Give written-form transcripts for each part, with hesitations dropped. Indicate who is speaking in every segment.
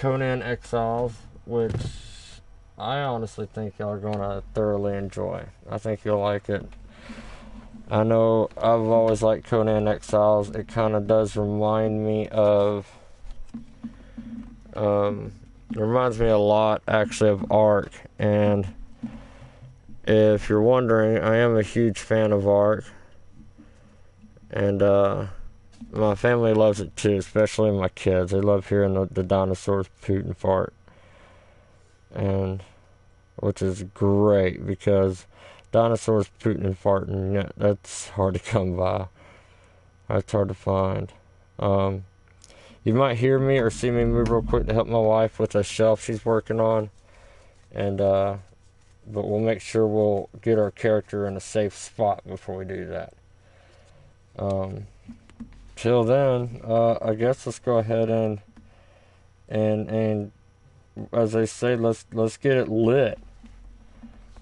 Speaker 1: Conan Exiles, which I honestly think y'all are going to thoroughly enjoy. I think you'll like it. I know I've always liked Conan Exiles. It kind of does remind me of... it reminds me a lot, actually, of Ark. And if you're wondering, I am a huge fan of Ark. And my family loves it too, especially my kids. They love hearing the dinosaurs poot and fart. And which is great, because dinosaurs pooting and farting, yeah, that's hard to come by. That's hard to find. You might hear me or see me move real quick to help my wife with a shelf she's working on. And but we'll make sure we'll get our character in a safe spot before we do that. Till then, I guess let's go ahead and as they say, let's get it lit.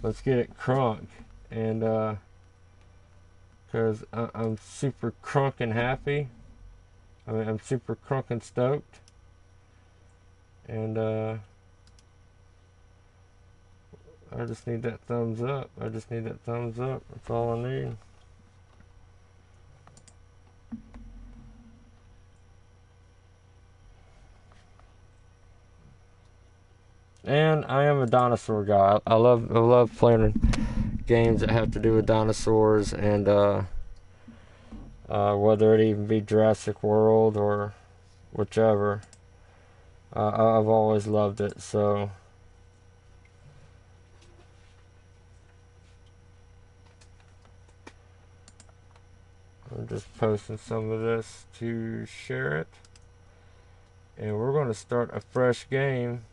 Speaker 1: Let's get it crunk. And because I'm super crunk and happy. I mean, I'm super crunk and stoked. And I just need that thumbs up. That's all I need. And I am a dinosaur guy. I love playing games that have to do with dinosaurs, and whether it even be Jurassic World or whichever. I've always loved it, so I'm just posting some of this to share it. And we're going to start a fresh game.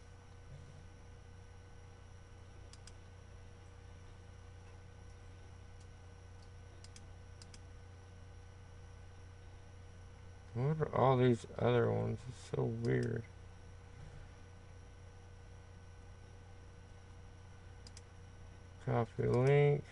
Speaker 1: What are all these other ones? It's so weird. Copy link.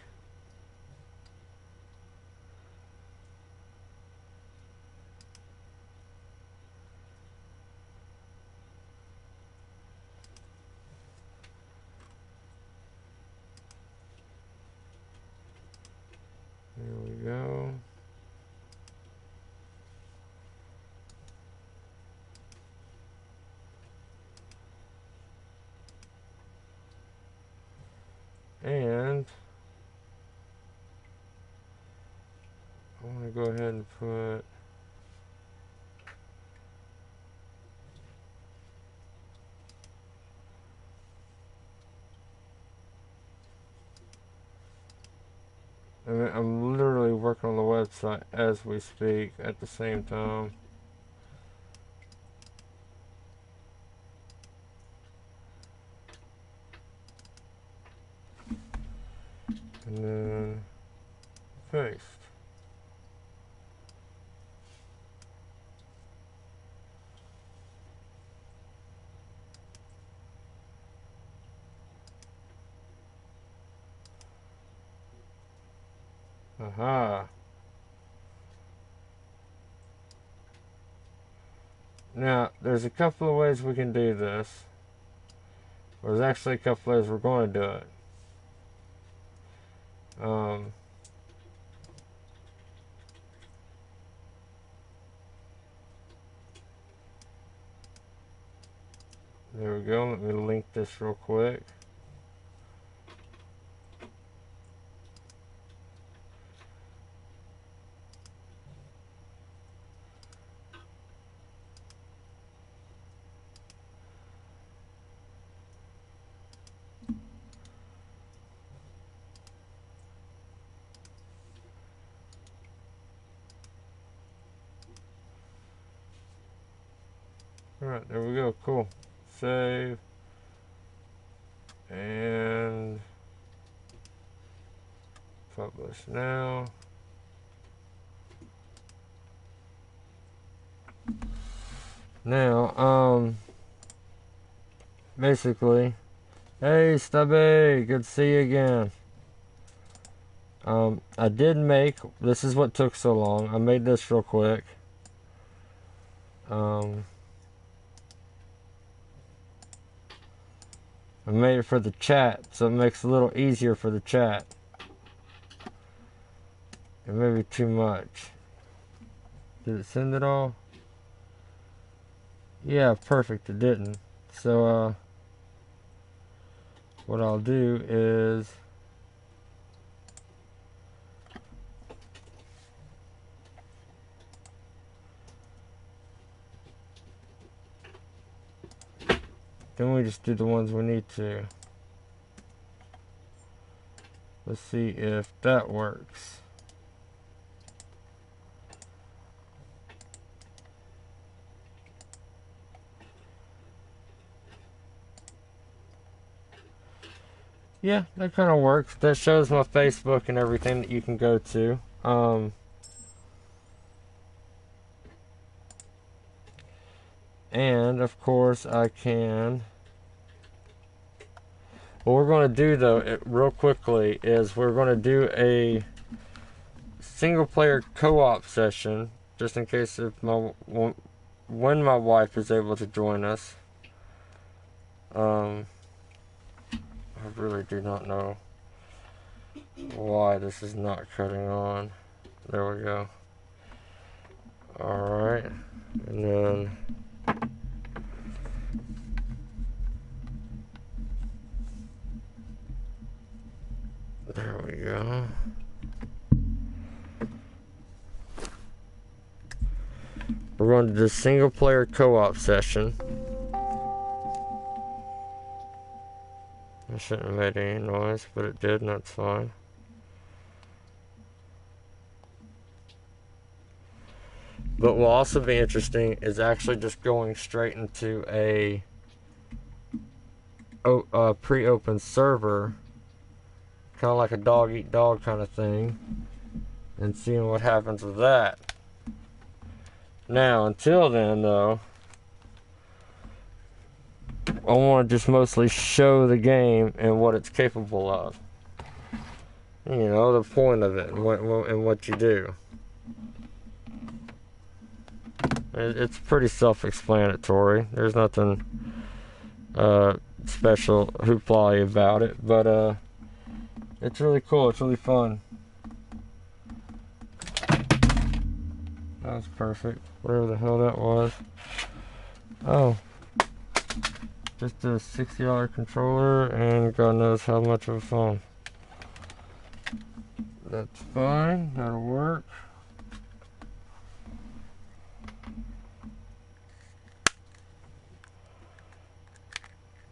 Speaker 1: There we go. And I want to go ahead and put I'm literally working on the website as we speak at the same time. And then paste. Aha. Now, there's a couple of ways we can do this. There's actually a couple of ways we're going to do it. There we go. Let me link this real quick. Alright, there we go. Cool. Save. And publish now. Now, basically, hey Stubby, good to see you again. I did make, this is what took so long. I made this real quick. I made it for the chat, so it makes it a little easier for the chat. It may be too much. Did it send it all? Yeah, perfect, it didn't. So, what I'll do is... then we just do the ones we need to. Let's see if that works. Yeah, that kind of works. That shows my Facebook and everything that you can go to. And of course I can... what we're going to do though, real quickly, is we're going to do a single player co-op session, just in case if when my wife is able to join us. I really do not know why this is not cutting on. There we go. Alright, and then there we go. We're going to do a single player co-op session. I shouldn't have made any noise, but it did, and that's fine. But what will also be interesting is actually just going straight into a pre-open server, kind of like a dog-eat-dog kind of thing, and seeing what happens with that. Now, until then, though, I want to just mostly show the game and what it's capable of. You know, the point of it and what you do. It's pretty self-explanatory. There's nothing special hoopla about it, but it's really cool. It's really fun. That was perfect. Whatever the hell that was. Oh. Just a $60 controller and God knows how much of a phone. That's fine. That'll work.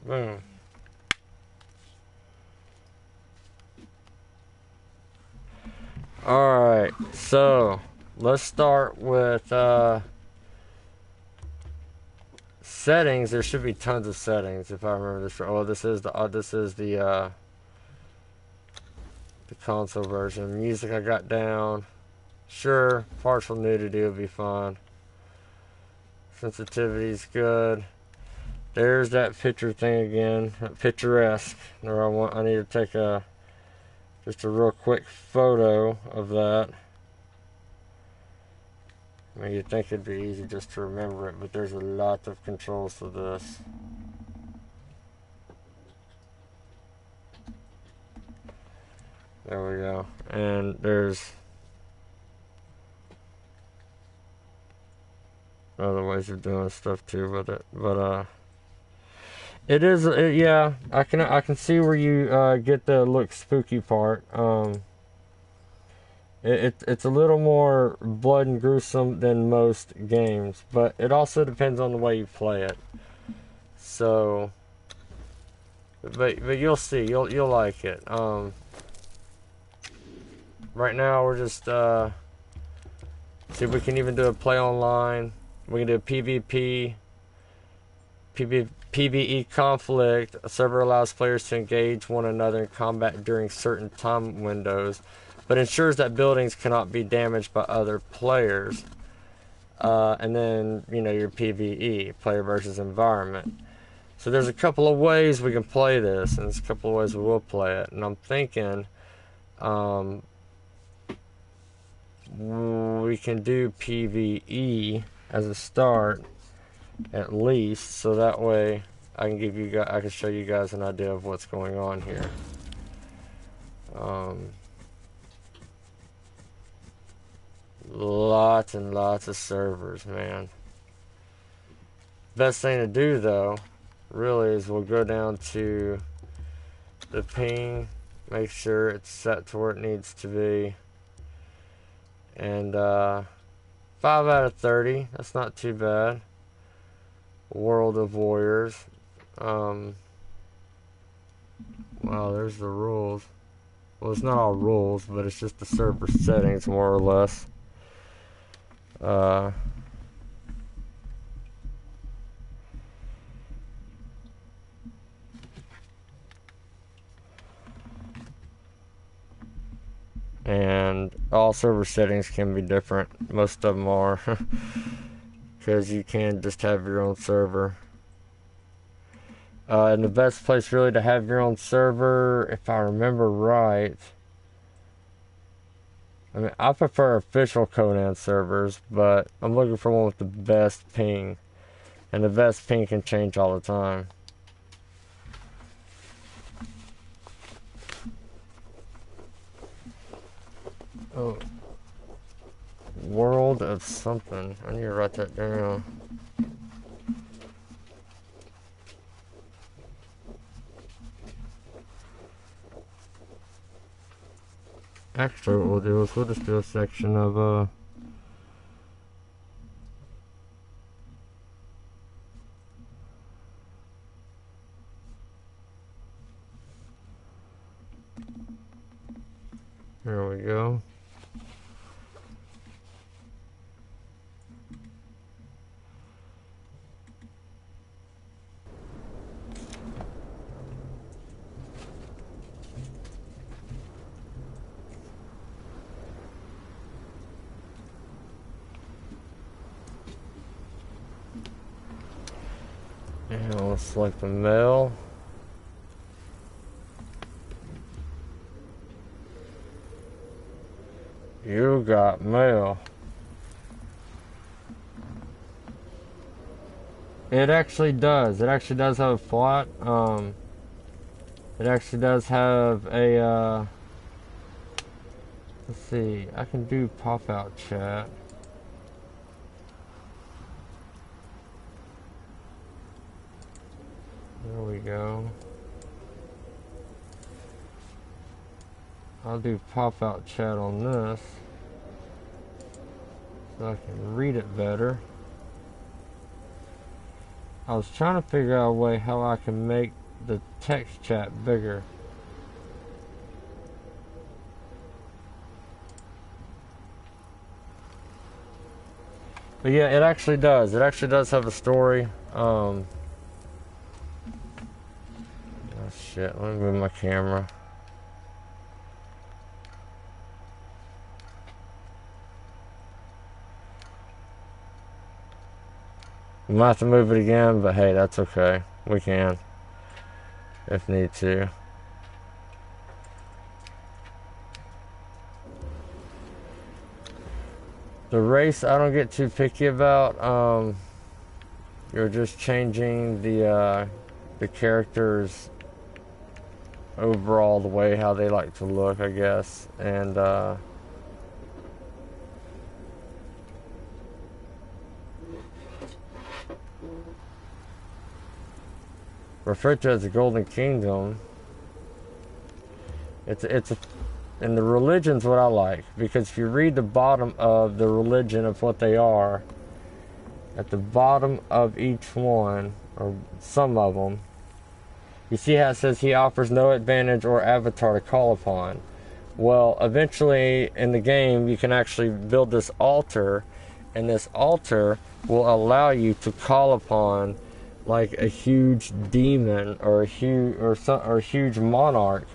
Speaker 1: Boom. Alright, so let's start with settings. There should be tons of settings if I remember this right. Oh, this is the console version. Music I got down. Sure, partial nudity will be fine. Sensitivity's good. There's that picture thing again, picturesque. I need to take just a real quick photo of that. I mean, you'd think it'd be easy just to remember it, but there's a lot of controls to this. There we go. And there's other ways of doing stuff too with it, but it is, yeah, I can see where you get the look spooky part. It's a little more blood and gruesome than most games, but it also depends on the way you play it. So, but you'll see, you'll like it. Right now we're just see if we can even do a play online. We can do a PvP. PvE conflict. A server allows players to engage one another in combat during certain time windows, but ensures that buildings cannot be damaged by other players. And then, you know, your PvE, player versus environment. So there's a couple of ways we can play this, and there's a couple of ways we will play it. And I'm thinking we can do PvE as a start, at least, so that way I can give you guys, I can show you guys an idea of what's going on here. Lots and lots of servers, man. Best thing to do though, really, is we'll go down to the ping, make sure it's set to where it needs to be, and 5 out of 30, that's not too bad. World of Warriors. Wow, there's the rules. Well, it's not all rules, but it's just the server settings, more or less. And all server settings can be different. Most of them are. Because you can just have your own server. And the best place really to have your own server, if I remember right, I mean, I prefer official Conan servers, but I'm looking for one with the best ping. And the best ping can change all the time. Oh. World of something. I need to write that down. Actually, what we'll do is we'll just do a section of, here we go. And I'll select the mail. You got mail. It actually does. It actually does have a plot. It actually does have a, let's see. I can do pop-out chat. There we go. I'll do pop-out chat on this so I can read it better. I was trying to figure out a way how I can make the text chat bigger. But yeah, it actually does. It actually does have a story. Oh shit, let me move my camera. We might have to move it again, but hey, that's okay. We can, if need to. The race I don't get too picky about. You're just changing the characters overall, the way how they like to look, I guess, and referred to as the Golden Kingdom. It's a, and the religion's what I like, because if you read the bottom of the religion of what they are, at the bottom of each one, or some of them, you see how it says he offers no advantage or avatar to call upon. Well, eventually in the game you can actually build this altar, and this altar will allow you to call upon like a huge demon or a huge monarch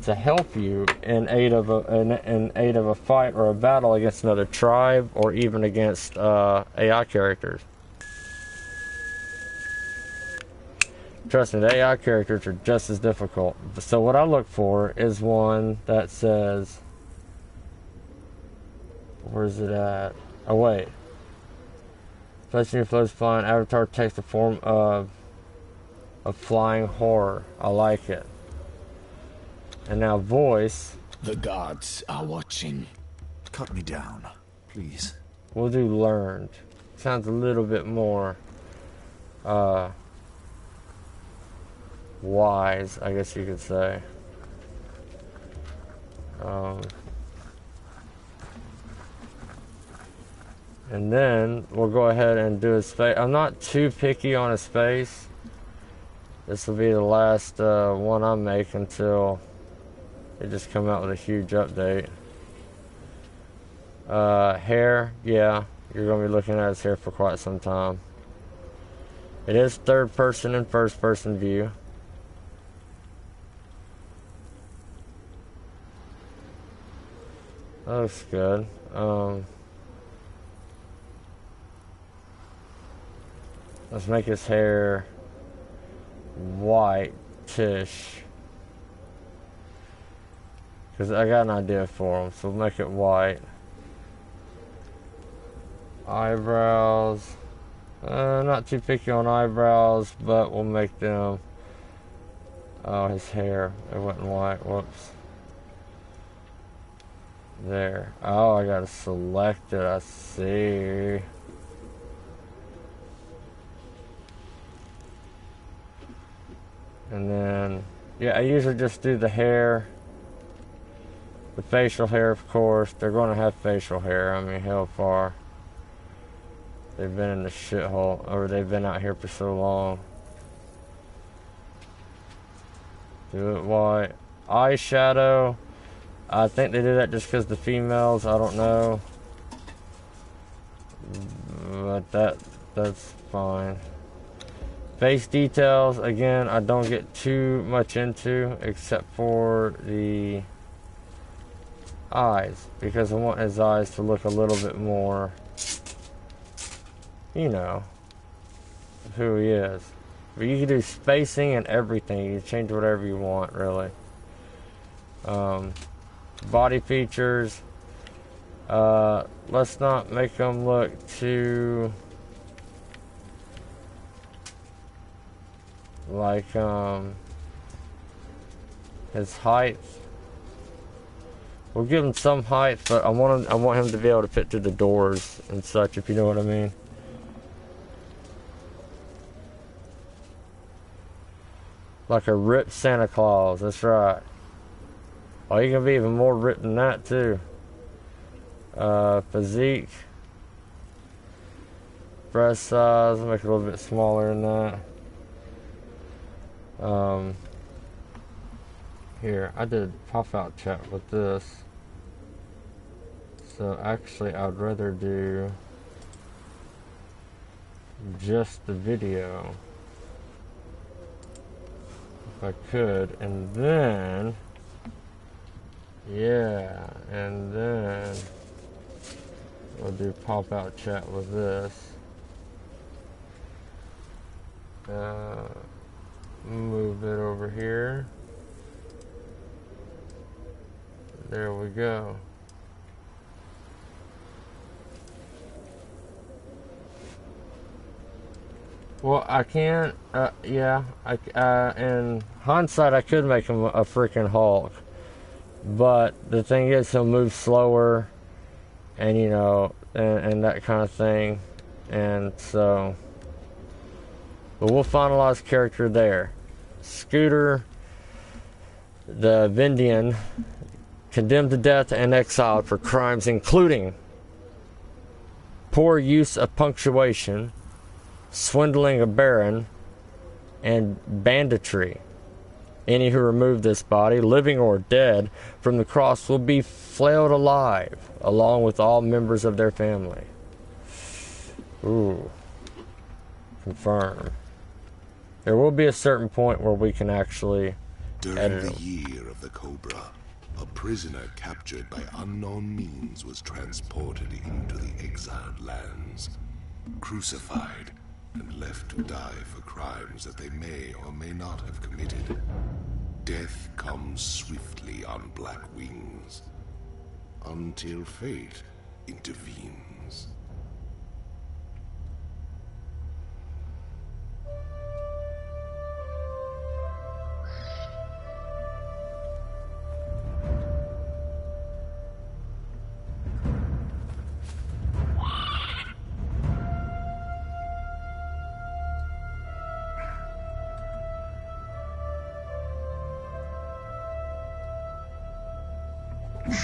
Speaker 1: to help you in aid of a fight or a battle against another tribe, or even against AI characters. Trust me, the AI characters are just as difficult. So what I look for is one that says, where's it at? Oh wait. Placing your flows flying avatar takes the form of of flying horror. I like it. And now voice.
Speaker 2: The gods are watching. Cut me down, please.
Speaker 1: We'll do learned. Sounds a little bit more wise, I guess you could say. And then we'll go ahead and do his face. I'm not too picky on his face. This will be the last one I make until they just come out with a huge update. Hair, yeah, you're going to be looking at his hair for quite some time. It is third person and first person view. That looks good. Let's make his hair white-ish. Because I got an idea for him, so we'll make it white. Eyebrows. Not too picky on eyebrows, but we'll make them... Oh, his hair. It wasn't white. Whoops. There. Oh, I gotta select it. I see. And then, yeah, I usually just do the hair. The facial hair, of course. They're going to have facial hair. I mean, hell far. They've been in the shithole, or they've been out here for so long. Do it white. Eyeshadow. I think they do that just because the females, I don't know. But that's fine. Face details, again, I don't get too much into, except for the eyes, because I want his eyes to look a little bit more, you know, who he is. But you can do spacing and everything. You can change whatever you want, really. Body features, let's not make them look too like his height. We'll give him some height, but I want him to be able to fit through the doors and such, if you know what I mean. Like a ripped Santa Claus, that's right. Oh, you can be even more ripped than that too. Physique. Breast size, I'll make it a little bit smaller than that. Here, I did pop-out chat with this. So actually, I'd rather do just the video. If I could, and then... Yeah, and then we'll do pop-out chat with this. Move it over here. There we go. Well, I can't, yeah, in hindsight, I could make him a freaking Hulk. But the thing is, he'll move slower, and you know, and that kind of thing, and so. But we'll finalize character there. Skootur, the Vindian, condemned to death and exiled for crimes including poor use of punctuation, swindling a baron, and banditry. Any who remove this body, living or dead, from the cross will be flayed alive, along with all members of their family. Ooh. Confirm. There will be a certain point where we can actually
Speaker 3: During the year of the Cobra, a prisoner captured by unknown means was transported into the exiled lands, crucified, and left to die for crimes that they may or may not have committed. Death comes swiftly on black wings, until fate intervenes.
Speaker 4: Are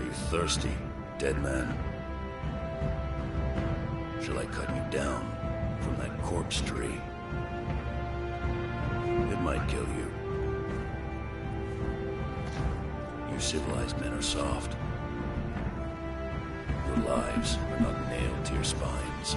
Speaker 4: you thirsty, dead man? Shall I cut you down from that corpse tree? It might kill you. You civilized men are soft. Your lives are not nailed to your spines.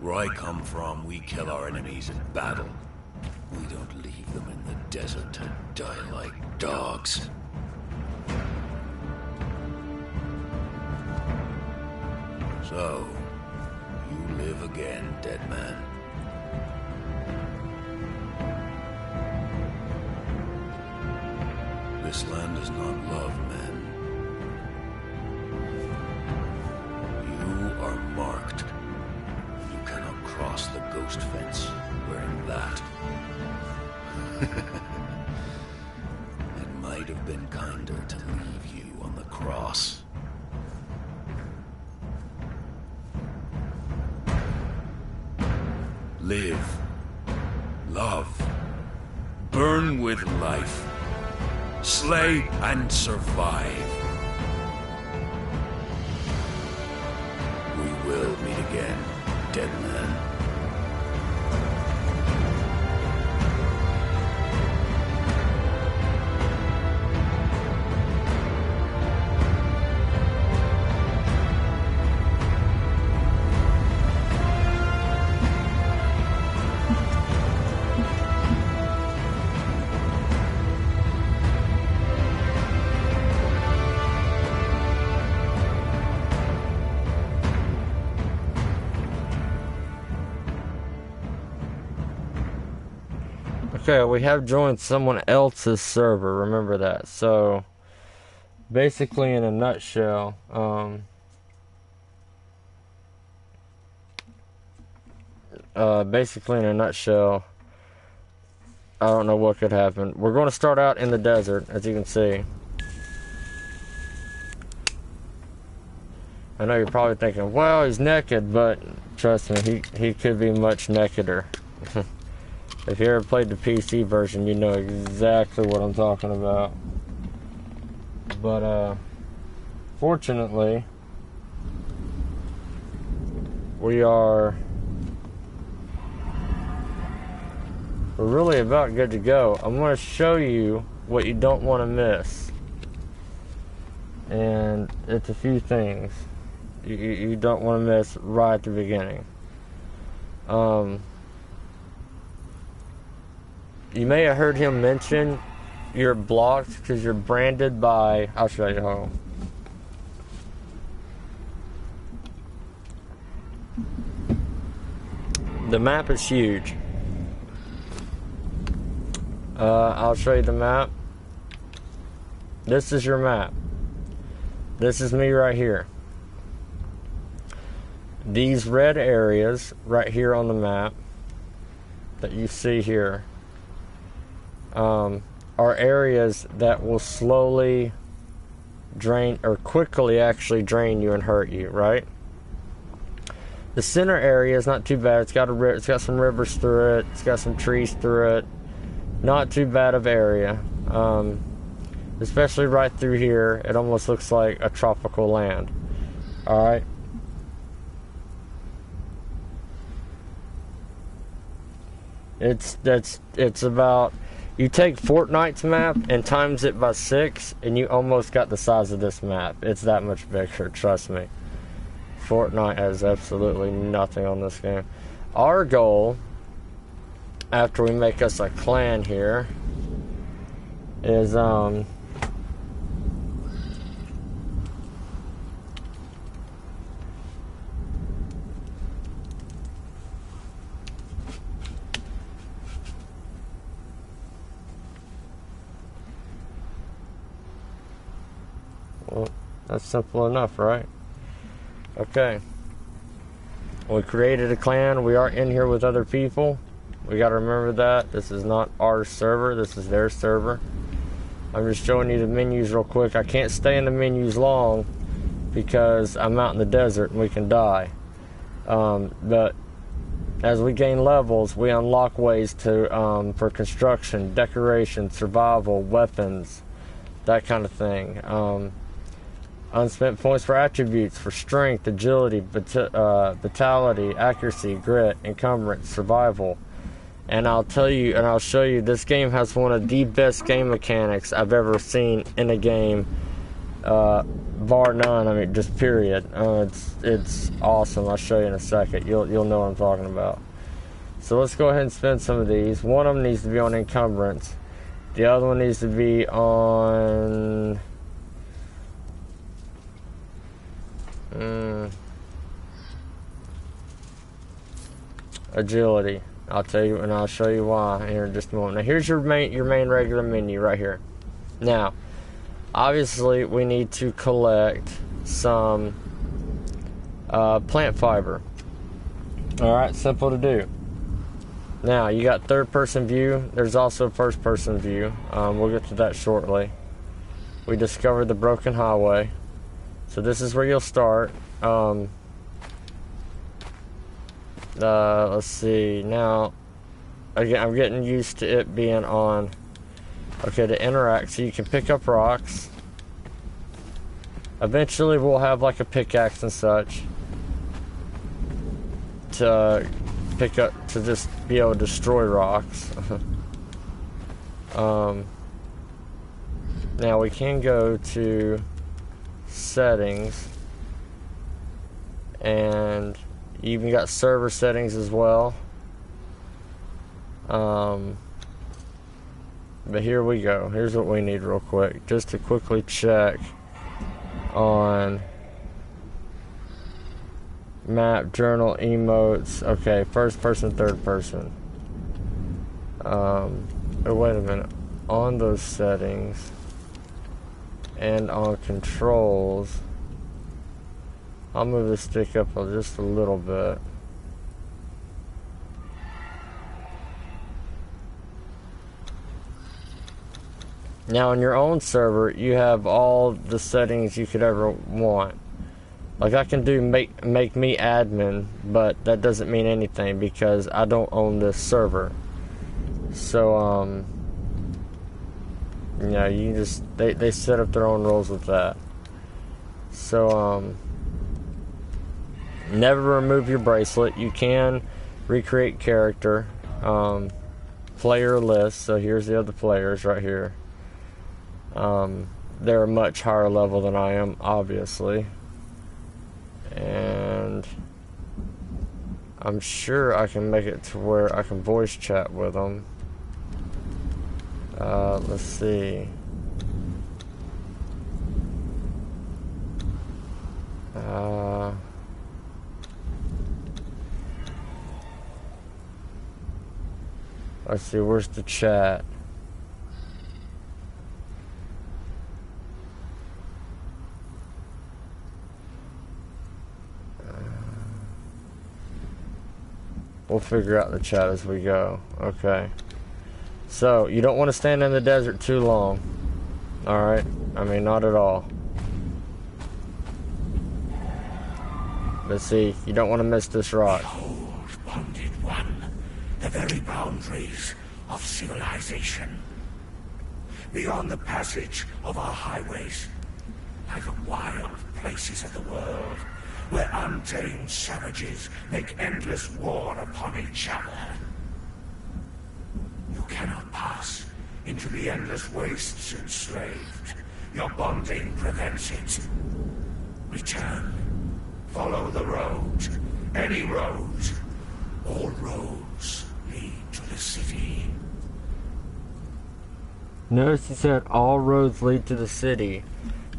Speaker 4: Where I come from, we kill our enemies in battle. We don't leave them in the desert to die like dogs. So, you live again, dead man. This land does not love men. You are marked. You cannot cross the ghost fence wearing that. It might have been kinder to leave you on the cross. Live, love, burn with life, slay and survive. We will meet again, dead man.
Speaker 1: Okay, we have joined someone else's server, remember that. So, basically in a nutshell, I don't know what could happen. We're going to start out in the desert, as you can see. I know you're probably thinking, well, he's naked, but trust me, he could be much nakeder. If you ever played the PC version, you know exactly what I'm talking about. But, fortunately, we're really about good to go. I'm going to show you what you don't want to miss. And it's a few things you don't want to miss right at the beginning. You may have heard him mention you're blocked because you're branded by... I'll show you how. The map is huge. I'll show you the map. This is your map. This is me right here. These red areas right here on the map that you see here are areas that will slowly drain, or quickly actually drain you and hurt you, right? The center area is not too bad. It's got some rivers through it. It's got some trees through it. Not too bad of area. Especially right through here, it almost looks like a tropical land. Alright? It's about... You take Fortnite's map and times it by 6, and you almost got the size of this map. It's that much bigger, trust me. Fortnite has absolutely nothing on this game. Our goal, after we make us a clan here, is, well, that's simple enough, right? Okay. We created a clan. We are in here with other people. We gotta remember that. This is not our server. This is their server. I'm just showing you the menus real quick. I can't stay in the menus long because I'm out in the desert and we can die. But as we gain levels, we unlock ways to for construction, decoration, survival, weapons, that kind of thing. Unspent points for attributes, for strength, agility, vitality, accuracy, grit, encumbrance, survival. And I'll tell you, and I'll show you, this game has one of the best game mechanics I've ever seen in a game, bar none. I mean, just period. It's awesome. I'll show you in a second. You'll know what I'm talking about. So let's go ahead and spin some of these. One of them needs to be on encumbrance. The other one needs to be on agility. I'll tell you, and I'll show you why here in just a moment. Now, here's your main regular menu right here. Now, obviously, we need to collect some plant fiber. All right, simple to do. Now, you got third-person view. There's also first-person view. We'll get to that shortly. We discovered the broken highway. So this is where you'll start. Let's see. Now, again, I'm getting used to it being on. Okay, to interact, so you can pick up rocks. Eventually, we'll have like a pickaxe and such to pick up, to just be able to destroy rocks. Now we can go to settings, and you even got server settings as well. But here we go. Here's what we need real quick, just to quickly check on map, journal, emotes. Okay, first person, third person. Oh, wait a minute. On those settings and on controls, I'll move the stick up just a little bit. Now, on your own server, you have all the settings you could ever want. Like, I can do make me admin, but that doesn't mean anything because I don't own this server. So, you know, you just, they set up their own rules with that. So, never remove your bracelet. You can recreate character, player list. So here's the other players right here. They're a much higher level than I am, obviously. And I'm sure I can make it to where I can voice chat with them. Let's see. Let's see, where's the chat? We'll figure out the chat as we go. Okay. So, you don't want to stand in the desert too long. Alright? I mean, not at all. Let's see. You don't want to miss this rock.
Speaker 5: Behold, bonded one, the very boundaries of civilization. Beyond the passage of our highways, like the wild places of the world, where untamed savages make endless war upon each other. You cannot pass into the endless wastes enslaved. Your bonding prevents it. Return. Follow the road. Any road. All roads lead to the city.
Speaker 1: Notice he said all roads lead to the city.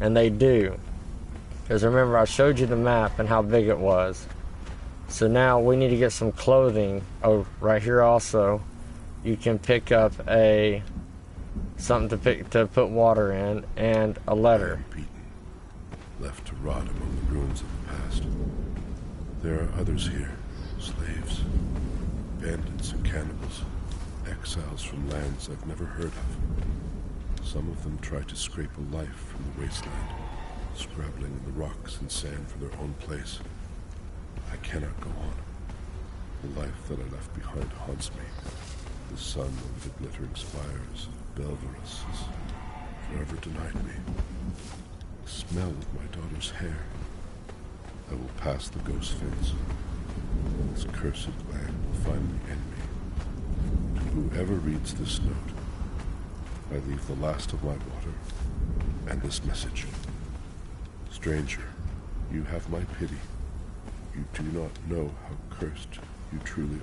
Speaker 1: And they do. Because remember, I showed you the map and how big it was. So now we need to get some clothing. Oh, right here also, you can pick up something to put water in and a letter.
Speaker 3: Beaten, left to rot among the ruins of the past. There are others here. Slaves, bandits and cannibals. Exiles from lands I've never heard of. Some of them try to scrape a life from the wasteland, scrabbling in the rocks and sand for their own place. I cannot go on. The life that I left behind haunts me. The sun over the glittering spires of Belverus has forever denied me. The smell of my daughter's hair. I will pass the ghost fence. This cursed land will finally end me. To whoever reads this note, I leave the last of my water and this message. Stranger, you have my pity. You do not know how cursed you truly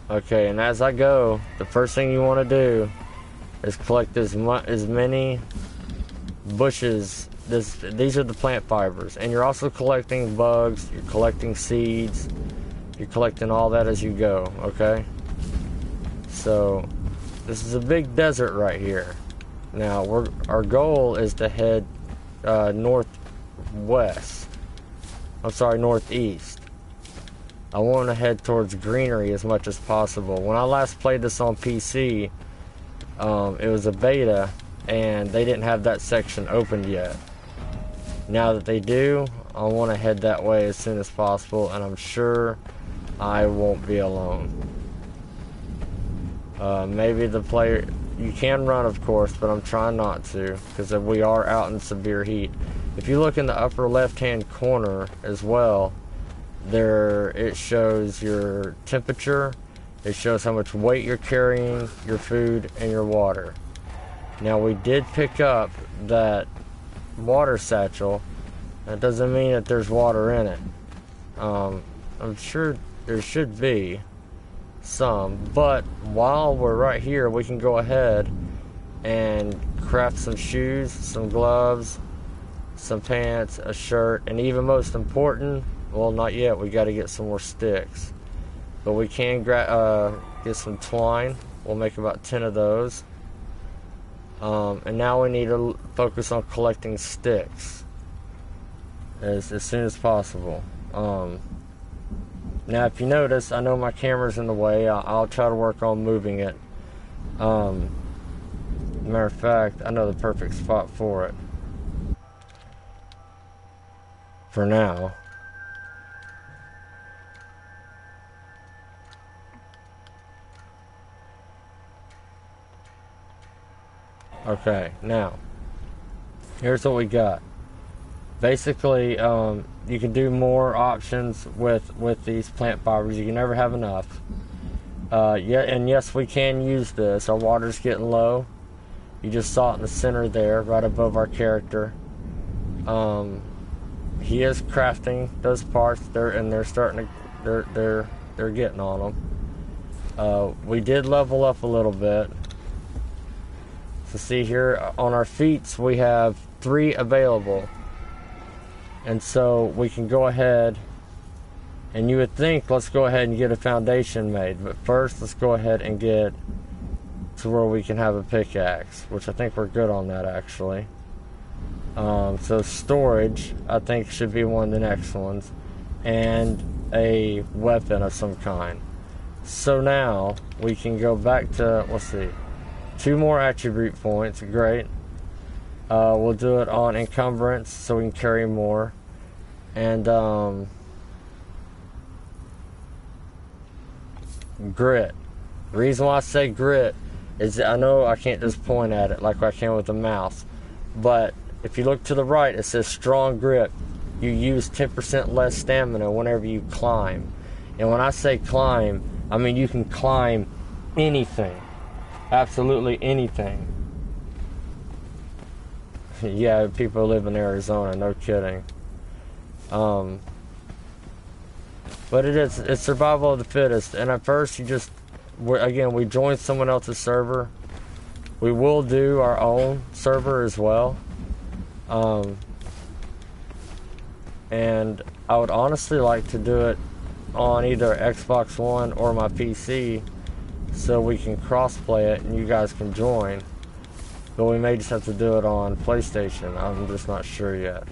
Speaker 3: are.
Speaker 1: Okay, and as I go, the first thing you want to do is collect as many bushes. These are the plant fibers, and you're also collecting bugs, you're collecting seeds, you're collecting all that as you go, okay? So, this is a big desert right here. Now, our goal is to head northeast. I want to head towards greenery as much as possible. When I last played this on PC, it was a beta, and they didn't have that section opened yet. Now that they do, I want to head that way as soon as possible, and I'm sure I won't be alone. Maybe the player... You can run, of course, but I'm trying not to, because we are out in severe heat. If you look in the upper left-hand corner as well, there it shows your temperature, it shows how much weight you're carrying, your food, and your water. Now, we did pick up that water satchel. That doesn't mean that there's water in it. I'm sure there should be some, but while we're right here, we can go ahead and craft some shoes, some gloves, some pants, a shirt, and even most important, well, not yet, we got to get some more sticks, but we can get some twine. We'll make about 10 of those. And now we need to focus on collecting sticks as soon as possible. Now, if you notice, I know my camera's in the way. I'll try to work on moving it. Matter of fact, I know the perfect spot for it. For now. Okay, now, here's what we got. Basically, you can do more options with these plant fibers. You can never have enough. And yes, we can use this. Our water's getting low. You just saw it in the center there, right above our character. He is crafting those parts. They're starting to. They're getting on them. We did level up a little bit. So see here on our feats, we have 3 available. And so we can go ahead, and you would think, let's go ahead and get a foundation made. But first, let's go ahead and get to where we can have a pickaxe, which I think we're good on that, actually. So storage, I think, should be one of the next ones. And a weapon of some kind. So now, we can go back to, let's see, 2 more attribute points, great. We'll do it on encumbrance so we can carry more. And grit. The reason why I say grit is that I know I can't just point at it like I can with the mouse. But if you look to the right, it says strong grip. You use 10% less stamina whenever you climb. And when I say climb, I mean you can climb anything. Absolutely anything. Yeah, people live in Arizona, no kidding. But it's survival of the fittest. And at first, we join someone else's server. We will do our own server as well. And I would honestly like to do it on either Xbox One or my PC, so we can cross-play it and you guys can join. But we may just have to do it on PlayStation. I'm just not sure yet.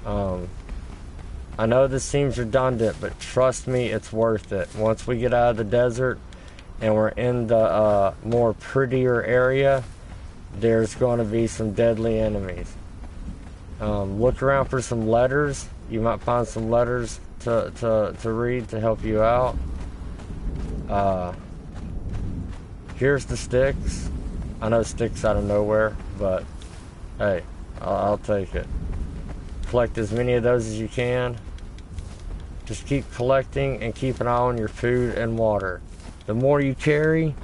Speaker 1: I know this seems redundant, but trust me, it's worth it. Once we get out of the desert and we're in the more prettier area, there's going to be some deadly enemies. Look around for some letters. You might find some letters to read to help you out. Here's the sticks. I know sticks out of nowhere, but hey, I'll take it. Collect as many of those as you can. Just keep collecting and keep an eye on your food and water. The more you carry,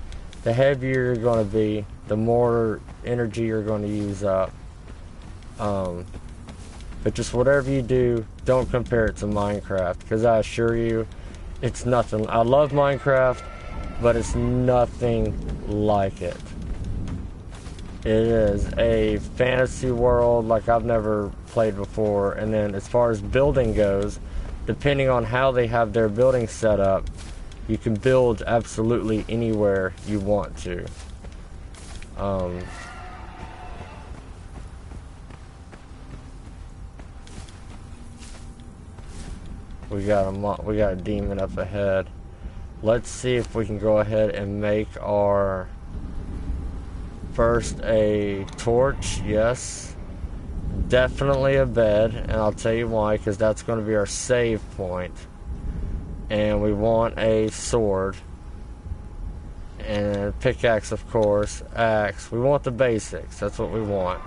Speaker 1: the heavier you're going to be, the more energy you're going to use up. But just whatever you do, don't compare it to Minecraft, because I assure you, it's nothing. I love Minecraft, but it's nothing like it. It is a fantasy world like I've never played before. And then as far as building goes, depending on how they have their building set up, you can build absolutely anywhere you want to. We got a demon up ahead. Let's see if we can go ahead and make our first a torch. Yes, definitely a bed, and I'll tell you why, because that's going to be our save point. And we want a sword and pickaxe, of course, axe. We want the basics. That's what we want.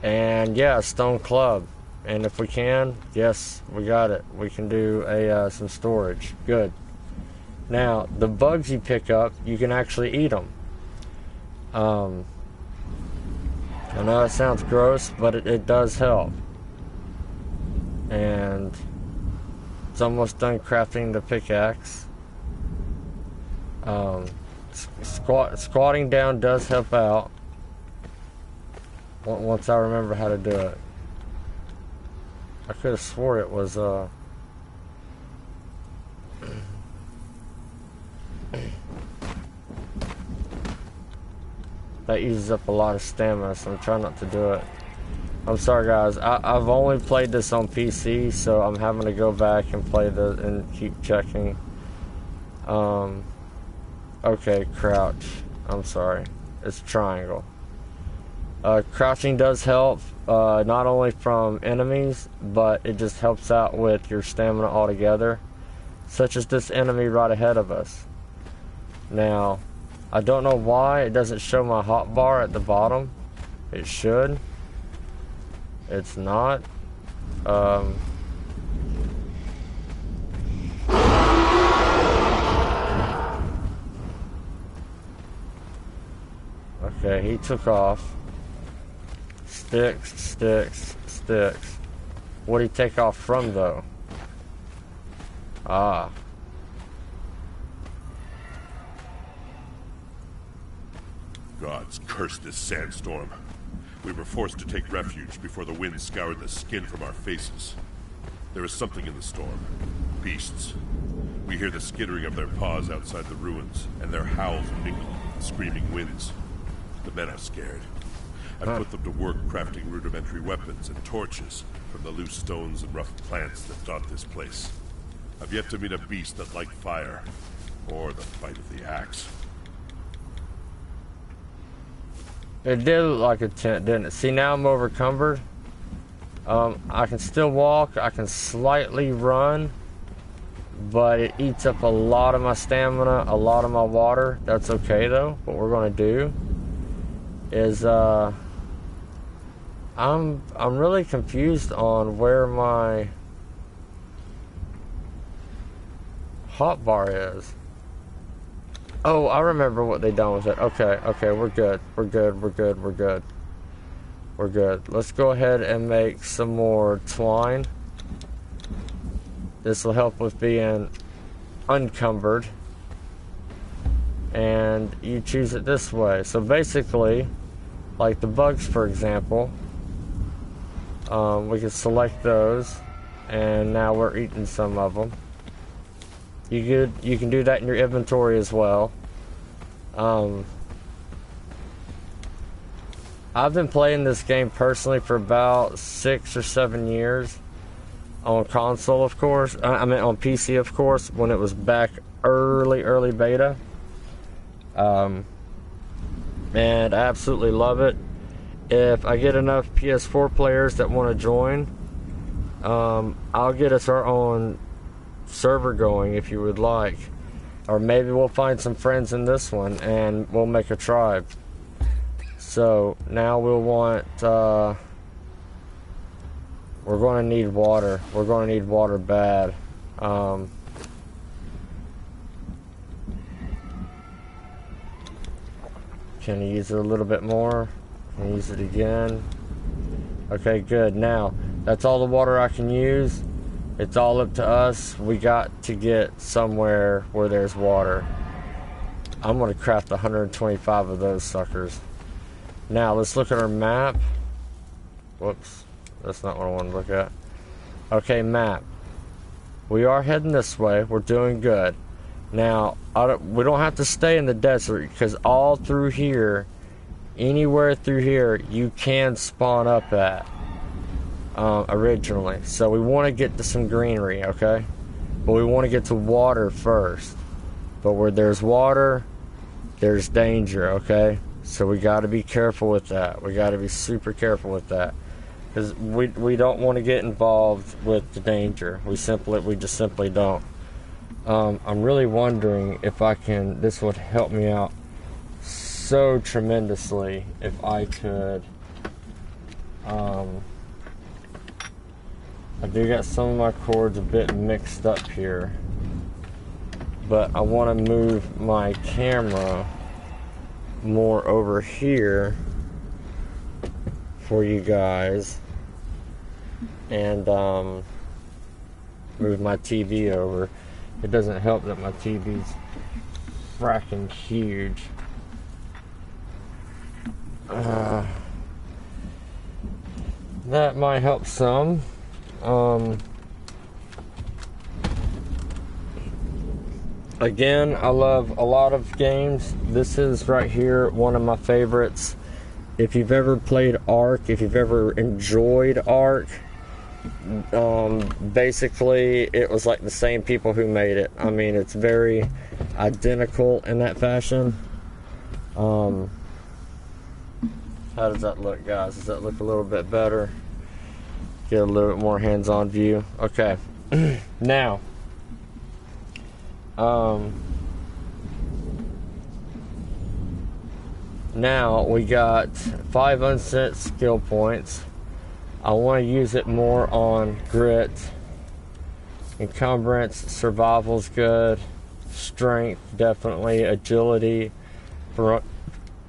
Speaker 1: And yeah, stone club. And if we can, yes, we got it. We can do some storage. Good. Now, the bugs you pick up, you can actually eat them. I know it sounds gross, but it does help. And it's almost done crafting the pickaxe. Squatting down does help out. Once I remember how to do it. I could have swore it was that uses up a lot of stamina, so I'm trying not to do it. I'm sorry guys, I've only played this on PC, so I'm having to go back and play and keep checking. Okay, crouch. I'm sorry. It's triangle. Crouching does help, not only from enemies, but it just helps out with your stamina altogether, such as this enemy right ahead of us. Now, I don't know why it doesn't show my hotbar at the bottom. It should. It's not. Okay, he took off. Sticks, sticks, sticks. What did he take off from, though? Ah.
Speaker 6: Gods cursed this sandstorm. We were forced to take refuge before the wind scoured the skin from our faces. There is something in the storm. Beasts. We hear the skittering of their paws outside the ruins, and their howls mingle with the screaming winds. The men are scared. I put them to work crafting rudimentary weapons and torches from the loose stones and rough plants that dot this place. I've yet to meet a beast that liked fire, or the bite of the axe.
Speaker 1: It did look like a tent, didn't it? See, now I'm overcumbered. I can still walk, I can slightly run, but it eats up a lot of my stamina, a lot of my water. That's okay though. What we're gonna do is I'm really confused on where my hotbar is. Oh, I remember what they done with it. Okay, we're good. We're good. Let's go ahead and make some more twine. This will help with being unencumbered. And you choose it this way. So basically, like the bugs, for example, we can select those, and now we're eating some of them. You can do that in your inventory as well. I've been playing this game personally for about 6 or 7 years. On console, of course. I mean, on PC, of course, when it was back early beta. And I absolutely love it. If I get enough PS4 players that want to join, I'll get us our own server going if you would like. Or maybe we'll find some friends in this one and we'll make a tribe. So now we'll want, we're going to need water. We're going to need water bad. Can I use it a little bit more? Can I use it again? Okay, good. Now, that's all the water I can use. It's all up to us. We got to get somewhere where there's water. I'm going to craft 125 of those suckers. Now, let's look at our map. Whoops. That's not what I want to look at. Okay, map. We are heading this way. We're doing good. Now, we don't have to stay in the desert, because all through here, anywhere through here, you can spawn up at. Originally. So we want to get to some greenery, okay? But we want to get to water first. But where there's water, there's danger, okay? So we got to be careful with that. We got to be super careful with that. Because we don't want to get involved with the danger. We just simply don't. I'm really wondering if this would help me out so tremendously if I could, I do got some of my cords a bit mixed up here, but I want to move my camera more over here for you guys, and move my TV over. It doesn't help that my TV's fracking huge. That might help some. Again, I love a lot of games. This is right here one of my favorites. If you've ever played Ark, if you've ever enjoyed Ark, basically it was like the same people who made it. I mean, it's very identical in that fashion. How does that look, guys? Does that look a little bit better? Get a little bit more hands-on view. Okay. Now, now we got 5 unset skill points. I want to use it more on grit, encumbrance, survival's good, strength definitely, agility,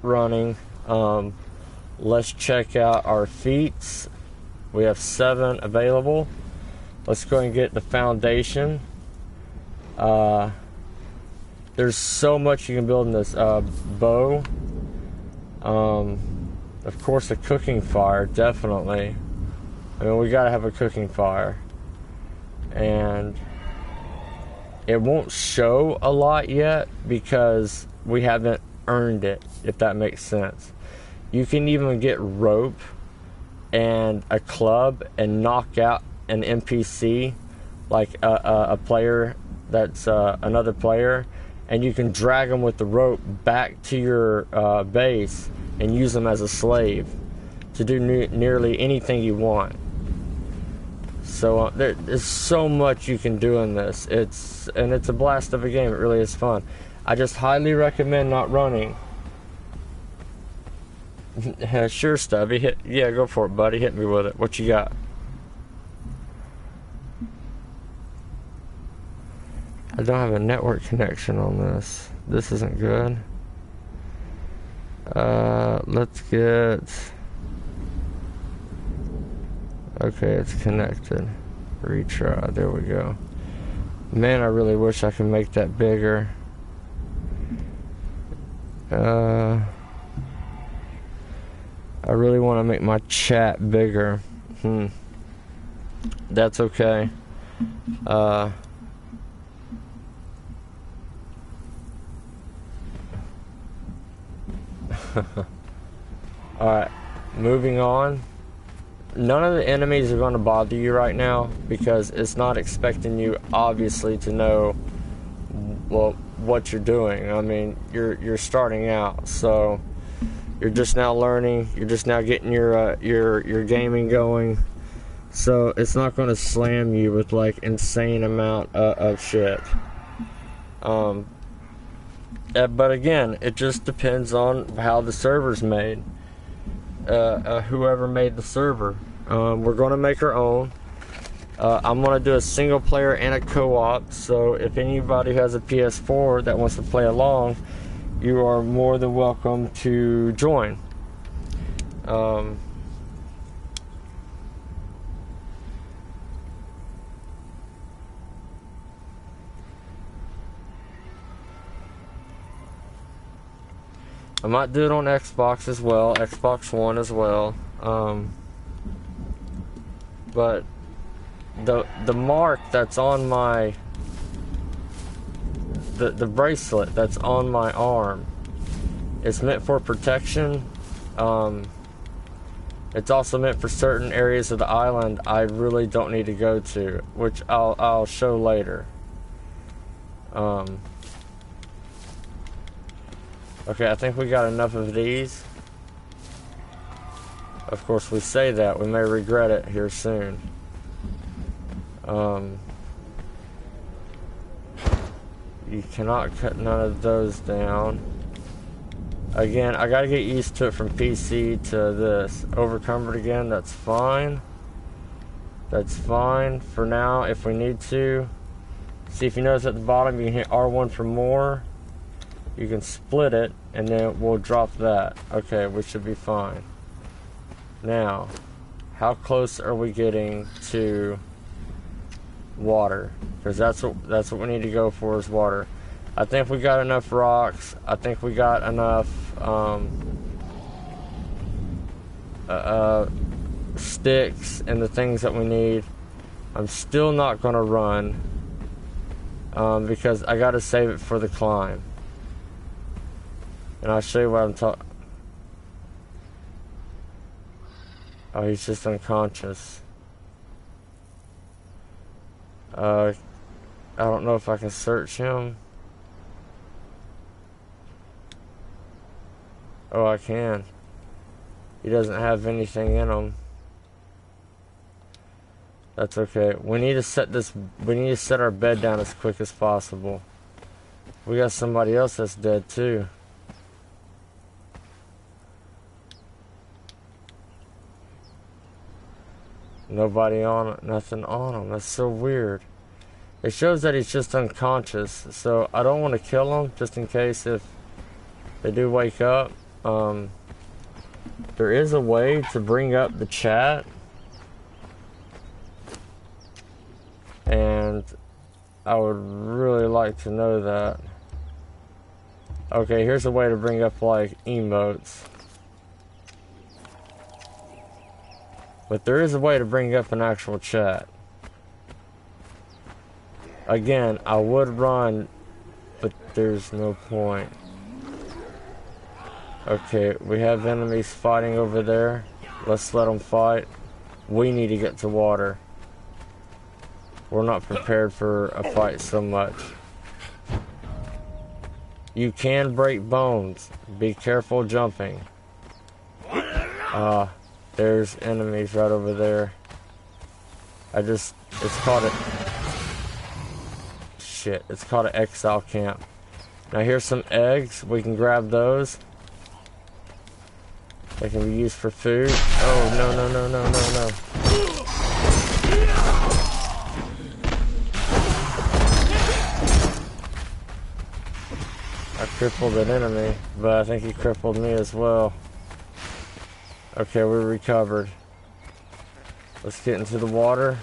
Speaker 1: running. Let's check out our feats. We have 7 available. Let's go and get the foundation. There's so much you can build in this bow. Of course, a cooking fire, definitely. I mean, we gotta have a cooking fire. And it won't show a lot yet because we haven't earned it, if that makes sense. You can even get rope and a club and knock out an NPC, like a player that's another player, and you can drag them with the rope back to your base and use them as a slave to do nearly anything you want. So there's so much you can do in this. It's a blast of a game. It really is fun. I just highly recommend not running. Sure, Stubby. Yeah, go for it, buddy. Hit me with it. What you got? I don't have a network connection on this. This isn't good. Let's get... Okay, it's connected. Retry. There we go. Man, I really wish I could make that bigger. I really want to make my chat bigger. That's okay. Alright. moving on. None of the enemies are going to bother you right now because it's not expecting you, obviously, to know, well, what you're doing. I mean, you're starting out, so you're just now learning. You're just now getting your gaming going. So it's not going to slam you with like insane amount of shit. But again, it just depends on how the server's made. Whoever made the server. We're going to make our own. I'm going to do a single player and a co-op, so if anybody has a PS4 that wants to play along, you are more than welcome to join. I might do it on Xbox as well, Xbox One as well. But the mark that's on my the bracelet that's on my arm, it's meant for protection. It's also meant for certain areas of the island I really don't need to go to, which I'll show later. Okay, I think we got enough of these. Of course, we say that, we may regret it here soon. You cannot cut none of those down. Again, I gotta get used to it from PC to this. Overcome it again, that's fine. That's fine for now if we need to. See, if you notice at the bottom, you can hit R1 for more. You can split it, and then we'll drop that. Okay, we should be fine. Now, how close are we getting to water? Because that's what we need to go for is water. I think we got enough rocks. I think we got enough sticks and the things that we need. I'm still not gonna run because I gotta save it for the climb. And I'll show you what I'm talking. Oh, he's just unconscious. I don't know if I can search him. Oh, I can. He doesn't have anything in him. That's okay. We need to set our bed down as quick as possible. We got somebody else that's dead too. Nobody on it, nothing on him. That's so weird. It shows that he's just unconscious, so I don't want to kill him just in case if they do wake up. There is a way to bring up the chat, and I would really like to know that. Okay, here's a way to bring up like emotes. But there is a way to bring up an actual chat. Again, I would run, but there's no point. Okay, we have enemies fighting over there. Let's let them fight. We need to get to water. We're not prepared for a fight so much. You can break bones. Be careful jumping. There's enemies right over there. It's called it's called an exile camp. Now here's some eggs. We can grab those. They can be used for food. Oh, no, no, no, no, no, no. I crippled an enemy, but I think he crippled me as well. Okay, we're recovered. Let's get into the water.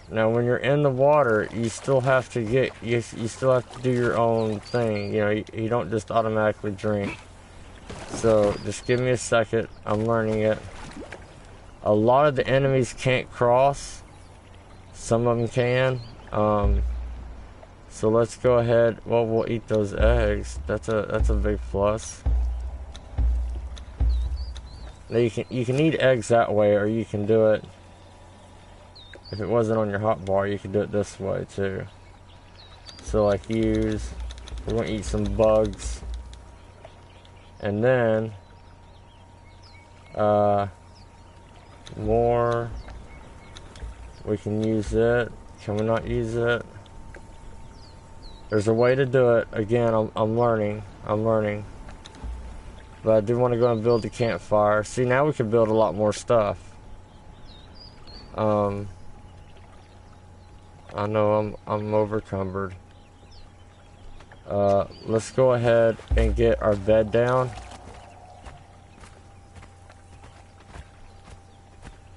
Speaker 1: Now, when you're in the water, you still have to you still have to do your own thing. You know, you don't just automatically drink. So, just give me a second. I'm learning it. A lot of the enemies can't cross. Some of them can. So let's go ahead. Well, we'll eat those eggs. That's a big plus. Now you can eat eggs that way, or you can do it, if it wasn't on your hotbar, you could do it this way too. So like we're gonna eat some bugs, and then more, we can use it. Can we not use it? There's a way to do it. Again, I'm learning. But I do want to go and build the campfire. See, now we can build a lot more stuff. I know I'm overcumbered. Let's go ahead and get our bed down.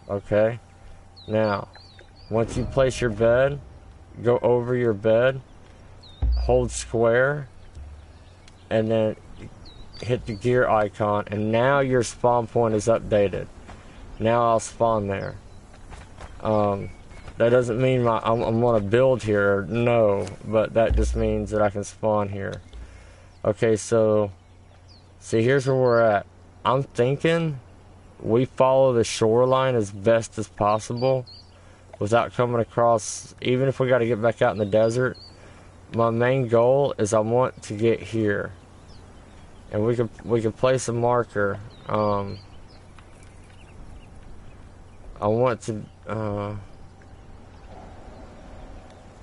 Speaker 1: Okay. Now, once you place your bed, go over your bed, hold square, and then hit the gear icon, and now your spawn point is updated. Now I'll spawn there. That doesn't mean I'm gonna build here, no, but that just means that I can spawn here. Okay, so see, here's where we're at. I'm thinking we follow the shoreline as best as possible without coming across, even if we got to get back out in the desert. My main goal is I want to get here, and we could place a marker. I want to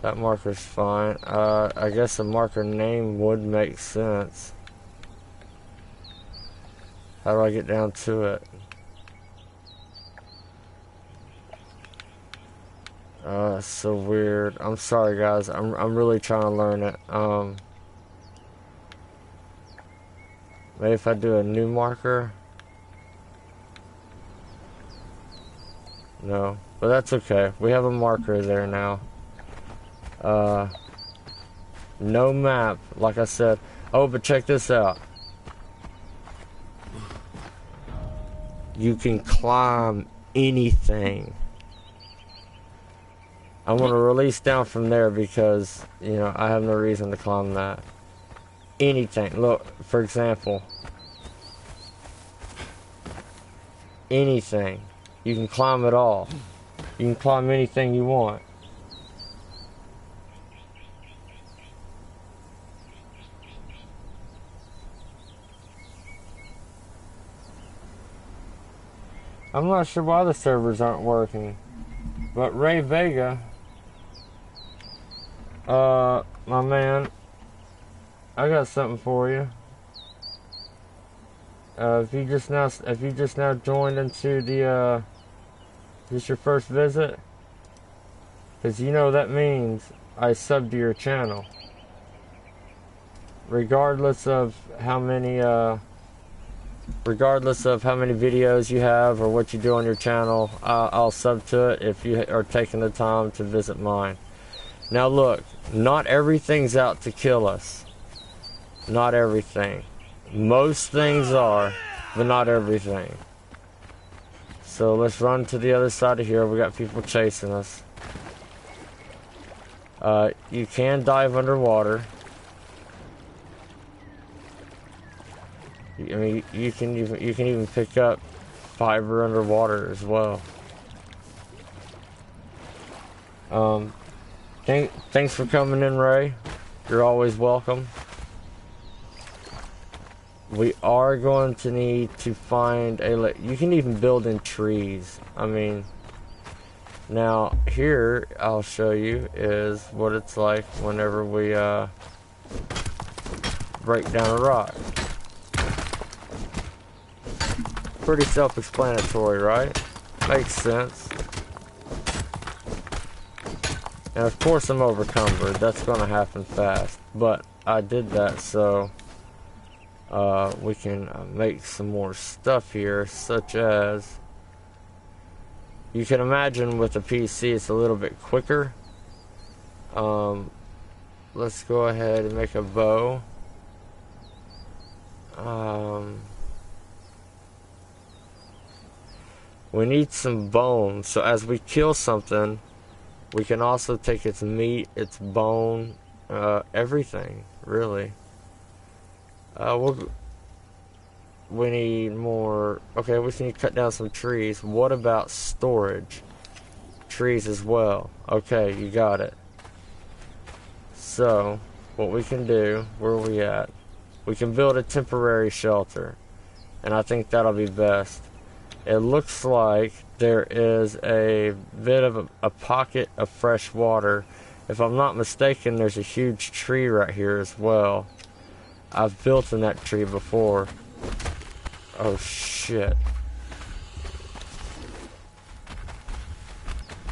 Speaker 1: that marker's fine. I guess a marker name would make sense. How do I get down to it? It's so weird. I'm sorry, guys. I'm really trying to learn it. Maybe if I do a new marker. No, but that's okay. We have a marker there now. No map, like I said. Oh, but check this out. You can climb anything. I want to release down from there because, you know, I have no reason to climb that. Anything. Look, for example. Anything. You can climb it all. You can climb anything you want. I'm not sure why the servers aren't working. But Ray Vega, my man, I got something for you. If you just now joined into the, this your first visit, because you know that means I subbed to your channel. Regardless of how many videos you have or what you do on your channel, I'll sub to it if you are taking the time to visit mine. Now look, not everything's out to kill us. Not everything. Most things are, but not everything. So let's run to the other side of here. We got people chasing us. You can dive underwater. I mean, you can even pick up fiber underwater as well. Thanks for coming in, Ray. You're always welcome. We are going to need to find you can even build in trees. I mean, now here I'll show you is what it's like whenever we break down a rock. Pretty self-explanatory, right? Makes sense. And of course I'm overcumbered. That's gonna happen fast. But I did that so we can make some more stuff here, such as, you can imagine with a PC it's a little bit quicker. Let's go ahead and make a bow. We need some bones, so as we kill something, we can also take its meat, its bone, everything, really. we need more. Okay, we need to cut down some trees. What about storage? Trees as well. Okay, you got it. So, what we can do, where are we at? We can build a temporary shelter. And I think that'll be best. It looks like there is a bit of a pocket of fresh water. If I'm not mistaken, there's a huge tree right here as well. I've built in that tree before. Oh shit.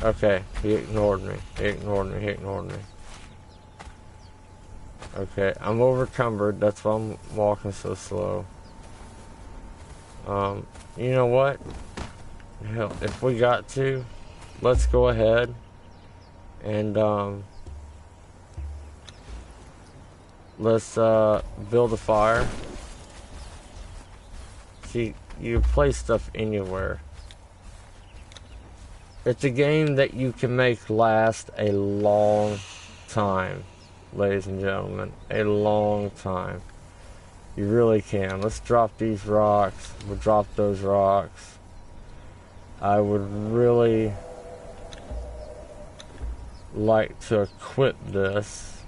Speaker 1: Okay, he ignored me. He ignored me. He ignored me. Okay, I'm overcumbered. That's why I'm walking so slow. You know what? Hell, if we got to, let's go ahead and let's build a fire. See, you place stuff anywhere. It's a game that you can make last a long time, ladies and gentlemen. A long time. You really can. Let's drop these rocks. We'll drop those rocks. I would really like to equip this.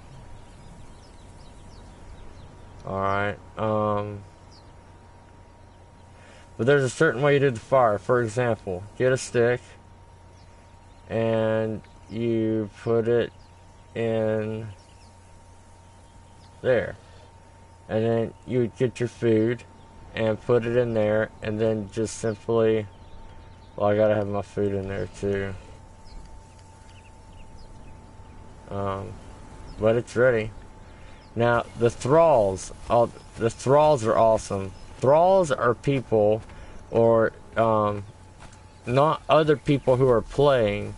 Speaker 1: Alright. But there's a certain way you do the fire. For example, get a stick and you put it in there. And then you would get your food and put it in there, and then just simply, well, I gotta have my food in there too. But it's ready. Now, the thralls are awesome. Thralls are people, or not other people who are playing,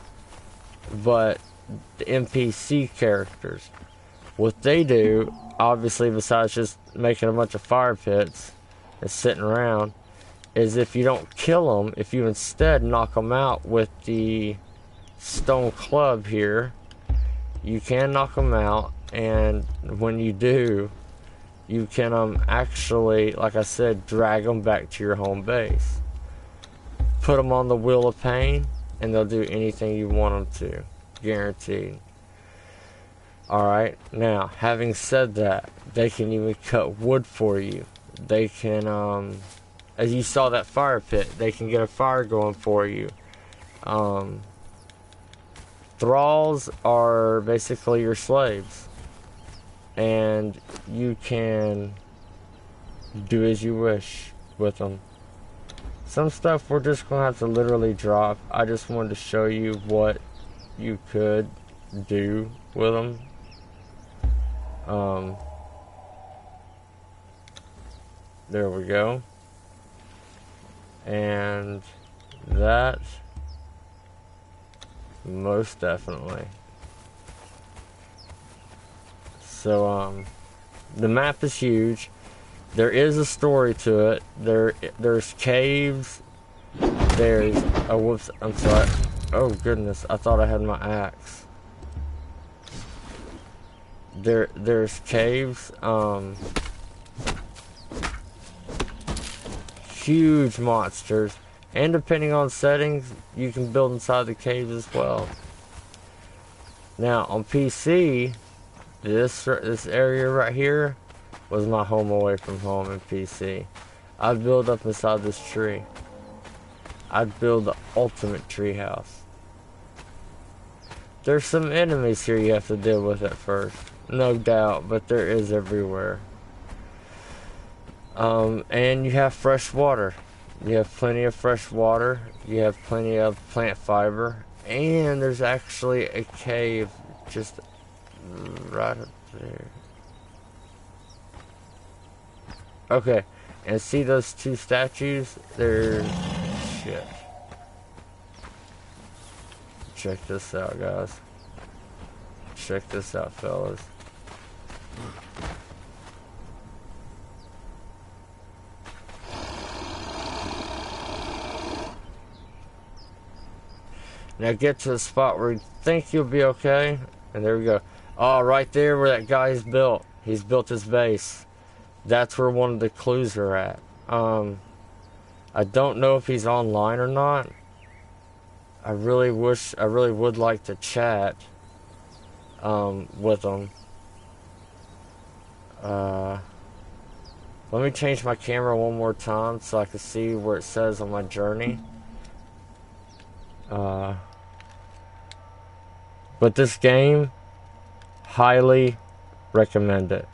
Speaker 1: but the NPC characters. What they do, obviously, besides just making a bunch of fire pits and sitting around, is if you don't kill them, if you instead knock them out with the stone club here, you can knock them out, and when you do, you can actually, like I said, drag them back to your home base. Put them on the wheel of pain, and they'll do anything you want them to. Guaranteed. Alright, now, having said that, they can even cut wood for you. They can, as you saw that fire pit, they can get a fire going for you. Thralls are basically your slaves. And you can do as you wish with them. Some stuff we're just going to have to literally drop. I just wanted to show you what you could do with them. There we go. And that, most definitely. So, the map is huge. There is a story to it. There's caves. There's, oh, whoops, I'm sorry. Oh, goodness, I thought I had my axe. There's caves, huge monsters, and depending on settings, you can build inside the caves as well. Now, on PC, this area right here was my home away from home in PC. I'd build up inside this tree. I'd build the ultimate tree house. There's some enemies here you have to deal with at first, no doubt, but there is everywhere. And you have fresh water. You have plenty of fresh water. You have plenty of plant fiber, and there's actually a cave just right up there. Okay, and see those two statues? They're shit. Check this out, guys. Check this out, fellas. Now get to the spot where you think you'll be okay. And there we go. Oh, right there where that guy's built. He's built his base. That's where one of the clues are at. I don't know if he's online or not. I really would like to chat with him. Let me change my camera one more time so I can see where it says on my journey. But this game, highly recommend it.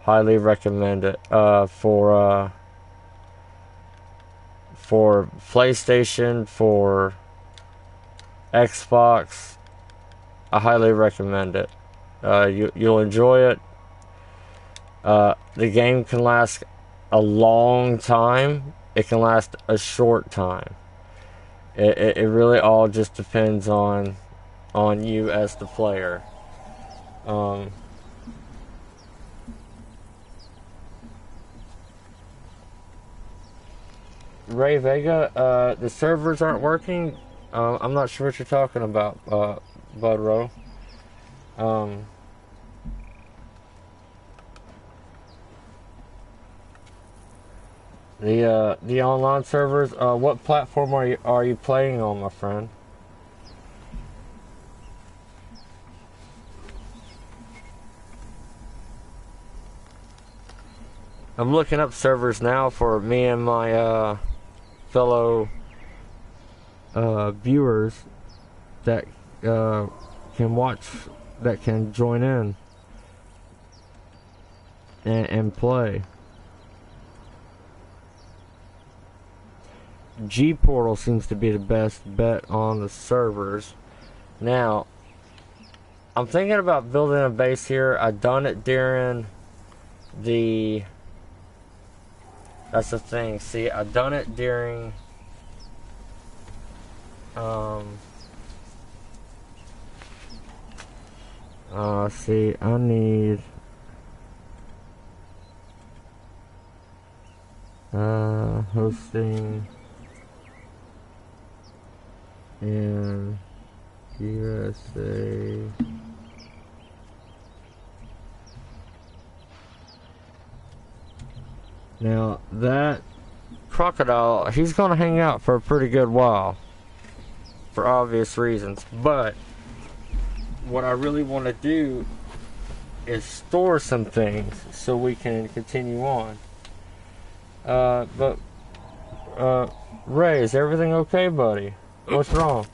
Speaker 1: Highly recommend it. For PlayStation, for Xbox, I highly recommend it. You'll enjoy it. The game can last a long time. It can last a short time. It really all just depends on you as the player. Ray Vega, the servers aren't working. I'm not sure what you're talking about, Budro. The online servers. What platform are you playing on, my friend? I'm looking up servers now for me and my fellow viewers that can watch, that can join in and play. G-Portal seems to be the best bet on the servers. Now, I'm thinking about building a base here. I've done it during the... That's the thing. See, I've done it during... see, I need... hosting... in USA. Now that crocodile, he's gonna hang out for a pretty good while for obvious reasons, but what I really want to do is store some things so we can continue on. But Ray, is everything okay, buddy? What's wrong?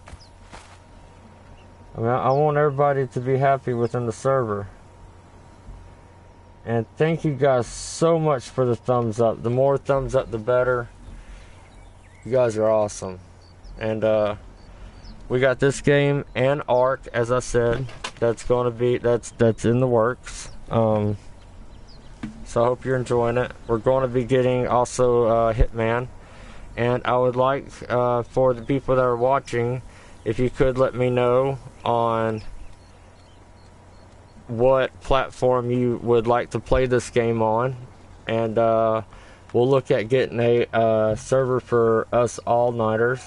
Speaker 1: I mean, I want everybody to be happy within the server. And thank you guys so much for the thumbs up. The more thumbs up, the better. You guys are awesome. And we got this game and Ark, as I said. That's gonna be that's in the works. So I hope you're enjoying it. We're going to be getting also Hitman. And I would like for the people that are watching, if you could let me know on what platform you would like to play this game on, and we'll look at getting a server for us all Nighters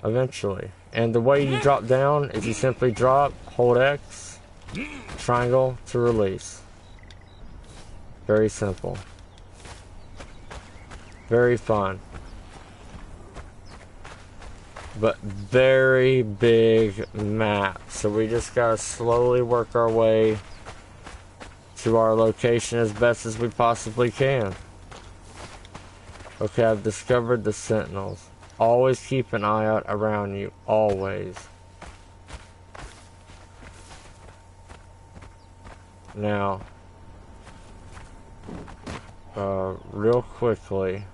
Speaker 1: eventually. And the way you drop down is you simply drop, hold X, triangle to release. Very simple. Very fun. But very big map. So we just gotta slowly work our way to our location as best as we possibly can. Okay, I've discovered the sentinels. Always keep an eye out around you. Always. Now, real quickly,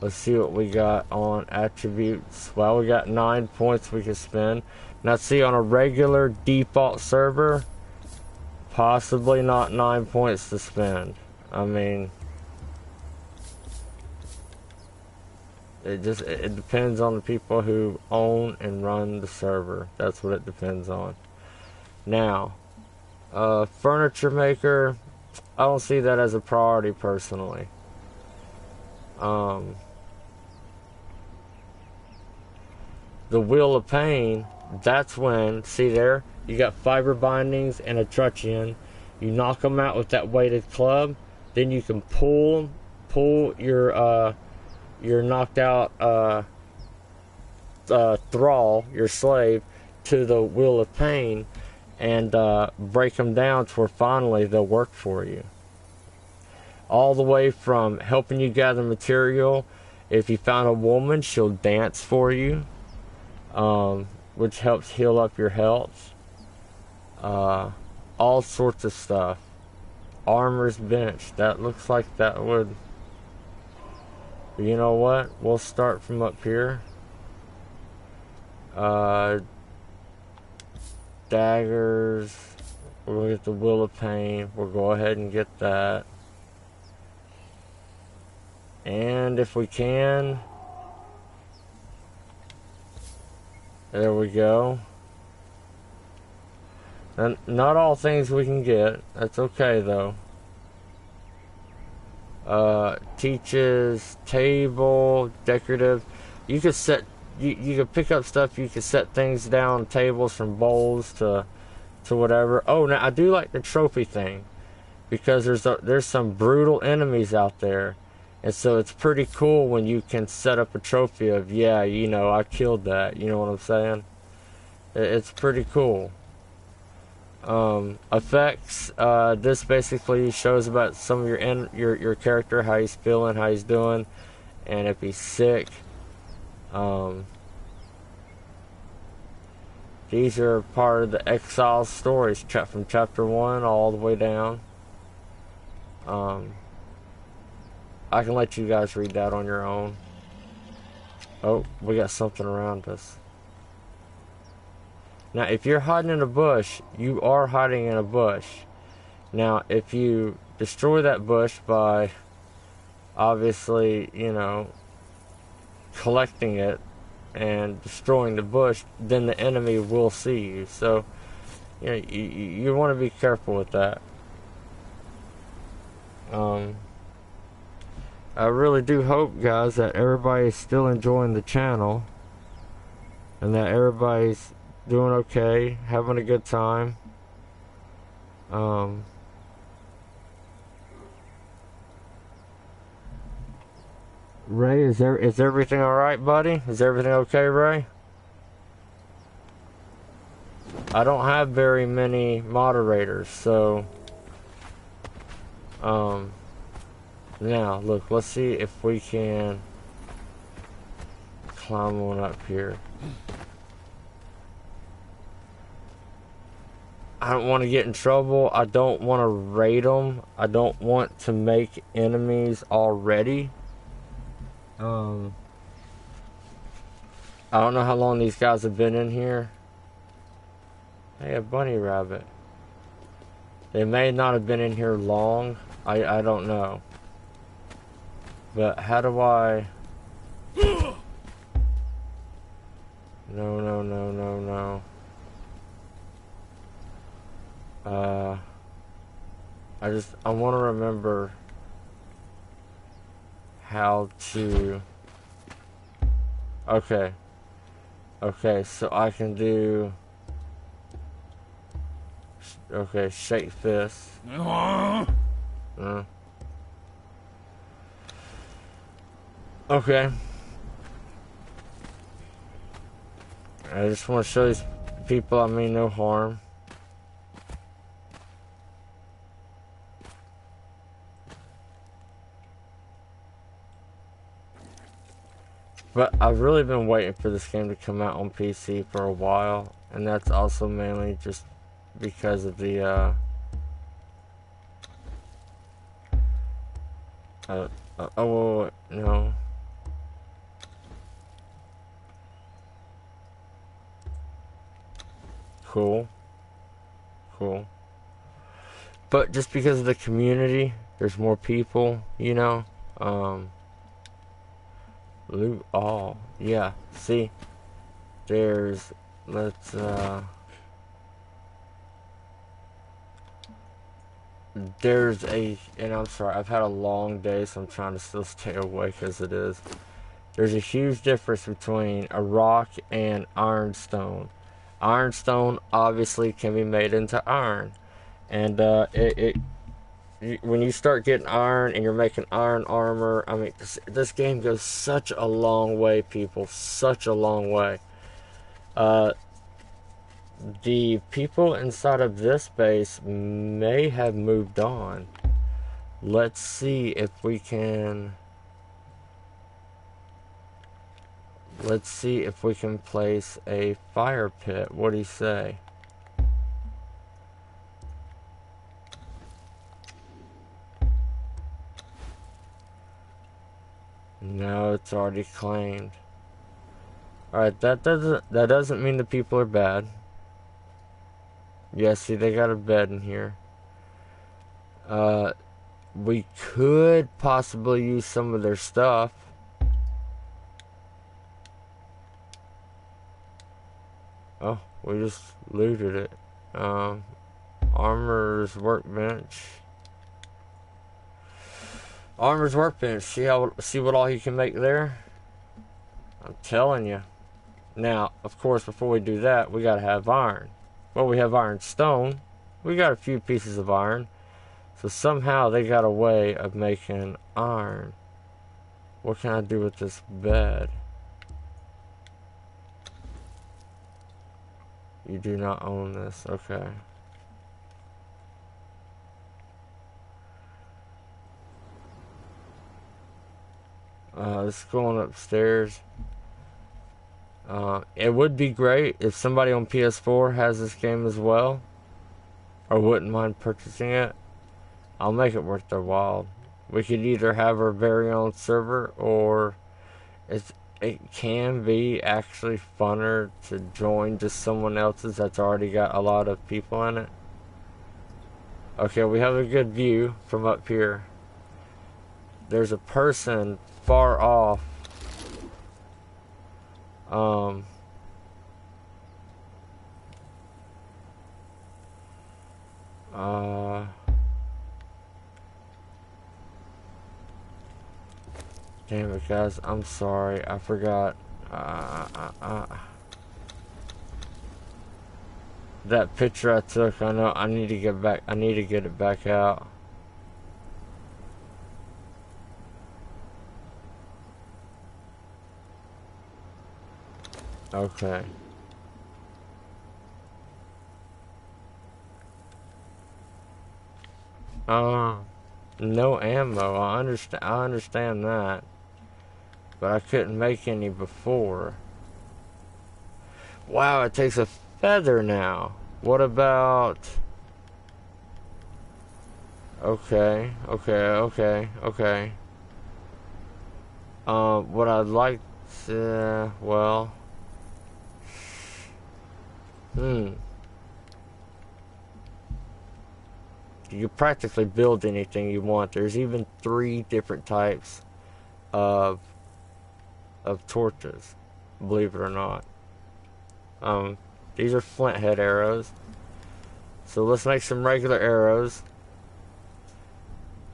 Speaker 1: let's see what we got on attributes. Well, we got 9 points we can spend. Now, see, on a regular default server, possibly not 9 points to spend. I mean, it depends on the people who own and run the server. That's what it depends on. Now, furniture maker, I don't see that as a priority personally. The Wheel of Pain, that's when, see there, you got fiber bindings and a truncheon, You knock them out with that weighted club, then you can pull your knocked out thrall, your slave, to the wheel of pain, and break them down to where finally they'll work for you. All the way from helping you gather material. If you found a woman, she'll dance for you, which helps heal up your health. All sorts of stuff. Armor's bench. That looks like that would... You know what? We'll start from up here. Daggers. We'll get the Wheel of Pain. We'll go ahead and get that. And if we can... There we go. And not all things we can get. That's okay though. Teaches, table, decorative. You could set, you could pick up stuff. You could set things down, tables from bowls to whatever. Oh, now I do like the trophy thing, because there's some brutal enemies out there, and so it's pretty cool when you can set up a trophy of, yeah, you know, I killed that. You know what I'm saying? It's pretty cool. Effects. This basically shows about some of your character, how he's feeling, how he's doing, and if he's sick. These are part of the Exiles stories, from chapter 1 all the way down. I can let you guys read that on your own. Oh, we got something around us. Now, if you're hiding in a bush, you are hiding in a bush. Now, if you destroy that bush by, obviously, you know, collecting it and destroying the bush, then the enemy will see you. So, you know, you want to be careful with that. I really do hope, guys, that everybody's still enjoying the channel and that everybody's doing okay, having a good time. Ray, is everything all right, buddy? Is everything okay, Ray? I don't have very many moderators, so now look, let's see if we can climb on up here. I don't want to get in trouble. I don't want to raid them. I don't want to make enemies already. I don't know how long these guys have been in here. Hey, a bunny rabbit. They may not have been in here long. I don't know. But how do I... No, no, no, no, no. I want to remember how to... Okay. Okay, so I can do... Okay, shake fist. Okay. I just want to show these people I mean no harm. But I've really been waiting for this game to come out on PC for a while, and that's also mainly just because of the oh no. Cool. Cool. But just because of the community, there's more people, you know. Loot all. Yeah, see? There's... Let's, there's a... And I'm sorry, I've had a long day, so I'm trying to still stay awake as it is. There's a huge difference between a rock and ironstone. Ironstone obviously can be made into iron. And when you start getting iron and you're making iron armor, I mean, this game goes such a long way, people. Such a long way. The people inside of this base may have moved on. Let's see if we can... Let's see if we can place a fire pit. What do you say? No, it's already claimed. Alright, that doesn't mean the people are bad. Yeah, see, they got a bed in here. We could possibly use some of their stuff. Oh, we just looted it. Armor's workbench. Armor's workbench. See what all he can make there? I'm telling you. Now, of course, before we do that, we gotta have iron. Well, we have iron stone. We got a few pieces of iron. So somehow they got a way of making iron. What can I do with this bed? You do not own this. Okay. This is going upstairs. It would be great if somebody on PS4 has this game as well, or wouldn't mind purchasing it. I'll make it worth their while. We could either have our very own server, or it can be actually funner to join just someone else's that's already got a lot of people in it. Okay, we have a good view from up here. There's a person far off. Damn it, guys. I'm sorry. I forgot. That picture I took, I know I need to get back. I need to get it back out. Okay. No ammo. I understand that. But I couldn't make any before. Wow, it takes a feather now. What about... Okay. What I'd like to... well... You practically build anything you want. There's even 3 different types of torches, believe it or not. These are flint head arrows. So let's make some regular arrows.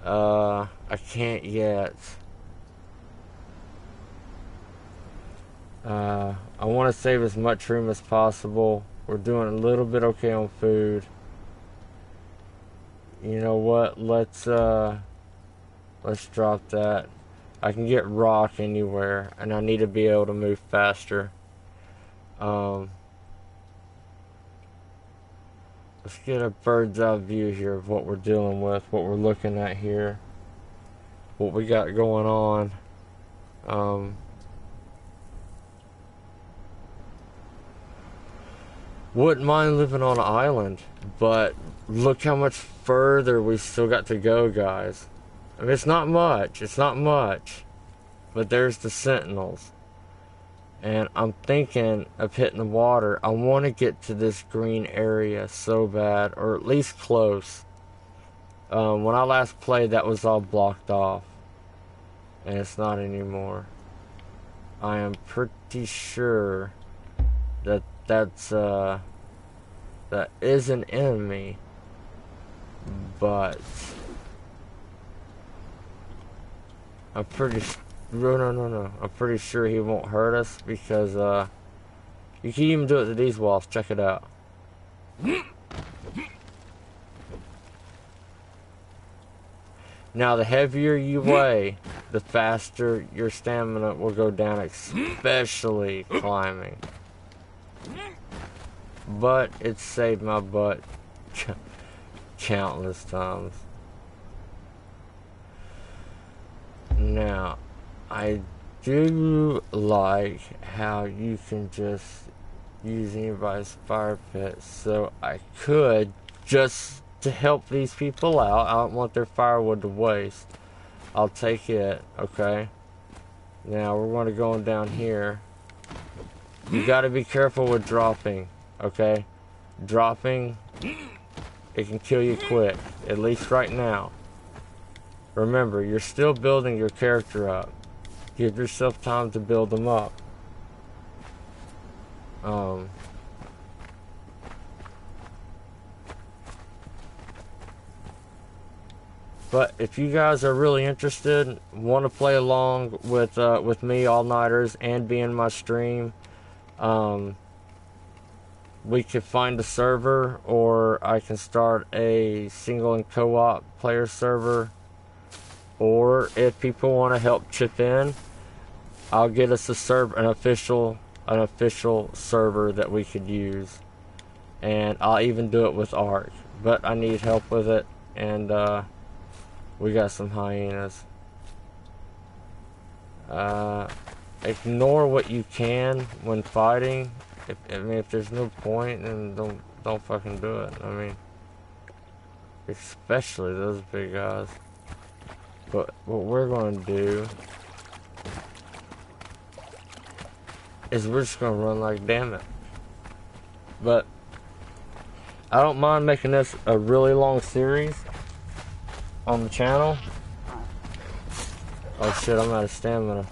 Speaker 1: I can't yet. I want to save as much room as possible. We're doing a little bit okay on food. You know what? Let's drop that. I can get rock anywhere, and I need to be able to move faster. Let's get a bird's eye view here of what we're dealing with, what we're looking at here, what we got going on. Wouldn't mind living on an island, but look how much further we still got to go, guys. I mean, it's not much, but there's the sentinels. And I'm thinking of hitting the water. I want to get to this green area so bad, or at least close. When I last played, that was all blocked off. And it's not anymore. I am pretty sure that that is an enemy, but I'm pretty no. I'm pretty sure he won't hurt us because you can even do it to these walls. Check it out. Now, the heavier you weigh, the faster your stamina will go down, especially climbing. But it saved my butt countless times. Now, I do like how you can just use anybody's fire pit, so I could, just to help these people out, I don't want their firewood to waste, I'll take it. Okay, now we're going to go down here. You got to be careful with dropping. Okay, dropping, it can kill you quick, at least right now. Remember, you're still building your character up. Give yourself time to build them up. But if you guys are really interested, want to play along with me, All Nighters, and be in my stream, we could find a server, or I can start a single and co-op player server. Or if people want to help chip in, I'll get us an official server that we could use, and I'll even do it with Ark. But I need help with it, and we got some hyenas. Ignore what you can when fighting. If there's no point, then don't fucking do it. I mean, especially those big guys. But what we're going to do is we're just going to run like damn it. But I don't mind making this a really long series on the channel. Oh shit, I'm out of stamina.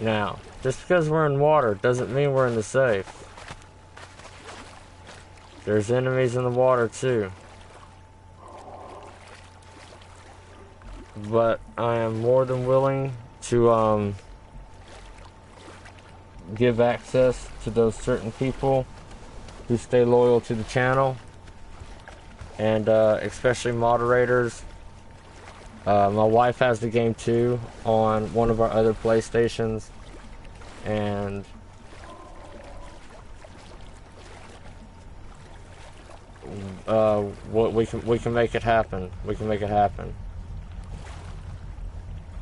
Speaker 1: Now, just because we're in water doesn't mean we're in the safe. There's enemies in the water too. But I am more than willing to give access to those certain people who stay loyal to the channel, and especially moderators. My wife has the game too on one of our other PlayStations, and we can make it happen. We can make it happen.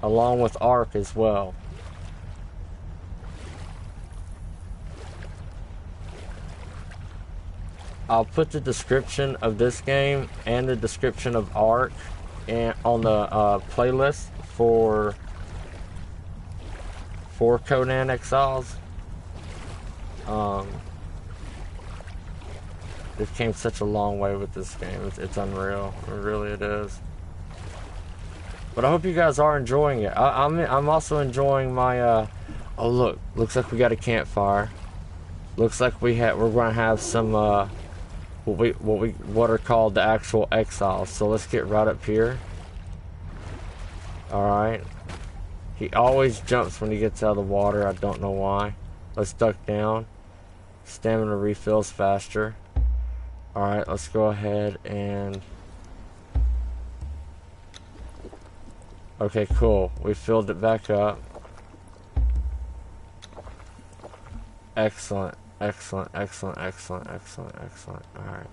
Speaker 1: Along with Ark as well. I'll put the description of this game and the description of Ark on the playlist for Conan Exiles. They've came such a long way with this game. It's unreal. Really, it is. But I hope you guys are enjoying it. I'm also enjoying my. Oh look! Looks like we got a campfire. Looks like we're going to have some what are called the actual exiles. So let's get right up here. All right. He always jumps when he gets out of the water. I don't know why. Let's duck down. Stamina refills faster. All right. Let's go ahead and. Okay, cool. We filled it back up. Excellent, excellent, excellent, excellent, excellent, excellent. Alright.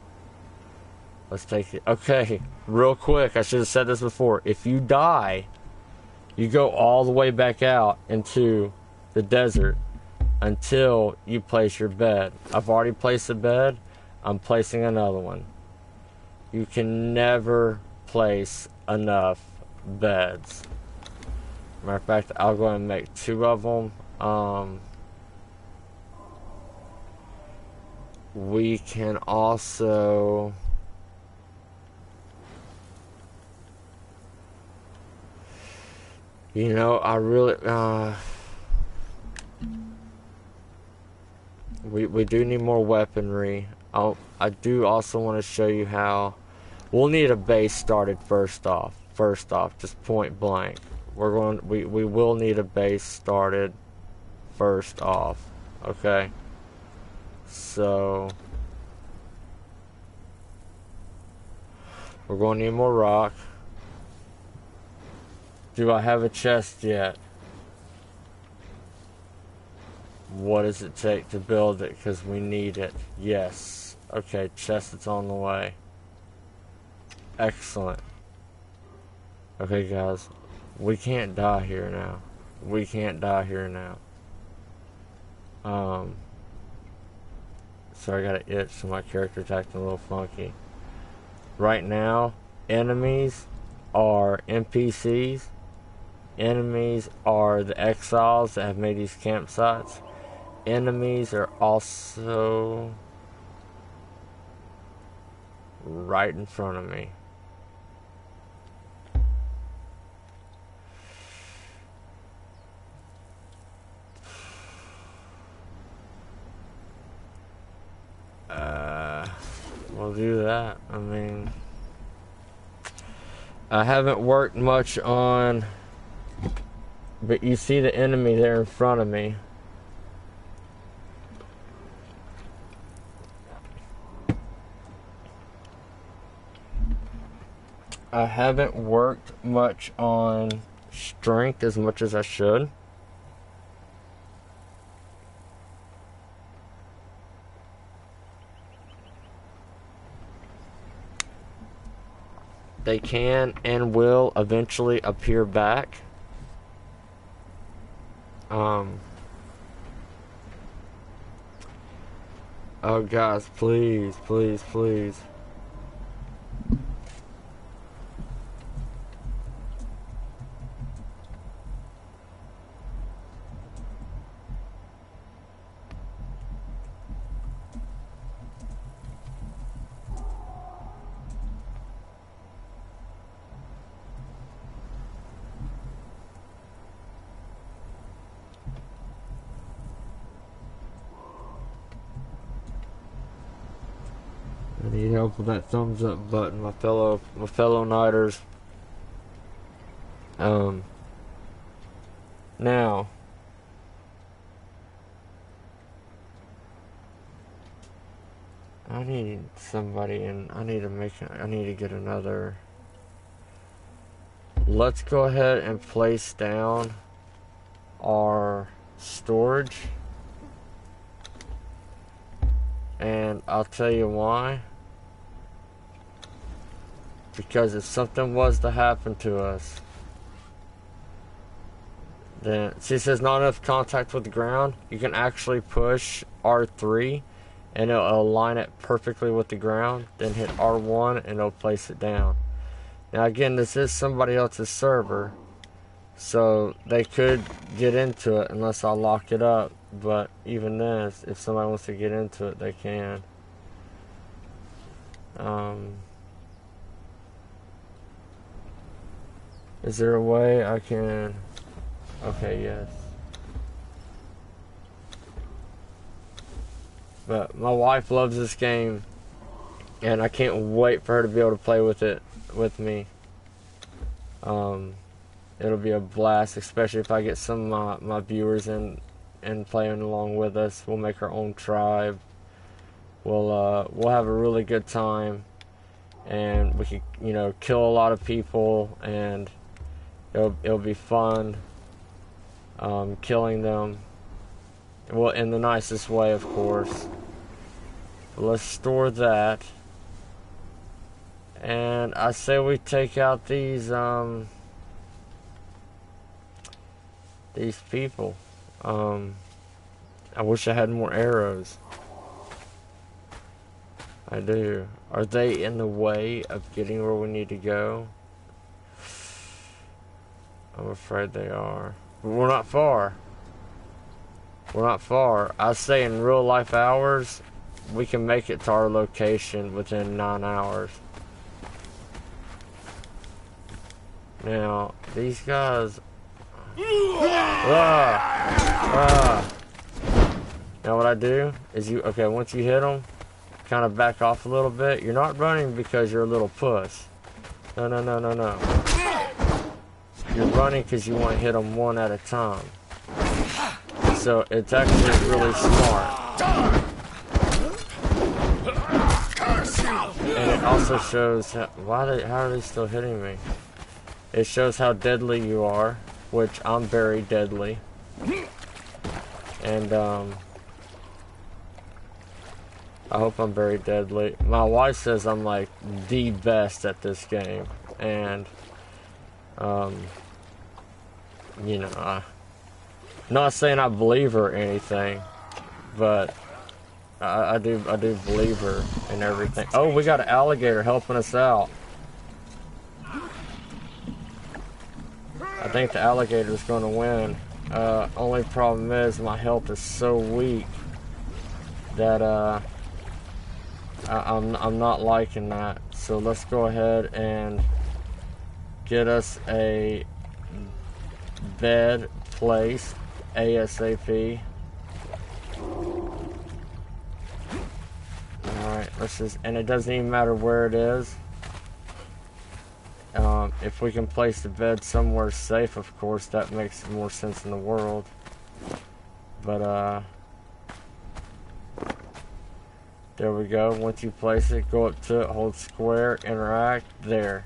Speaker 1: Let's take it. Okay, real quick, I should have said this before. If you die, you go all the way back out into the desert until you place your bed. I've already placed a bed. I'm placing another one. You can never place enough beds. Matter of fact, I'll go and make 2 of them. We can also I really we do need more weaponry. I do also want to show you how we'll need a base started first off, just point blank. We will need a base started first off. Okay. So We're going to need more rock. Do I have a chest yet? What does it take to build it? Because we need it. Yes. Okay, chest is on the way. Excellent. Okay, guys. We can't die here now. We can't die here now. Sorry, I got an itch, so my character's acting a little funky. Right now, enemies are NPCs. Enemies are the exiles that have made these campsites. Enemies are also right in front of me. We'll do that. I mean, I haven't worked much on, but you see the enemy there in front of me. I haven't worked much on strength as much as I should. They can and will eventually appear back. Oh guys, please, please, please. I need help with that thumbs up button, my fellow Nighturs. Now, I need somebody, and I need to get another. Let's go ahead and place down our storage, and I'll tell you why. Because if something was to happen to us, then, see, it says not enough contact with the ground. You can actually push R3 and it'll align it perfectly with the ground. Then hit R1 and it'll place it down. Now again, this is somebody else's server, so they could get into it unless I lock it up. But even this, if somebody wants to get into it, they can. Is there a way I can... Okay, yes. But my wife loves this game, and I can't wait for her to be able to play with it with me. It'll be a blast, especially if I get some of my viewers in and playing along with us. We'll make our own tribe. We'll have a really good time, and we could, you know, kill a lot of people, and it'll be fun. Killing them, well, in the nicest way, of course. But let's store that, and I say we take out these people. I wish I had more arrows. I do. Are they in the way of getting where we need to go? I'm afraid they are. But we're not far. We're not far. I say in real life hours, we can make it to our location within 9 hours. Now, these guys... Now what I do is okay, once you hit them, kind of back off a little bit. You're not running because you're a little puss. No, no, no, no, no. You're running because you want to hit them one at a time. So it's actually really smart.
Speaker 5: Curse you!
Speaker 1: And it also shows how are they still hitting me? It shows how deadly you are, which I'm very deadly. And I hope I'm very deadly. My wife says I'm like the best at this game, and you know, I'm not saying I believe her or anything, but I do believe her and everything. Oh, we got an alligator helping us out. I think the alligator's going to win. Only problem is my health is so weak that I'm not liking that. So let's go ahead and get us a bed placed ASAP. Alright, let's just, and it doesn't even matter where it is. If we can place the bed somewhere safe, of course, that makes more sense in the world. But, there we go. Once you place it, go up to it, hold square, interact, there.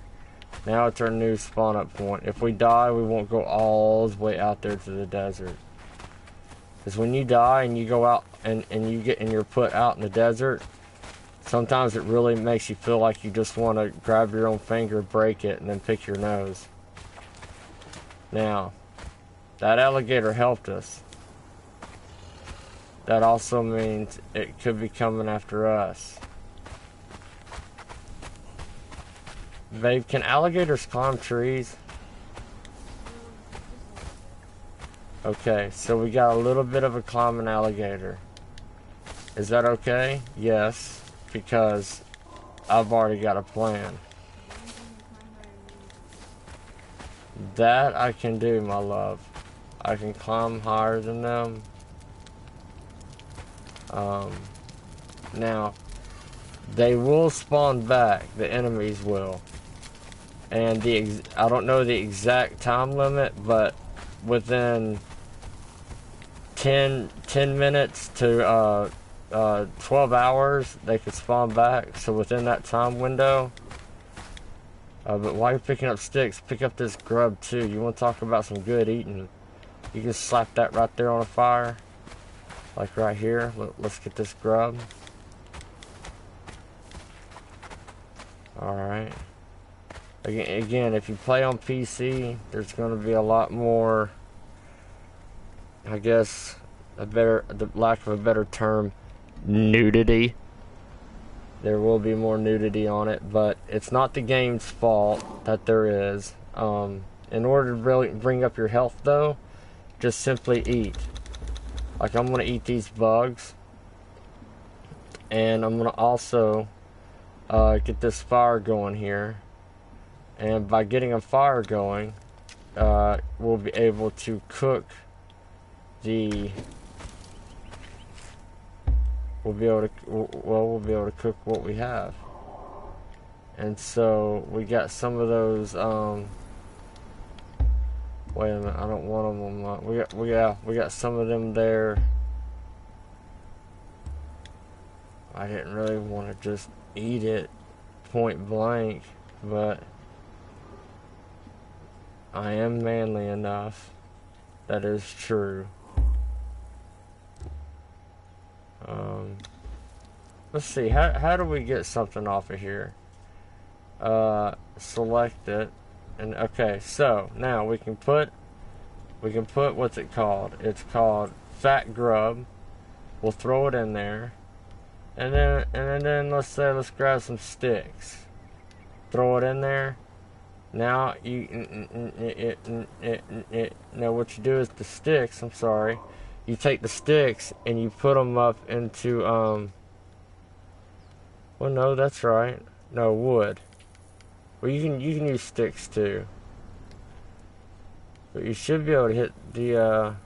Speaker 1: Now it's our new spawn up point. If we die, we won't go all the way out there to the desert. Because when you die and you go out and you're put out in the desert, sometimes it really makes you feel like you just want to grab your own finger, break it, and then pick your nose. Now, that alligator helped us. That also means it could be coming after us. Babe, can alligators climb trees? Okay, so we got a little bit of a climbing alligator. Is that okay? Yes, because I've already got a plan. That I can do, my love. I can climb higher than them. Now, they will spawn back. The enemies will. And I don't know the exact time limit, but within 10 minutes to 12 hours, they could spawn back. So within that time window. But while you're picking up sticks, pick up this grub too. You want to talk about some good eating? You can slap that right there on a fire. Like right here. Let's get this grub. Alright. Again, if you play on PC, there's going to be a lot more, I guess, the lack of a better term, nudity. There will be more nudity on it, but it's not the game's fault that there is. In order to really bring up your health, though, just simply eat. Like, I'm going to eat these bugs. And I'm going to also get this fire going here. And by getting a fire going, we'll be able to cook the... We'll be able to cook what we have. And so, we got some of those, wait a minute, I don't want them. We got some of them there. I didn't really want to just eat it point blank, but I am manly enough. That is true. Let's see. How do we get something off of here? Select it. And okay, so now we can put what's it called? It's called fat grub. We'll throw it in there, and then let's grab some sticks. Throw it in there. Now now what you do is the sticks. I'm sorry. You take the sticks and you put them up into Well, no, that's right. No, wood. Well, you can use sticks too. But you should be able to hit the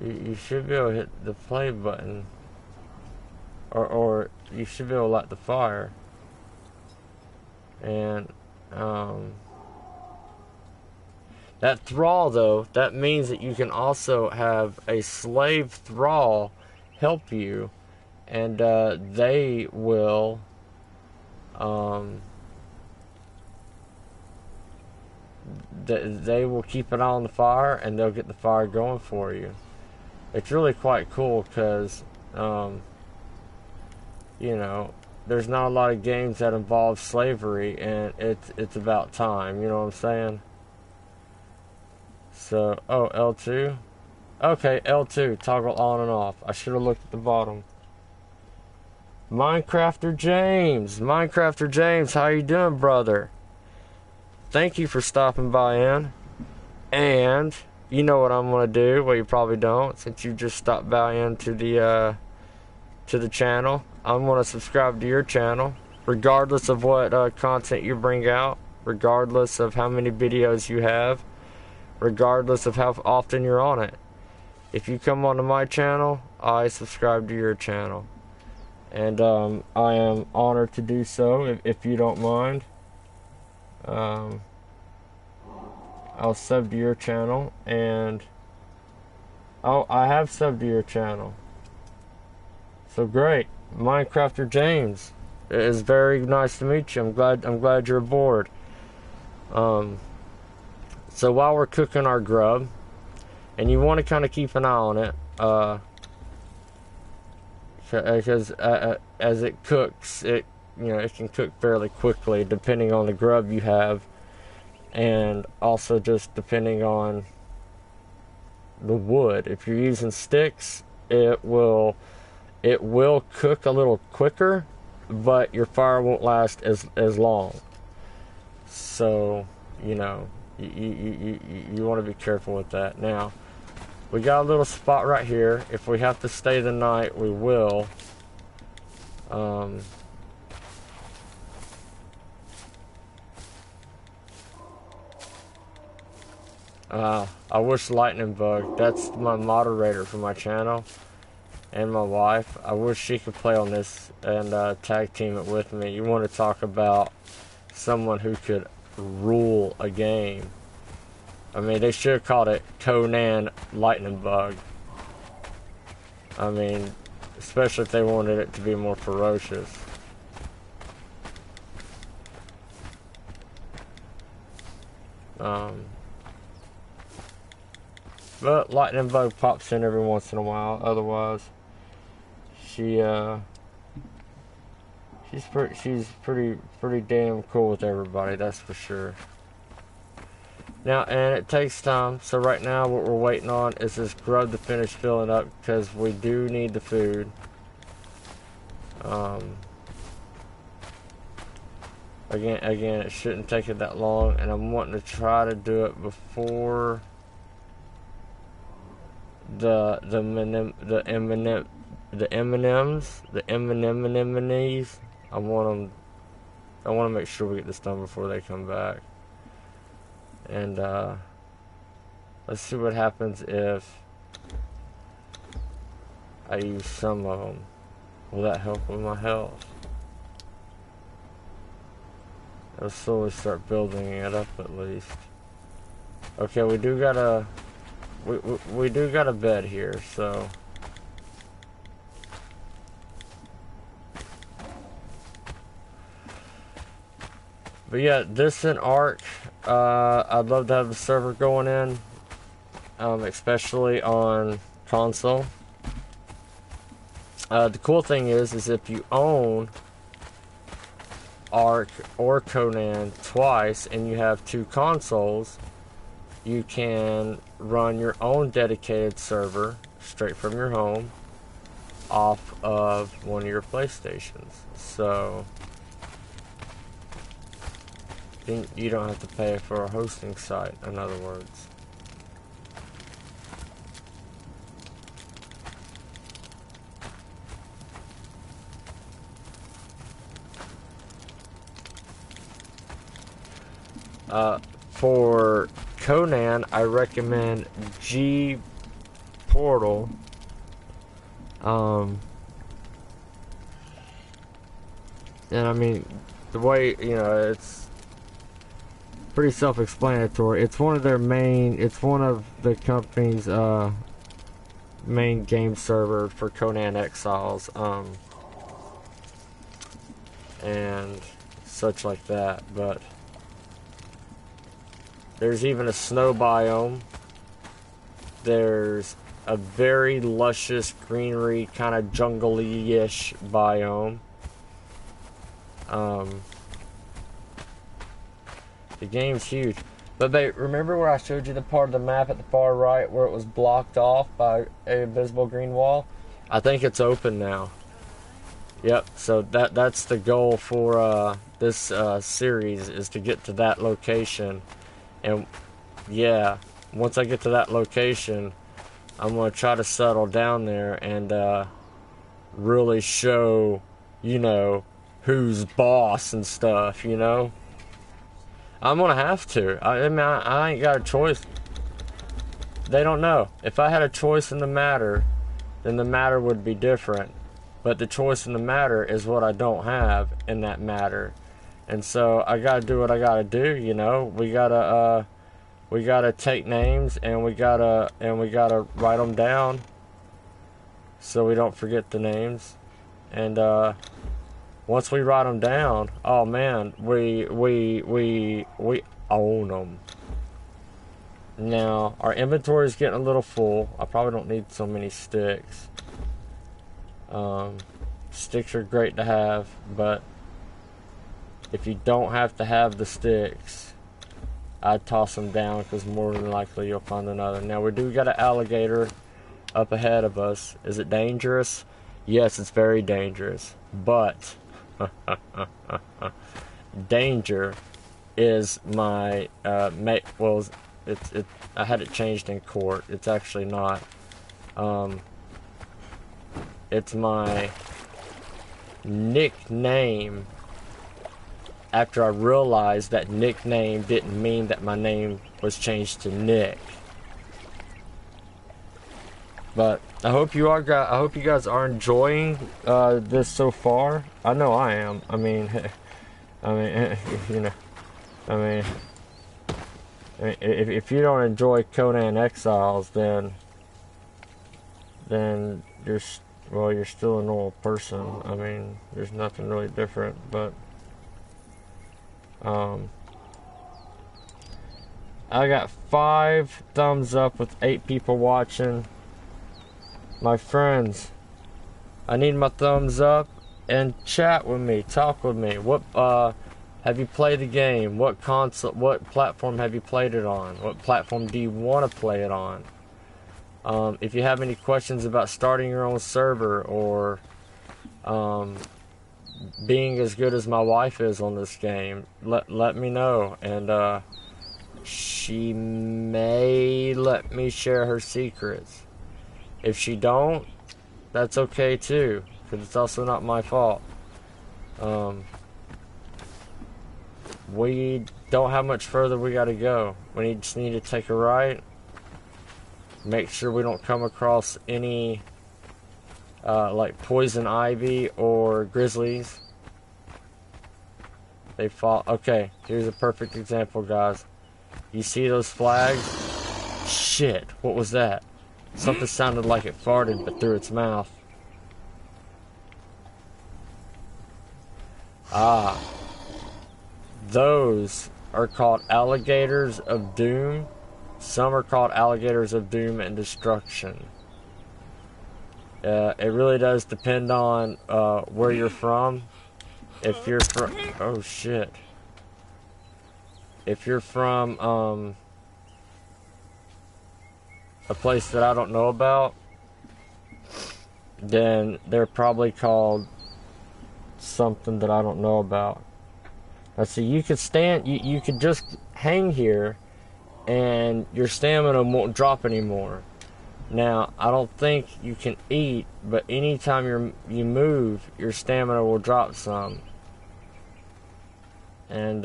Speaker 1: you should be able to hit the play button, or you should be able to light the fire. And That thrall, though, that means that you can also have a slave thrall help you, and they will they will keep an eye on the fire, and they'll get the fire going for you. It's really quite cool because you know, there's not a lot of games that involve slavery, and it's about time, you know what I'm saying? So, oh, L2? Okay, L2, toggle on and off. I should have looked at the bottom. Minecrafter James, how you doing, brother? Thank you for stopping by in. And you know what I'm gonna do, well, you probably don't, since you just stopped by into the channel. I'm gonna subscribe to your channel, regardless of what content you bring out, regardless of how many videos you have, regardless of how often you're on it. If you come onto my channel, I subscribe to your channel, and I am honored to do so. If you don't mind, I'll sub to your channel, and I have subbed to your channel. So great. Minecrafter James, it is very nice to meet you. I'm glad you're aboard. So while we're cooking our grub, and you want to kind of keep an eye on it, because as it cooks, it can cook fairly quickly depending on the grub you have, and also just depending on the wood. If you're using sticks, it will cook a little quicker, but your fire won't last as long. So, you know, you want to be careful with that. Now, we got a little spot right here. If we have to stay the night, we will. I wish Lightning Bug, that's my moderator for my channel, and my wife, I wish she could play on this and tag team it with me. You want to talk about someone who could rule a game. I mean, they should have called it Conan Lightning Bug. I mean, especially if they wanted it to be more ferocious. But Lightning Bug pops in every once in a while. Otherwise, she's pretty damn cool with everybody. That's for sure. Now, and it takes time. So right now, what we're waiting on is this grub to finish filling up, because we do need the food. Again, it shouldn't take it that long, and I'm wanting to try to do it before the M&Ms. I want to make sure we get this done before they come back. And let's see what happens if I use some of them. Will that help with my health? I'll slowly start building it up at least. Okay, we do got a bed here, so but yeah, this in Ark, I'd love to have the server going in, especially on console. The cool thing is if you own Ark or Conan twice and you have two consoles, you can run your own dedicated server straight from your home off of one of your PlayStations. So you don't have to pay for a hosting site, in other words. For Conan, I recommend G Portal. And I mean, the way, you know, pretty self-explanatory. It's one of their main, it's one of the company's main game server for Conan Exiles, and such like that. But there's even a snow biome. There's a very luscious greenery, kind of jungly-ish biome. The game's huge. But remember where I showed you the part of the map at the far right where it was blocked off by a invisible green wall? I think it's open now. Yep, so that's the goal for this series, is to get to that location. And yeah, once I get to that location, I'm going to try to settle down there and really show, you know, who's boss and stuff, you know? I'm going to have to. I mean, I ain't got a choice. They don't know. If I had a choice in the matter, then the matter would be different. But the choice in the matter is what I don't have in that matter. And so I got to do what I got to do, you know? We got to take names and we got to write them down so we don't forget the names. And once we write them down, oh man, we own them. Now, our inventory is getting a little full. I probably don't need so many sticks. Sticks are great to have, but if you don't have to have the sticks, I'd toss them down, because more than likely you'll find another. Now, we do got an alligator up ahead of us. Is it dangerous? Yes, it's very dangerous, but danger is my well, I had it changed in court. It's actually not. It's my nickname, after I realized that nickname didn't mean that my name was changed to Nick. But I hope you guys are enjoying this so far. I know I am. I mean, you know, if you don't enjoy Conan Exiles, then you're still a normal person. I mean, there's nothing really different, but I got 5 thumbs up with 8 people watching. My friends, I need my thumbs up and chat with me, talk with me. What have you played the game? What console, what platform have you played it on? What platform do you want to play it on? If you have any questions about starting your own server, or being as good as my wife is on this game, let me know, and she may let me share her secrets. If she don't, that's okay too, because it's also not my fault. We don't have much further we gotta go. We just need to take a right. Make sure we don't come across any like poison ivy or grizzlies. They fall. Okay, here's a perfect example, guys. You see those flags? Shit, what was that? Something sounded like it farted, but through its mouth. Ah. Those are called alligators of doom. Some are called alligators of doom and destruction. It really does depend on where you're from. If you're from... Oh, shit. If you're from a place that I don't know about, then they're probably called something that I don't know about. Let's see, you could stand, you could just hang here and your stamina won't drop anymore. Now, I don't think you can eat, but anytime you move, your stamina will drop some. And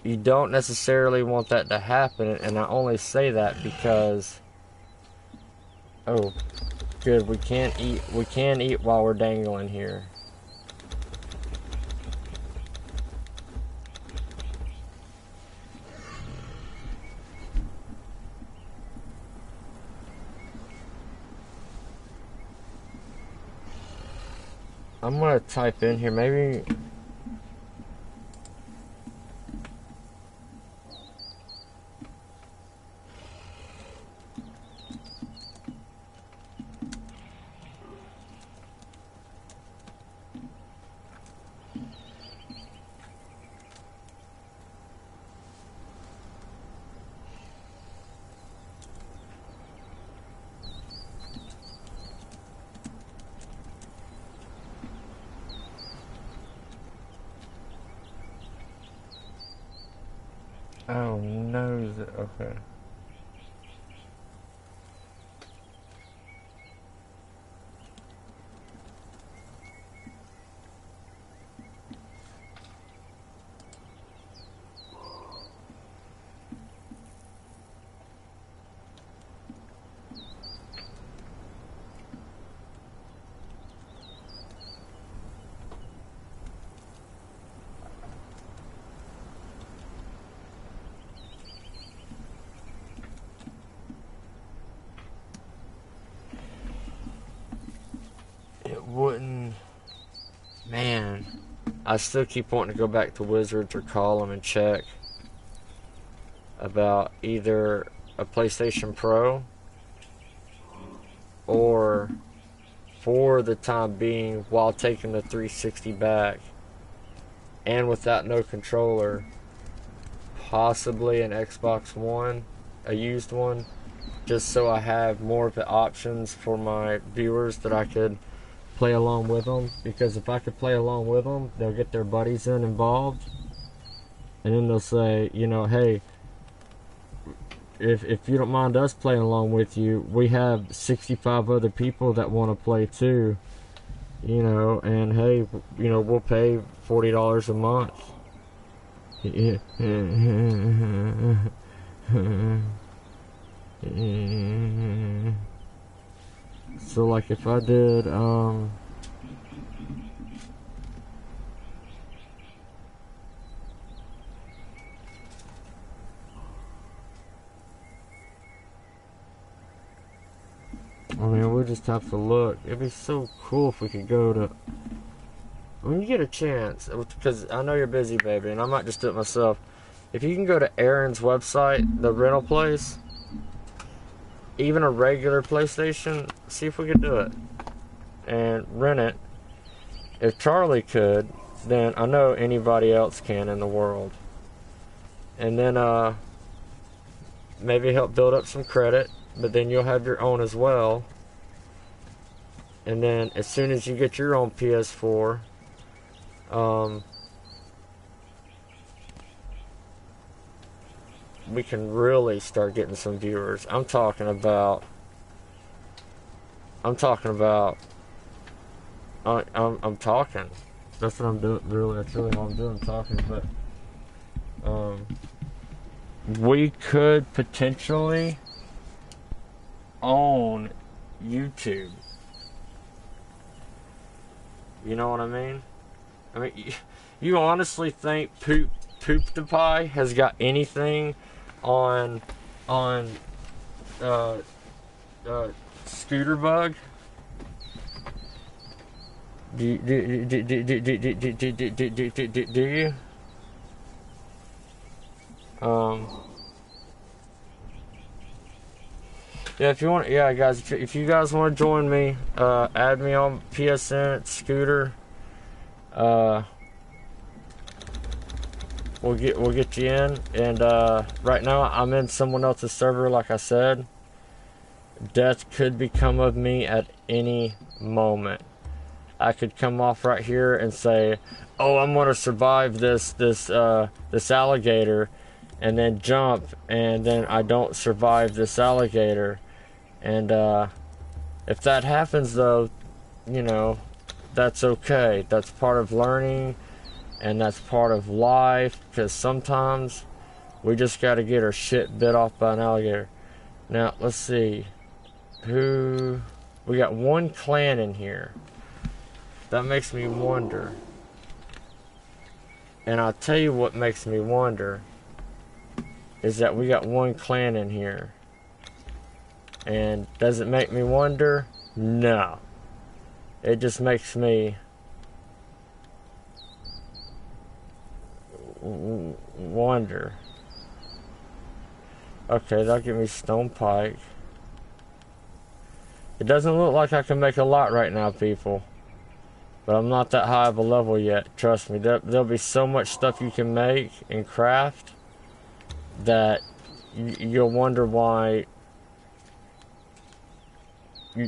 Speaker 1: you don't necessarily want that to happen, and I only say that because, oh, good, we can eat while we're dangling here. I'm gonna type in here, maybe. Oh no, okay. It wouldn't, man. I still keep wanting to go back to Wizards or call them and check about either a PlayStation Pro or, for the time being, while taking the 360 back and without no controller, possibly an Xbox One, a used one, just so I have more of the options for my viewers that I could play along with them. Because if I could play along with them, they'll get their buddies involved, and then they'll say, you know, hey, if you don't mind us playing along with you, we have 65 other people that want to play too, you know, and hey, you know, we'll pay $40 a month. So like if I did I mean, we'll just have to look. It'd be so cool if we could go to, when you get a chance, because I know you're busy, baby, and I might just do it myself. If you can go to Aaron's website, the rental place, even a regular PlayStation, see if we could do it and rent it. If Charlie could, then I know anybody else can in the world. And then maybe help build up some credit, but then you'll have your own as well. And then as soon as you get your own PS4, we can really start getting some viewers. I'm talking about I'm talking. That's what I'm doing. Really, that's really what I'm doing. I'm talking. But we could potentially own YouTube. You know what I mean? I mean, you honestly think Poop the Pie has got anything on Scooter Bug? Do you? Yeah, if you want, yeah, guys, if you guys want to join me, add me on PSN at Scooter. We'll get you in. And right now I'm in someone else's server, like I said. Death could become of me at any moment. I could come off right here and say, "Oh, I'm gonna survive this alligator," and then jump, and then I don't survive this alligator. And if that happens, though, you know, that's okay. That's part of learning, and that's part of life, because sometimes we just got to get our shit bit off by an alligator. Now, let's see. We got one clan in here. That makes me wonder. And I'll tell you what makes me wonder is that we got one clan in here. And does it make me wonder? No. It just makes me wonder. Okay, that'll give me stone pike. It doesn't look like I can make a lot right now, people. But I'm not that high of a level yet. Trust me, there'll be so much stuff you can make and craft that you'll wonder why.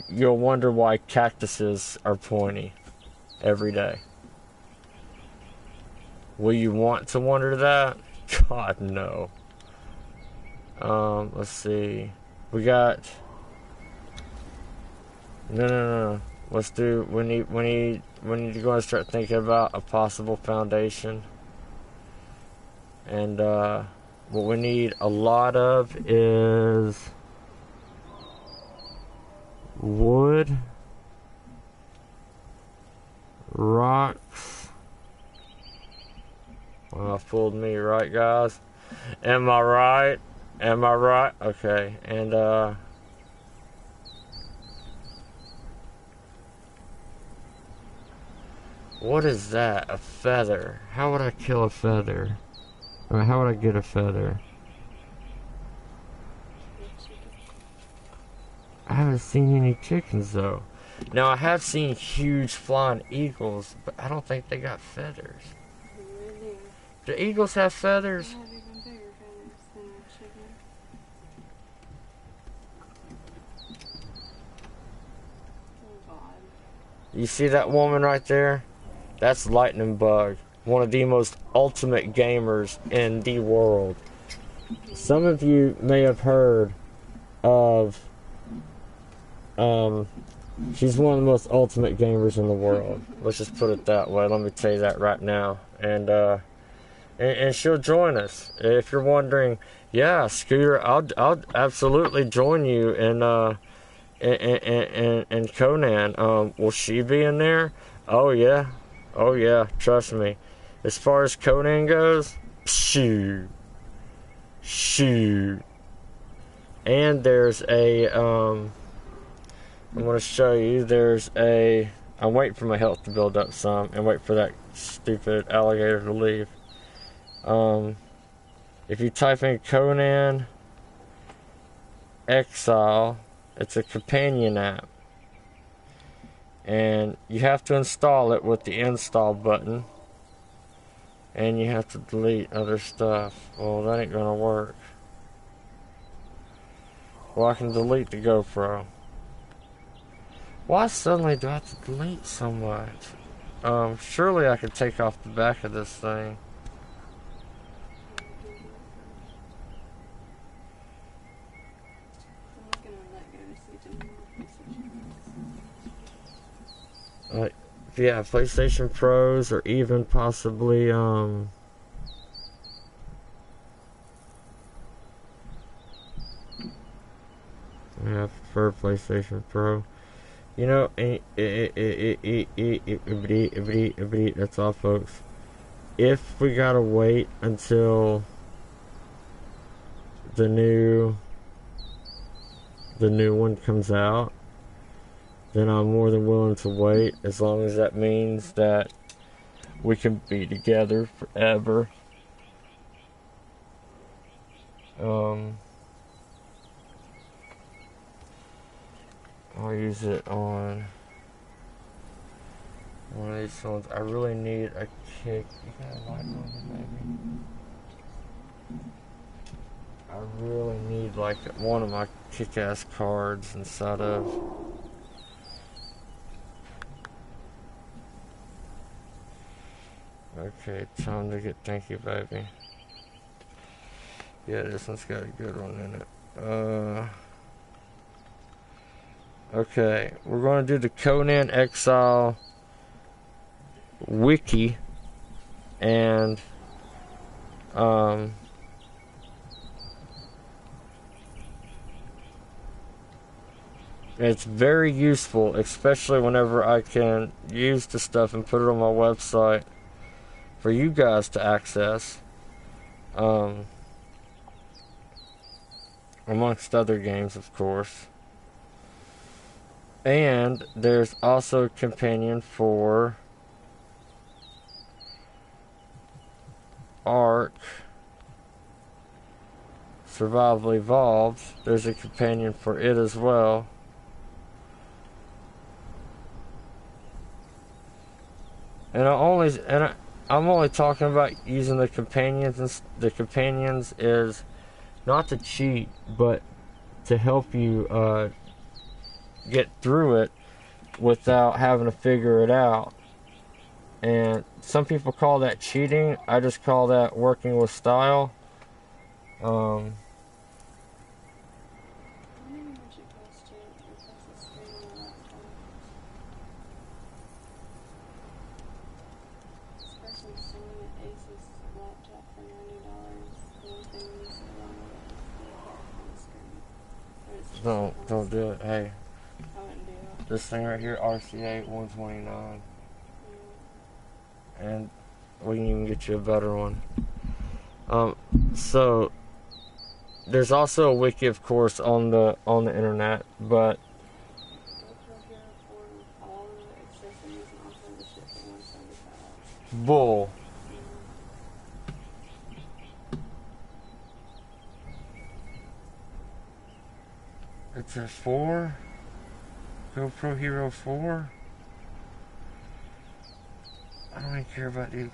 Speaker 1: You'll wonder why cactuses are pointy every day. Will you want to wonder that? God, no. Let's see. We got. No. Let's do. We need to go and start thinking about a possible foundation. And what we need a lot of is wood, rocks. Well, fooled me, right, guys? Am I right? Am I right? Okay, and what is that? A feather. How would I kill a feather? I mean, how would I get a feather? I haven't seen any chickens, though. Now, I have seen huge flying eagles, but I don't think they got feathers. Do eagles have feathers?
Speaker 7: They have even bigger feathers than a chicken. Oh God.
Speaker 1: You see that woman right there? That's Lightning Bug, one of the most ultimate gamers in the world. Some of you may have heard of, she's one of the most ultimate gamers in the world. Let's just put it that way. Let me tell you that right now. And she'll join us. If you're wondering, yeah, Scooter, I'll absolutely join you in Conan. Will she be in there? Oh yeah, trust me. As far as Conan goes, shoot. And there's a I'm gonna show you. I'm waiting for my health to build up some and wait for that stupid alligator to leave. If you type in Conan Exile, it's a companion app. And you have to install it with the install button. And you have to delete other stuff. Well, that ain't gonna work. Well, I can delete the GoPro. Why suddenly do I have to delete so much? Surely I could take off the back of this thing.
Speaker 7: I'm not gonna let go to sleep anymore.
Speaker 1: Yeah, PlayStation Pros, or even possibly, yeah, I prefer PlayStation Pro. You know, that's all, folks. If we gotta wait until the new one comes out, then I'm more than willing to wait, as long as that means that we can be together forever. I'll use it on one of these phones. I really need a kick. You got a light on it, maybe? I really need like one of my kick-ass cards inside of. Okay, time to get thank you, baby. Yeah, this one's got a good one in it. Okay, we're going to do the Conan Exile wiki, and it's very useful, especially whenever I can use the stuff and put it on my website for you guys to access, amongst other games, of course. And there's also a companion for Ark Survival Evolved, there's a companion for it as well. And I'm only talking about using the companions, and the companions is not to cheat, but to help you get through it without having to figure it out. And some people call that cheating. I just call that working with style. Don't do it. Hey, this thing right here, RCA 129, and we can even get you a better one. So there's also a wiki, of course, on the internet, but bull. It's a 4? GoPro Hero 4? I don't even care about these.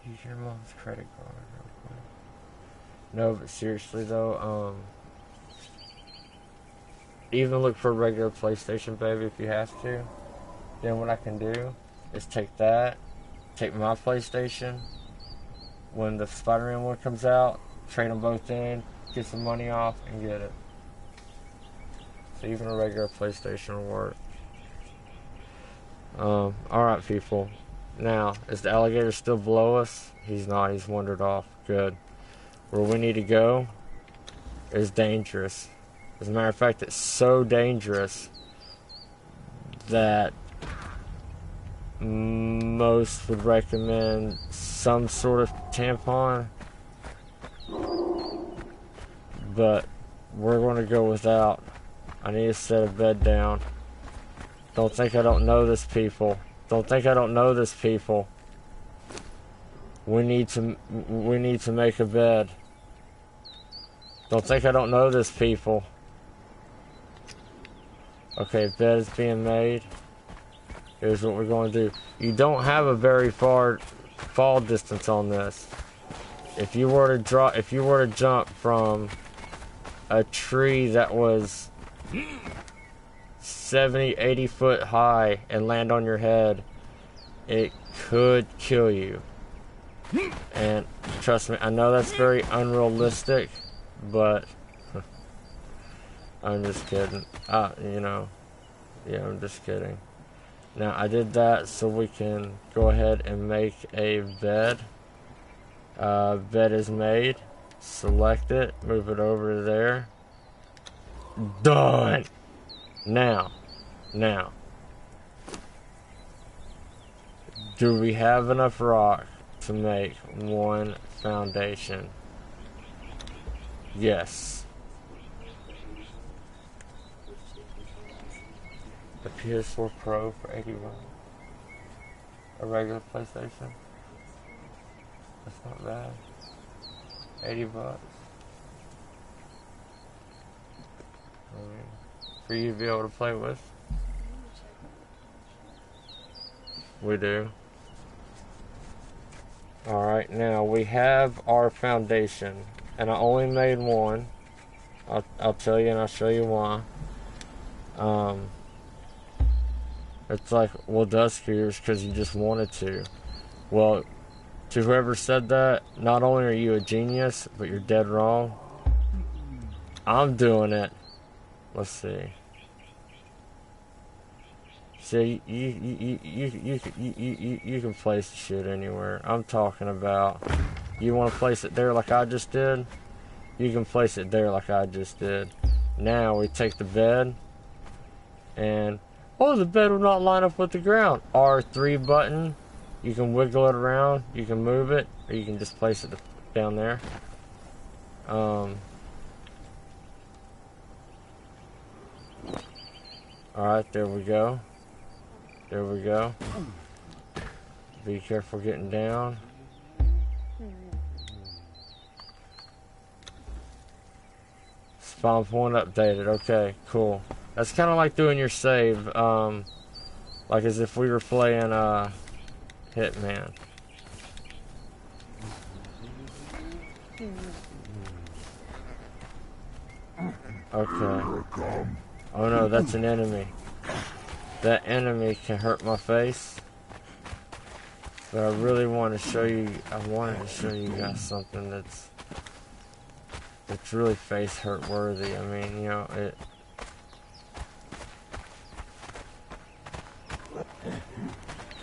Speaker 1: Use your mom's credit card real quick. No, but seriously though, even look for a regular PlayStation, baby, if you have to. Then what I can do is take that, take my PlayStation, when the Spider-Man one comes out, trade them both in, get some money off, and get it. So even a regular PlayStation will work. Alright, people. Now, is the alligator still below us? He's not, he's wandered off. Good. Where we need to go is dangerous. As a matter of fact, it's so dangerous that most would recommend some sort of tampon, but we're going to go without. I need to set a bed down. Don't think I don't know this, people. Don't think I don't know this, people. We need to make a bed. Don't think I don't know this, people. Okay, bed is being made. Here's what we're going to do. You don't have a very far fall distance on this. If you were to jump from a tree that was 70, 80 foot high and land on your head, it could kill you. And trust me, I know that's very unrealistic, but I'm just kidding. You know, yeah, I'm just kidding. Now, I did that so we can go ahead and make a bed. Bed is made. Select it. Move it over to there. Done! Now. Do we have enough rock to make one foundation? Yes. The PS4 Pro for $81. A regular PlayStation. That's not bad. $80. I mean, for you to be able to play with. We do. Alright, now we have our foundation. And I only made one. I'll tell you and I'll show you why. It's like, well, Duskers, because you just wanted to. Well, to whoever said that, not only are you a genius, but you're dead wrong. I'm doing it. Let's see. See, you can place the shit anywhere. I'm talking about, you want to place it there like I just did? You can place it there like I just did. Now we take the bed and, oh, the bed will not line up with the ground. R3 button. You can wiggle it around. You can move it, or you can just place it down there. Alright, there we go. There we go. Be careful getting down. Spawn point updated. Okay, cool. That's kind of like doing your save, like as if we were playing Hitman. Okay. Oh no, that's an enemy. That enemy can hurt my face. But I really want to show you, I wanted to show you guys something that's really face hurt worthy. I mean, you know, it.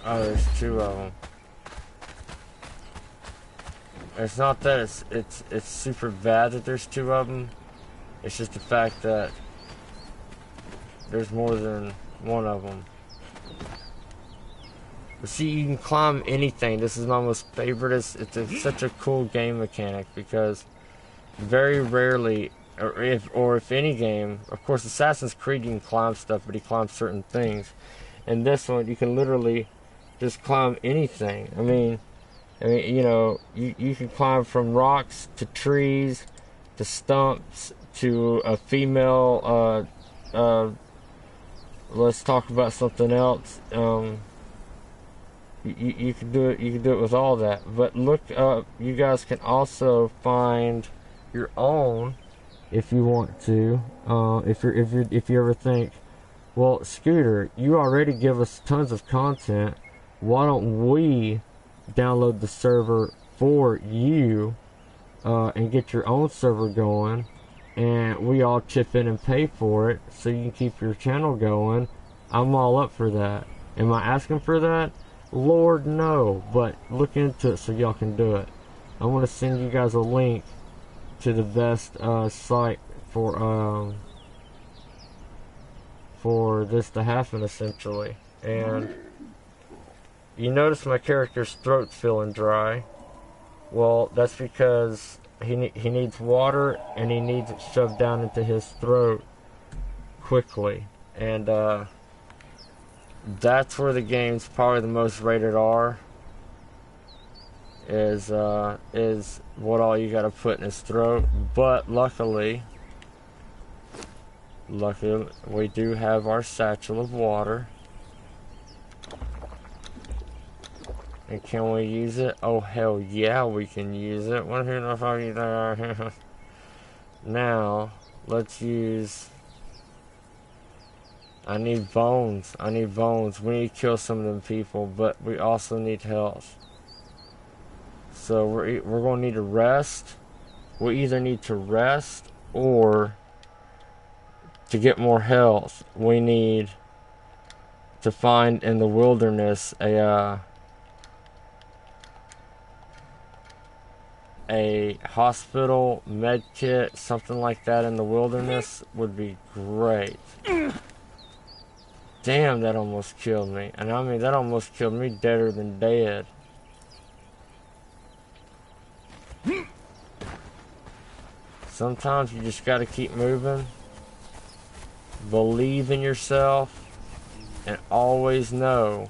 Speaker 1: Oh, there's two of them. It's not that it's super bad that there's two of them. It's just the fact that there's more than one of them. But see, you can climb anything. This is my most favorite. It's such a cool game mechanic because very rarely, or if any game, of course, Assassin's Creed you can climb stuff, but you climb certain things. And this one, you can literally just climb anything. I mean, you know, you can climb from rocks to trees to stumps to a female. Let's talk about something else. You can do it. You can do it with all that. But look up. You guys can also find your own if you want to. If you ever think, well, Skootur, you already give us tons of content. Why don't we download the server for you and get your own server going, and we all chip in and pay for it so you can keep your channel going? I'm all up for that. Am I asking for that? Lord, no. But look into it so y'all can do it. I want to send you guys a link to the best site for this to happen, essentially. And you notice my character's throat's feeling dry. Well, that's because he needs water, and he needs it shoved down into his throat quickly. And that's where the game's probably the most rated R. Is what all you gotta put in his throat. But luckily we do have our satchel of water. And can we use it? Oh hell yeah, we can use it. What the fuck is that? Now let's use. I need bones. I need bones. We need to kill some of them people, but we also need health. So we're going to need to rest. We either need to rest or to get more health, we need to find in the wilderness a hospital, med kit, something like that in the wilderness would be great. Damn, that almost killed me. And I mean, that almost killed me deader than dead. Sometimes you just gotta keep moving. Believe in yourself. And always know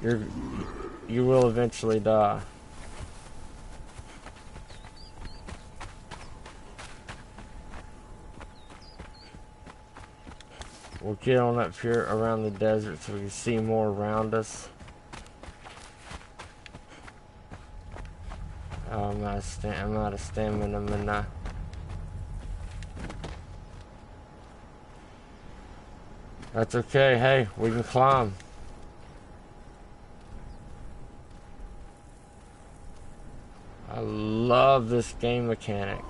Speaker 1: you will eventually die. We'll get on up here around the desert so we can see more around us. Oh, I'm out of stamina, man. That's okay. Hey, we can climb. I love this game mechanic.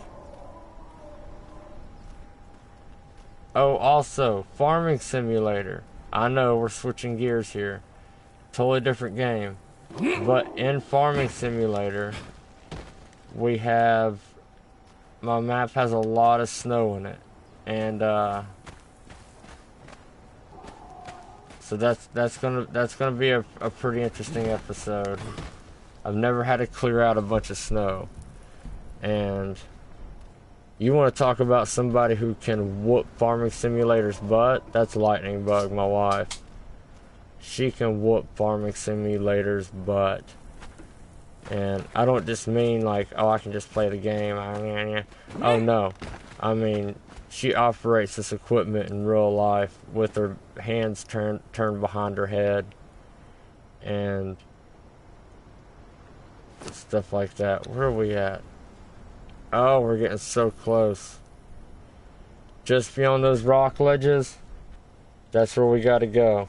Speaker 1: Oh, also, Farming Simulator. I know we're switching gears here. Totally different game. But in Farming Simulator, we have... My map has a lot of snow in it. And, so that's gonna be a pretty interesting episode. I've never had to clear out a bunch of snow. And You want to talk about somebody who can whoop Farming Simulator's butt? That's Lightning Bug, my wife. She can whoop Farming Simulator's butt. And I don't just mean like, oh, I can just play the game. Oh, no. I mean, she operates this equipment in real life with her hands turned behind her head. And stuff like that. Where are we at? Oh, we're getting so close. Just beyond those rock ledges, that's where we gotta go.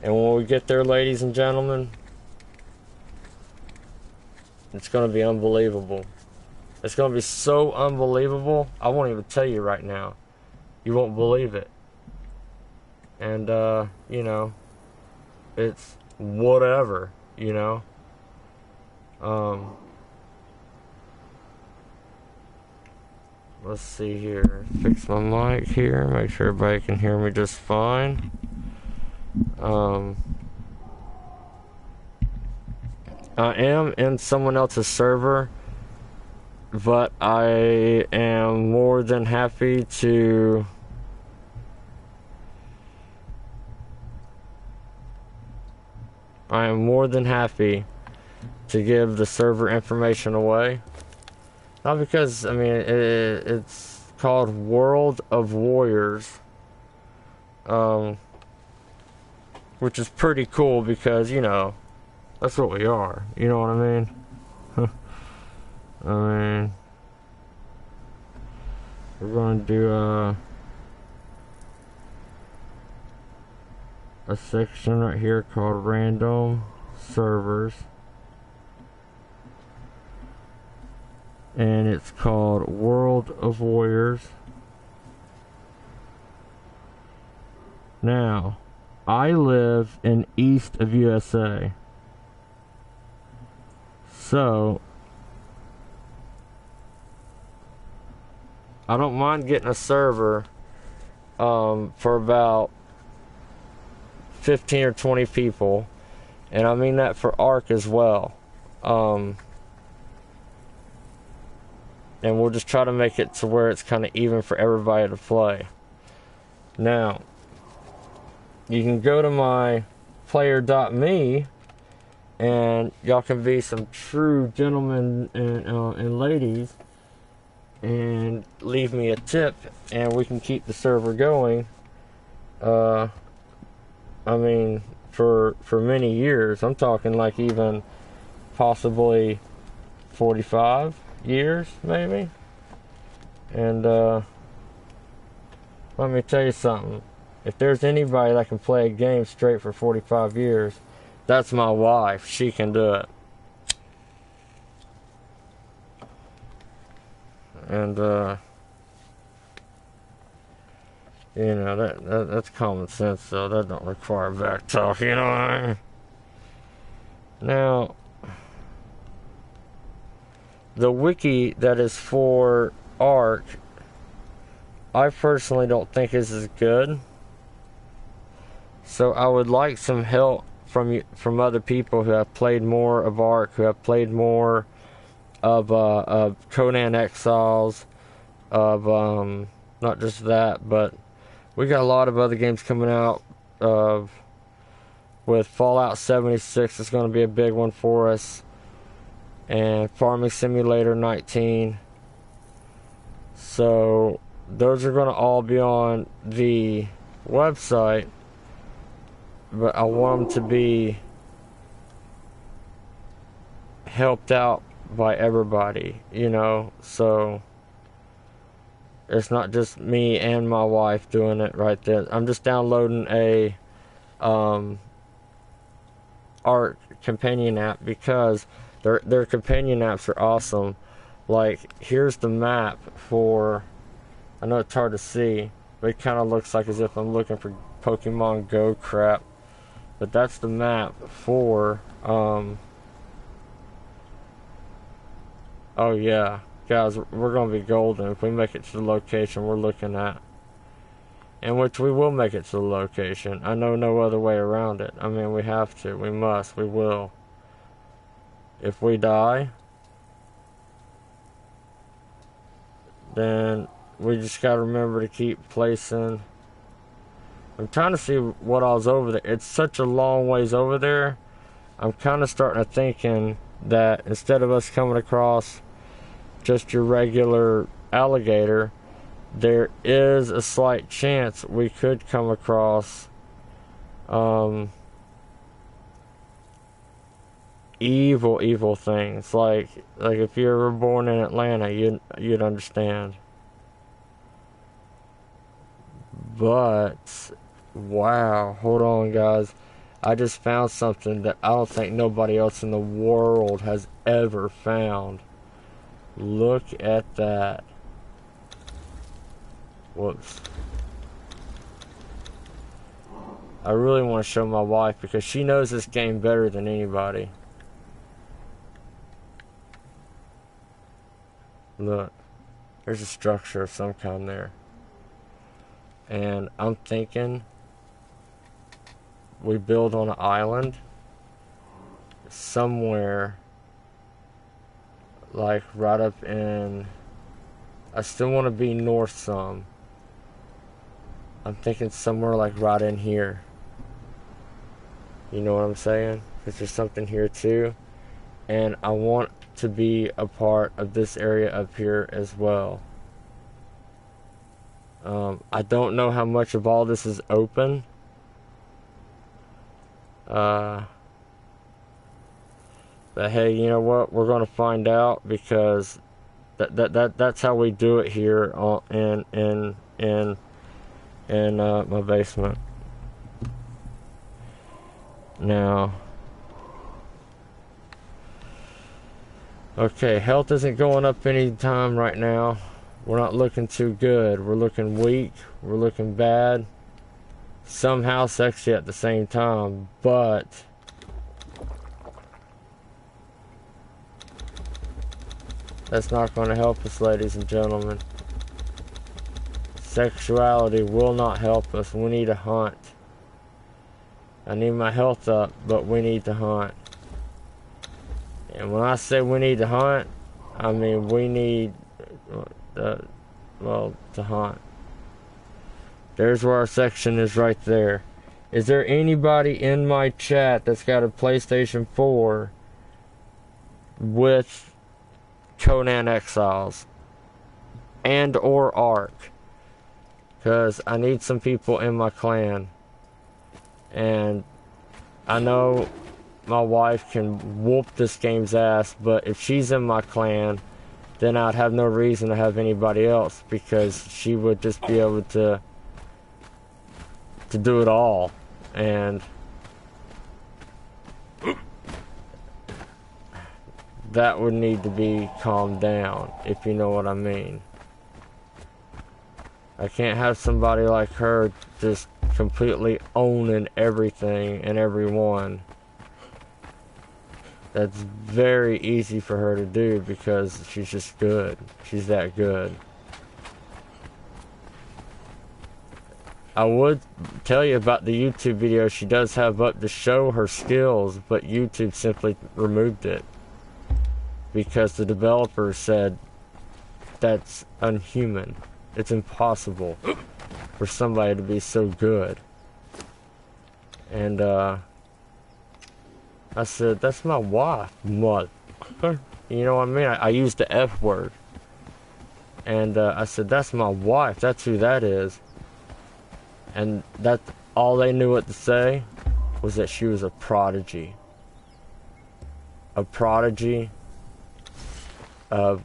Speaker 1: And when we get there, ladies and gentlemen, it's gonna be unbelievable. It's gonna be so unbelievable, I won't even tell you right now. You won't believe it. And, you know, it's whatever, you know. Let's see here. Fix my mic here. Make sure everybody can hear me just fine. I am in someone else's server, but I am more than happy to give the server information away. Not because, I mean, it's called World of Warriors, which is pretty cool because, you know, that's what we are. You know what I mean? I mean, we're going to do a section right here called Random Servers. And it's called World of Warriors. Now, I live in east of USA. So, I don't mind getting a server for about 15 or 20 people. And I mean that for ARC as well. And we'll just try to make it to where it's kind of even for everybody to play. Now, you can go to my player.me and y'all can be some true gentlemen and ladies and leave me a tip and we can keep the server going. I mean, for many years. I'm talking like even possibly 45 years, maybe. And let me tell you something. If there's anybody that can play a game straight for 45 years, that's my wife. She can do it. And you know, that's common sense, so that don't require back talk, you know what I mean? Now, the wiki that is for ARC, I personally don't think is as good. So I would like some help from other people who have played more of ARC, who have played more of CONAN Exiles, of not just that, but we got a lot of other games coming out. With Fallout 76, it's going to be a big one for us. And Farming Simulator 19. So those are going to all be on the website, but I want them to be helped out by everybody, you know. So it's not just me and my wife doing it right there. I'm just downloading a ARC companion app because their companion apps are awesome. Like, here's the map for, I know it's hard to see, but it kind of looks like as if I'm looking for Pokemon Go crap. But that's the map for, oh yeah, guys, we're going to be golden if we make it to the location we're looking at. In which we will make it to the location. I know no other way around it. I mean, we have to, we must, we will. If we die, then we just gotta remember to keep placing. I'm trying to see what all's over there. It's such a long ways over there. I'm kind of starting to thinking that instead of us coming across just your regular alligator, there is a slight chance we could come across evil things. Like if you were born in Atlanta, you'd understand. But wow, hold on guys, I just found something that I don't think nobody else in the world has ever found. Look at that. Whoops. I really want to show my wife because she knows this game better than anybody. Look, there's a structure of some kind there. And I'm thinking we build on an island somewhere, like right up in, I still want to be north some. I'm thinking somewhere like right in here. You know what I'm saying? Because there's something here too. And I want to be a part of this area up here as well. I don't know how much of all this is open. But hey, you know what? We're gonna find out because that's how we do it here in my basement. Now, okay, health isn't going up any time right now. We're not looking too good. We're looking weak. We're looking bad. Somehow sexy at the same time, but that's not going to help us, ladies and gentlemen. Sexuality will not help us. We need to hunt. I need my health up, but we need to hunt. And when I say we need to hunt, I mean we need to hunt. There's where our section is right there. Is there anybody in my chat that's got a PlayStation 4 with Conan Exiles and or Ark? Because I need some people in my clan. And I know my wife can whoop this game's ass, but if she's in my clan, then I'd have no reason to have anybody else, because she would just be able to do it all. And that would need to be calmed down, if you know what I mean. I can't have somebody like her just completely owning everything and everyone. That's very easy for her to do because she's just good. She's that good. I would tell you about the YouTube video she does have up to show her skills, but YouTube simply removed it because the developer said that's unhuman. It's impossible for somebody to be so good. And I said, that's my wife, motherfucker. You know what I mean? I used the F word. And I said, that's my wife. That's who that is. And that all they knew what to say was that she was a prodigy. A prodigy of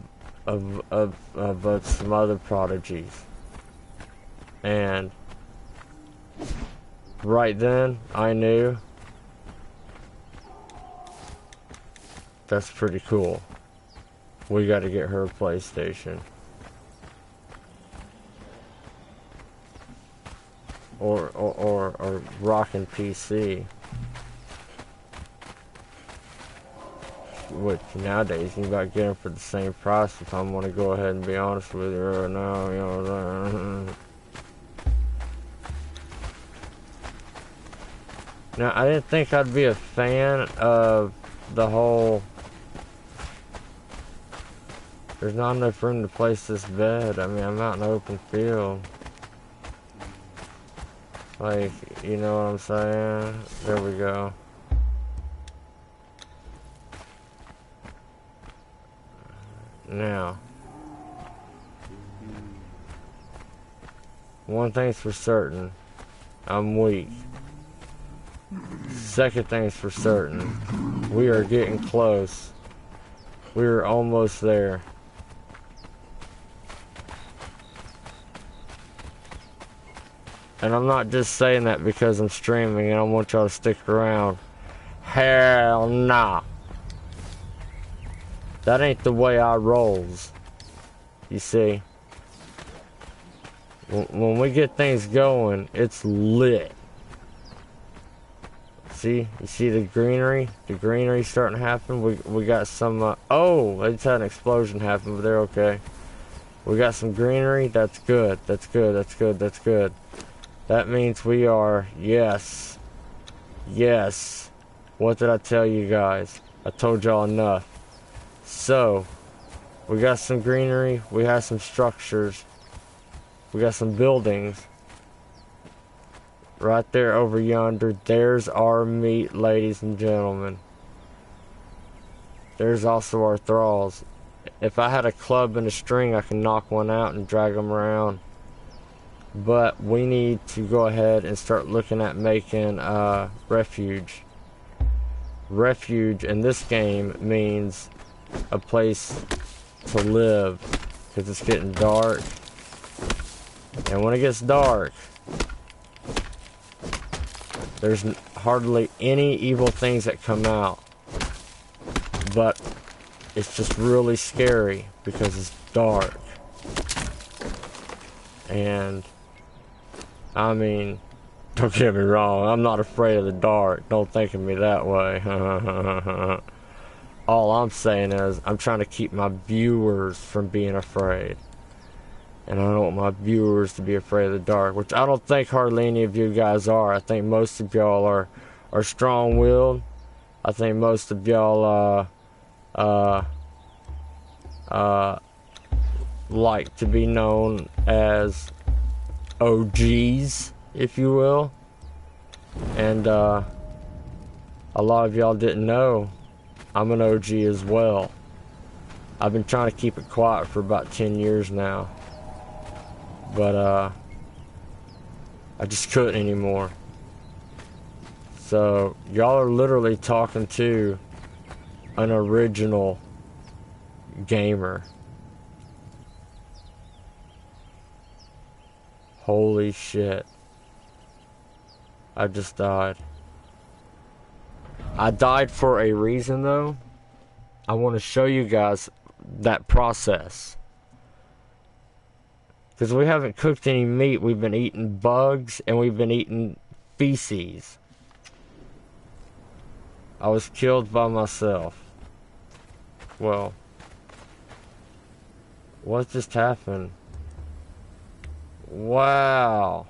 Speaker 1: some other prodigies. And right then, I knew that's pretty cool. We got to get her a PlayStation. Or rockin' PC. Which nowadays you can about get them for the same price, if I'm gonna go ahead and be honest with you right now, you know what I'm saying? Now, I didn't think I'd be a fan of the whole There's not enough room to place this bed. I mean, I'm out in the open field. Like, you know what I'm saying? There we go. Now, one thing's for certain. I'm weak. Second thing's for certain. We are getting close. We are almost there. And I'm not just saying that because I'm streaming and I want y'all to stick around. Hell nah. That ain't the way I rolls. You see? When we get things going, it's lit. See? You see the greenery? The greenery starting to happen. We got some, oh! I just had an explosion happen, but they're okay. We got some greenery. That's good. That's good. That's good. That's good. That means we are, yes. Yes. What did I tell you guys? I told y'all enough. So, we got some greenery. We have some structures. We got some buildings. Right there over yonder. There's our meat, ladies and gentlemen. There's also our thralls. If I had a club and a string, I can knock one out and drag them around. But we need to go ahead and start looking at making refuge. Refuge in this game means a place to live, because it's getting dark. And when it gets dark, there's hardly any evil things that come out. But it's just really scary because it's dark. And I mean, don't get me wrong, I'm not afraid of the dark. Don't think of me that way. All I'm saying is, I'm trying to keep my viewers from being afraid. And I don't want my viewers to be afraid of the dark, which I don't think hardly any of you guys are. I think most of y'all are strong-willed. I think most of y'all, like to be known as OGs, if you will. And a lot of y'all didn't know I'm an OG as well. I've been trying to keep it quiet for about 10 years now, but I just couldn't anymore. So y'all are literally talking to an original gamer. Holy shit. I just died. I died for a reason though. I want to show you guys that process. Because we haven't cooked any meat. We've been eating bugs and we've been eating feces. I was killed by myself. Well, what just happened? Wow.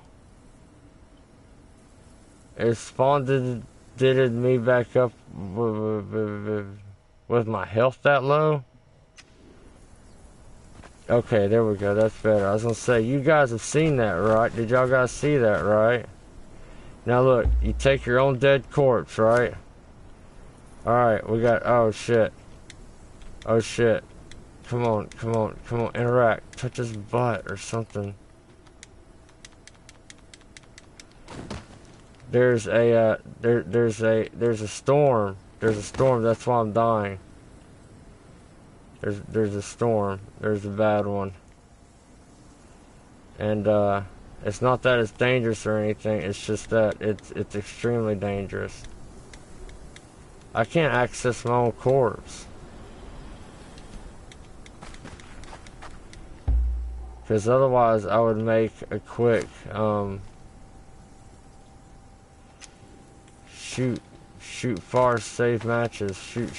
Speaker 1: It spawned did me back up with my health that low? Okay, there we go. That's better. I was gonna say, you guys have seen that, right? Did y'all guys see that, right? Now look, you take your own dead corpse, right? Alright, we got, oh shit. Oh shit. Come on, come on, come on, interact. Touch his butt or something. There's a storm. There's a storm, that's why I'm dying. There's a storm. There's a bad one. And it's not that it's dangerous or anything, it's just that it's extremely dangerous. I can't access my own corpse. Because otherwise I would make a quick shoot far, save matches, shoot.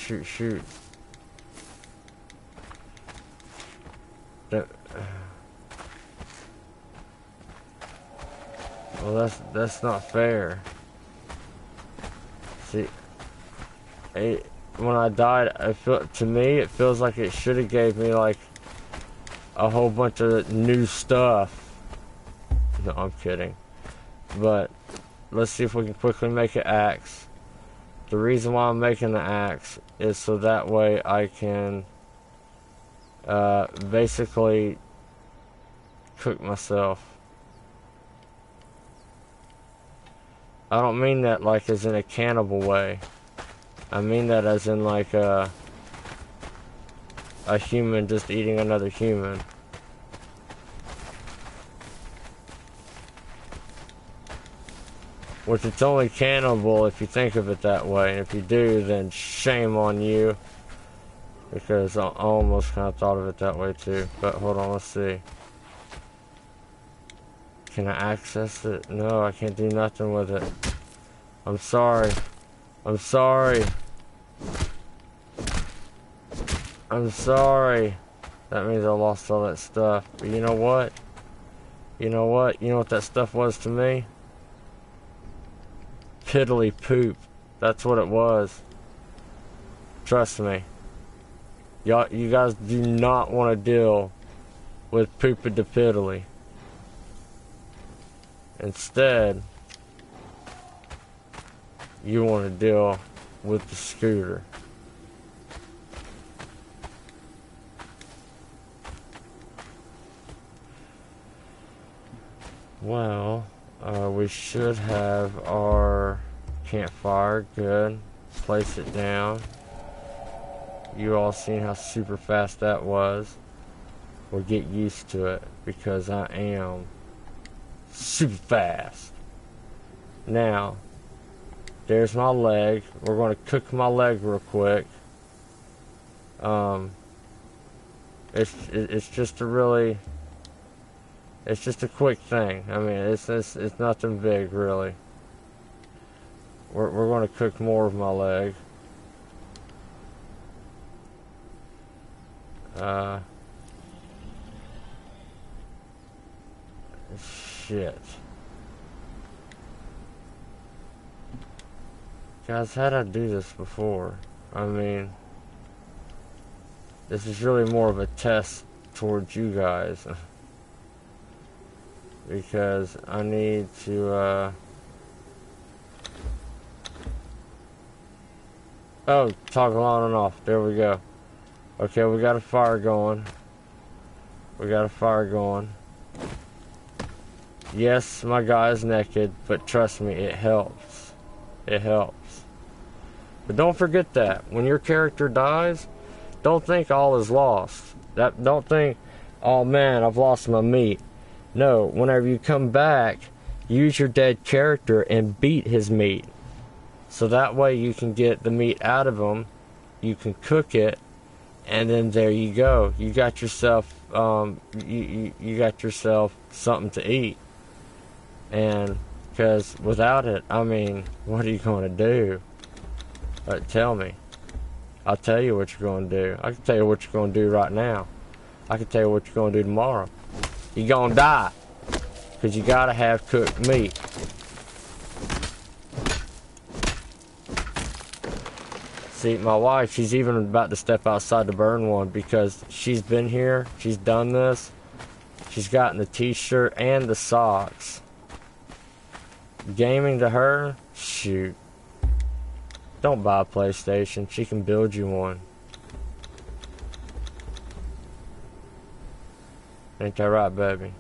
Speaker 1: Well, that's not fair. See, when I died, to me it feels like it should have gave me like a whole bunch of new stuff. No, I'm kidding. But let's see if we can quickly make an axe. The reason why I'm making the axe is so that way I can basically cook myself. I don't mean that like as in a cannibal way. I mean that as in like a human just eating another human. Which it's only cannibal if you think of it that way. And if you do, then shame on you. Because I almost kind of thought of it that way too. But hold on, let's see. Can I access it? No, I can't do nothing with it. I'm sorry. I'm sorry. I'm sorry. That means I lost all that stuff. But you know what? You know what? You know what that stuff was to me? Piddly poop. That's what it was. Trust me. Y'all, you guys do not want to deal with pooping to piddly. Instead, you want to deal with the scooter. Well, we should have our campfire. Good. Place it down. You all seen how super fast that was. We'll get used to it because I am super fast. Now, there's my leg. We're going to cook my leg real quick. It's just a really, it's just a quick thing. I mean, it's nothing big really. We're going to cook more of my leg. Shit. Guys, how'd I do this before? I mean, this is really more of a test towards you guys. Because I need to, oh, toggle on and off. There we go. Okay, we got a fire going. We got a fire going. Yes, my guy is naked, but trust me, it helps. It helps. But don't forget that. When your character dies, don't think all is lost. Don't think, oh man, I've lost my meat. No, whenever you come back, use your dead character and beat his meat. So that way you can get the meat out of him, you can cook it, and then there you go. You got yourself, you got yourself something to eat. And because without it, I mean, what are you going to do? Tell me. I'll tell you what you're going to do. I can tell you what you're going to do right now. I can tell you what you're going to do tomorrow. You're going to die. Because you got to have cooked meat. See, my wife, she's even about to step outside to burn one because she's been here. She's done this. She's gotten the t-shirt and the socks. Gaming to her? Shoot. Don't buy a PlayStation. She can build you one. Ain't that right, baby?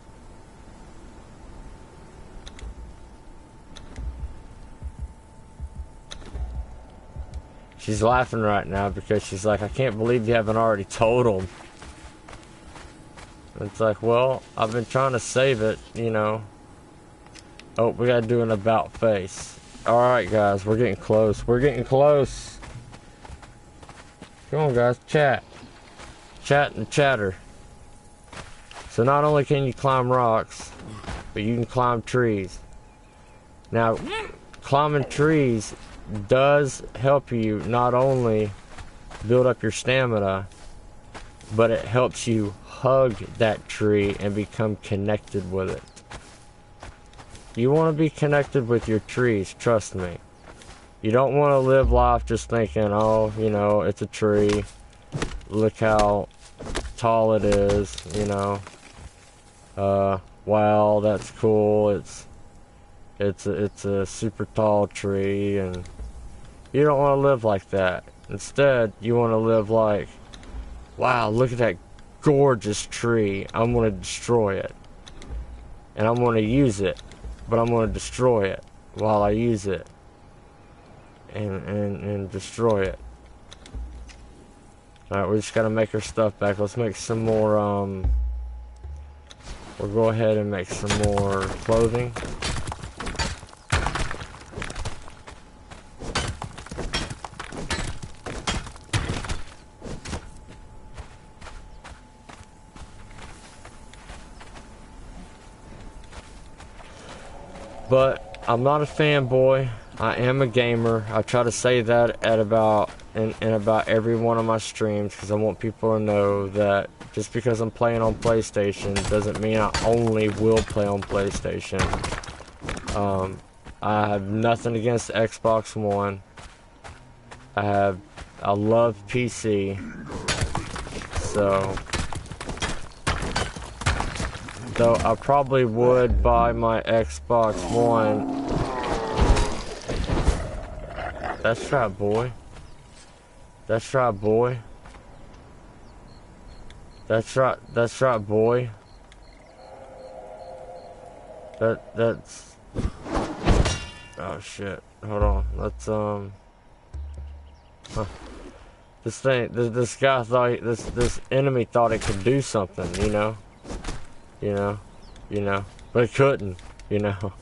Speaker 1: She's laughing right now because she's like, I can't believe you haven't already told him. It's like, well, I've been trying to save it, you know. Oh, we gotta do an about face. Alright, guys, we're getting close. We're getting close. Come on, guys, chat. Chat and chatter. So not only can you climb rocks, but you can climb trees. Now, climbing trees does help you not only build up your stamina, but it helps you hug that tree and become connected with it. You want to be connected with your trees, trust me. You don't want to live life just thinking, oh, you know, it's a tree. Look how tall it is, you know. Wow, that's cool. It's a super tall tree, and you don't want to live like that. Instead, you want to live like, wow, look at that gorgeous tree. I'm going to destroy it. And I'm going to use it, but I'm going to destroy it while I use it. And destroy it. Alright, we just got to make our stuff back. Let's make some more, we'll go ahead and make some more clothing. But I'm not a fanboy. I am a gamer. I try to say that at about in about every one of my streams, because I want people to know that just because I'm playing on PlayStation doesn't mean I only will play on PlayStation. I have nothing against Xbox One. I love PC. So, though I probably would buy my Xbox One. That's right, boy. That's right, boy. That's right, boy. That's... Oh, shit. Hold on. Let's, Huh. This guy thought, this enemy thought it could do something, you know? You know, but it couldn't, you know.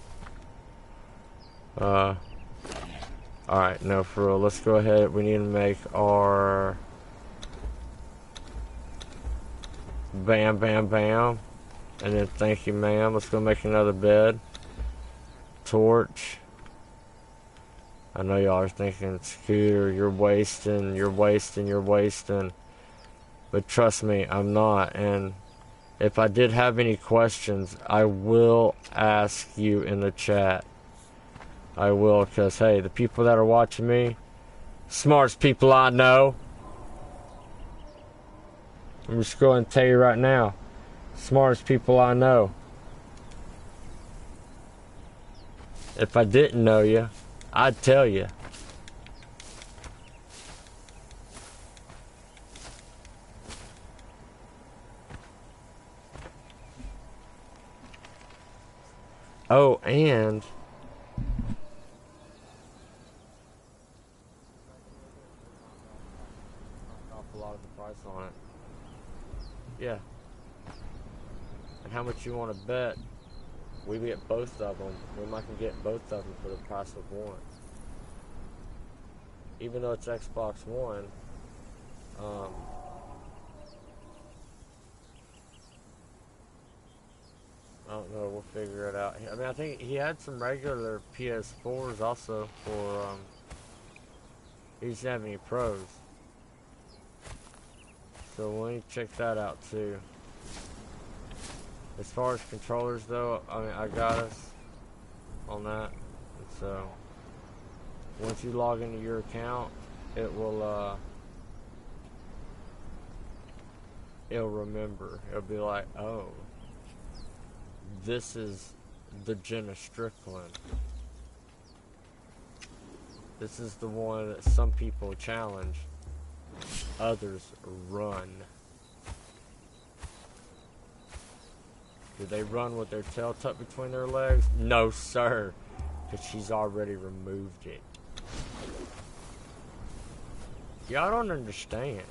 Speaker 1: Alright, no, for real, let's go ahead, we need to make our bam, bam, bam, and then thank you, ma'am. Let's go make another bed. Torch. I know y'all are thinking, Scooter, you're wasting, but trust me, I'm not, and if I did have any questions, I will ask you in the chat. I will, because, hey, the people that are watching me, smartest people I know. I'm just going to tell you right now, smartest people I know. If I didn't know you, I'd tell you. Oh, and off a lot of the price on it. Yeah. And how much you want to bet? We get both of them. We might can get both of them for the price of one. Even though it's Xbox One, I don't know, we'll figure it out. I mean, I think he had some regular PS4s also for, he doesn't have any pros. So we'll need to check that out too. As far as controllers though, I mean, I got us on that. And so, once you log into your account, it will, it'll remember. It'll be like, oh, this is the Jenna Strickland. This is the one that some people challenge, others run. Do they run with their tail tucked between their legs? No, sir, because she's already removed it. Y'all don't understand.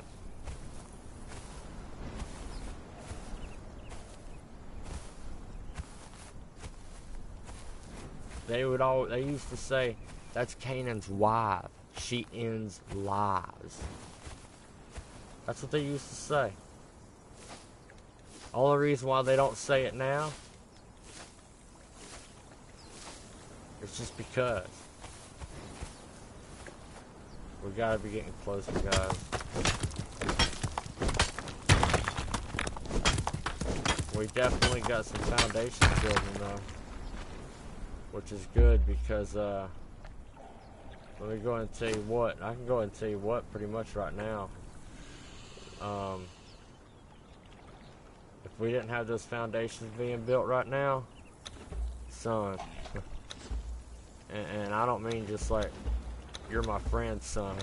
Speaker 1: They used to say, that's Kanan's wife. She ends lives. That's what they used to say. Only reason why they don't say it now is just because. We gotta be getting closer, guys. We definitely got some foundation building though, which is good because let me go ahead and tell you what. I can go ahead and tell you what pretty much right now. If we didn't have those foundations being built right now, son, and I don't mean just like you're my friend's son.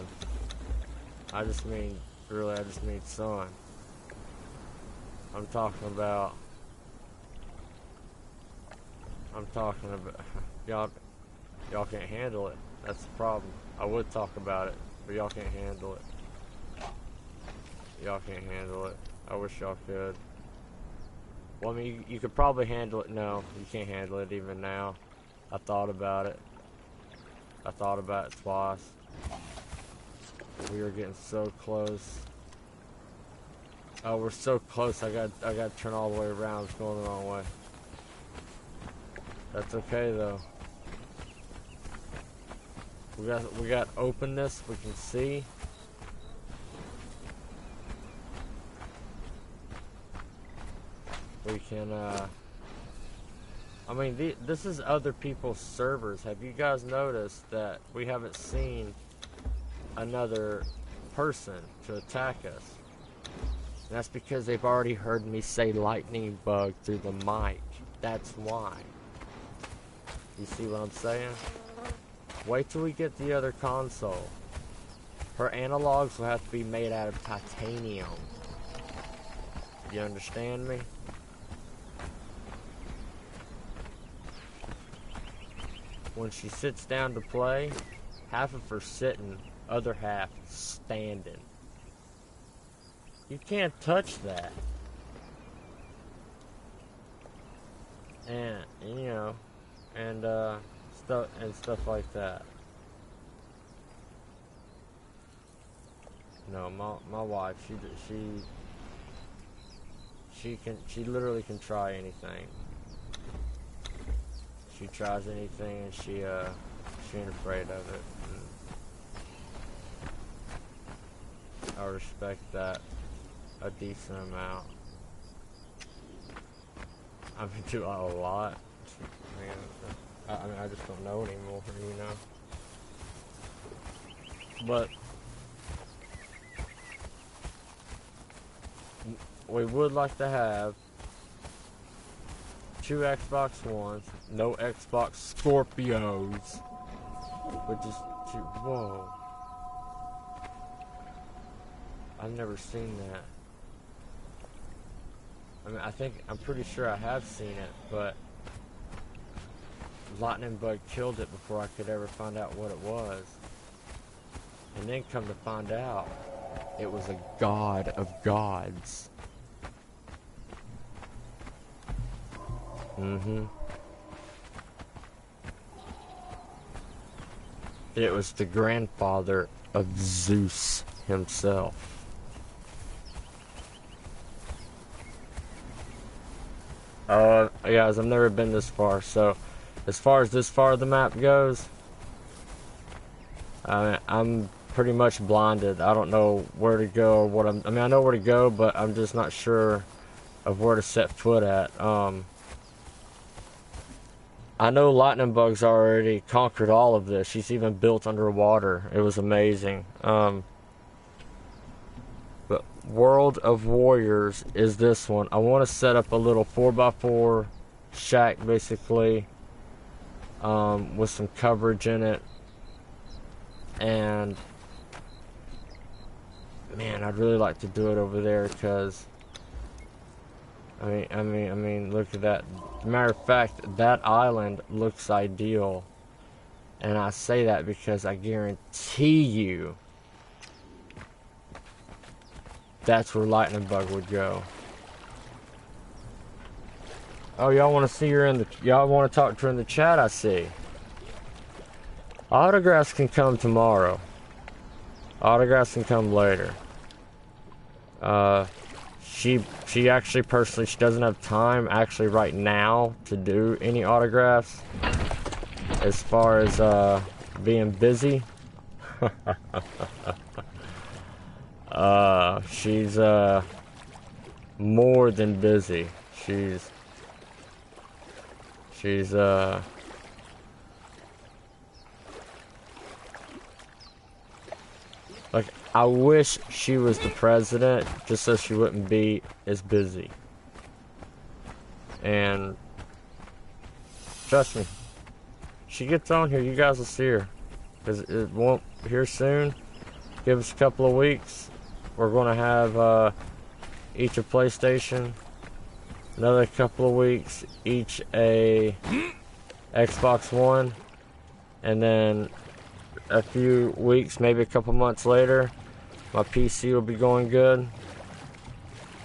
Speaker 1: I just mean, really, I just mean son. I'm talking about y'all can't handle it. That's the problem. I would talk about it, but y'all can't handle it. Y'all can't handle it. I wish y'all could. Well, I mean, you could probably handle it. No, you can't handle it even now. I thought about it. I thought about it twice. We were getting so close. Oh, we're so close. I got to turn all the way around. It's going the wrong way. That's okay though. We got openness. We can see. We can. I mean, this is other people's servers. Have you guys noticed that we haven't seen another person to attack us? And that's because they've already heard me say lightning bug through the mic. That's why. You see what I'm saying? Wait till we get the other console. Her analogs will have to be made out of titanium. You understand me? When she sits down to play, half of her sitting, other half standing. You can't touch that. And you know, and stuff like that. No, my wife, she literally can try anything. She tries anything and she ain't afraid of it. And I respect that a decent amount. I mean, do a lot. I mean, I just don't know anymore, you know. But we would like to have 2 Xbox Ones, no Xbox Scorpios, but just 2. Whoa. I've never seen that. I mean, I'm pretty sure I have seen it, but lightning bug killed it before I could ever find out what it was. And then come to find out, it was a god of gods. It was the grandfather of Zeus himself. Guys, I've never been this far, so as far as this far of the map goes, I'm pretty much blinded. I don't know where to go or what I mean, I know where to go, but I'm just not sure of where to set foot at. I know Lightning Bug's already conquered all of this. She's even built underwater. It was amazing. But World of Warriors is this one. I want to set up a little 4x4 shack, basically, with some coverage in it. And man, I'd really like to do it over there because I mean, look at that. Matter of fact, that island looks ideal. And I say that because I guarantee you that's where Lightning Bug would go. Oh, y'all want to see her in the... Y'all want to talk to her in the chat, I see. Autographs can come tomorrow. Autographs can come later. She actually personally, she doesn't have time actually right now to do any autographs. As far as being busy. She's more than busy. She's like, I wish she was the president just so she wouldn't be as busy. And trust me, she gets on here, you guys will see her. Because it won't here soon. Give us a couple of weeks. We're going to have each a PlayStation. Another couple of weeks, each a Xbox One. And then a few weeks, maybe a couple months later, my PC will be going good.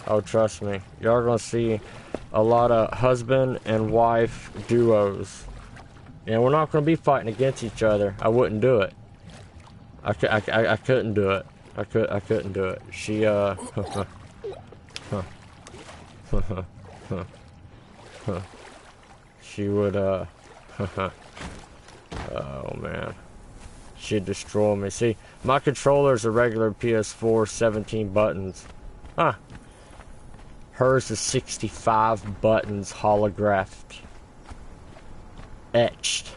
Speaker 1: Oh, trust me. Y'all are going to see a lot of husband and wife duos. And we're not going to be fighting against each other. I wouldn't do it. I couldn't do it. I couldn't do it. She, she would, oh, man. She'd destroy me. See, my controller's a regular PS4, 17 buttons. Huh. Hers is 65 buttons, holographed. Etched.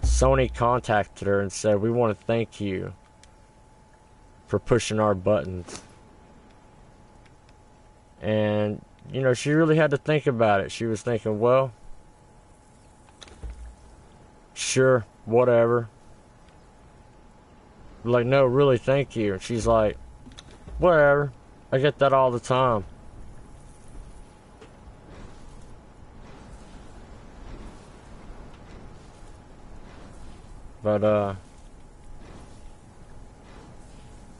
Speaker 1: Sony contacted her and said, we want to thank you for pushing our buttons. And, you know, she really had to think about it. She was thinking, well, sure, whatever. Like, no, really, thank you. And she's like, whatever. I get that all the time. But, I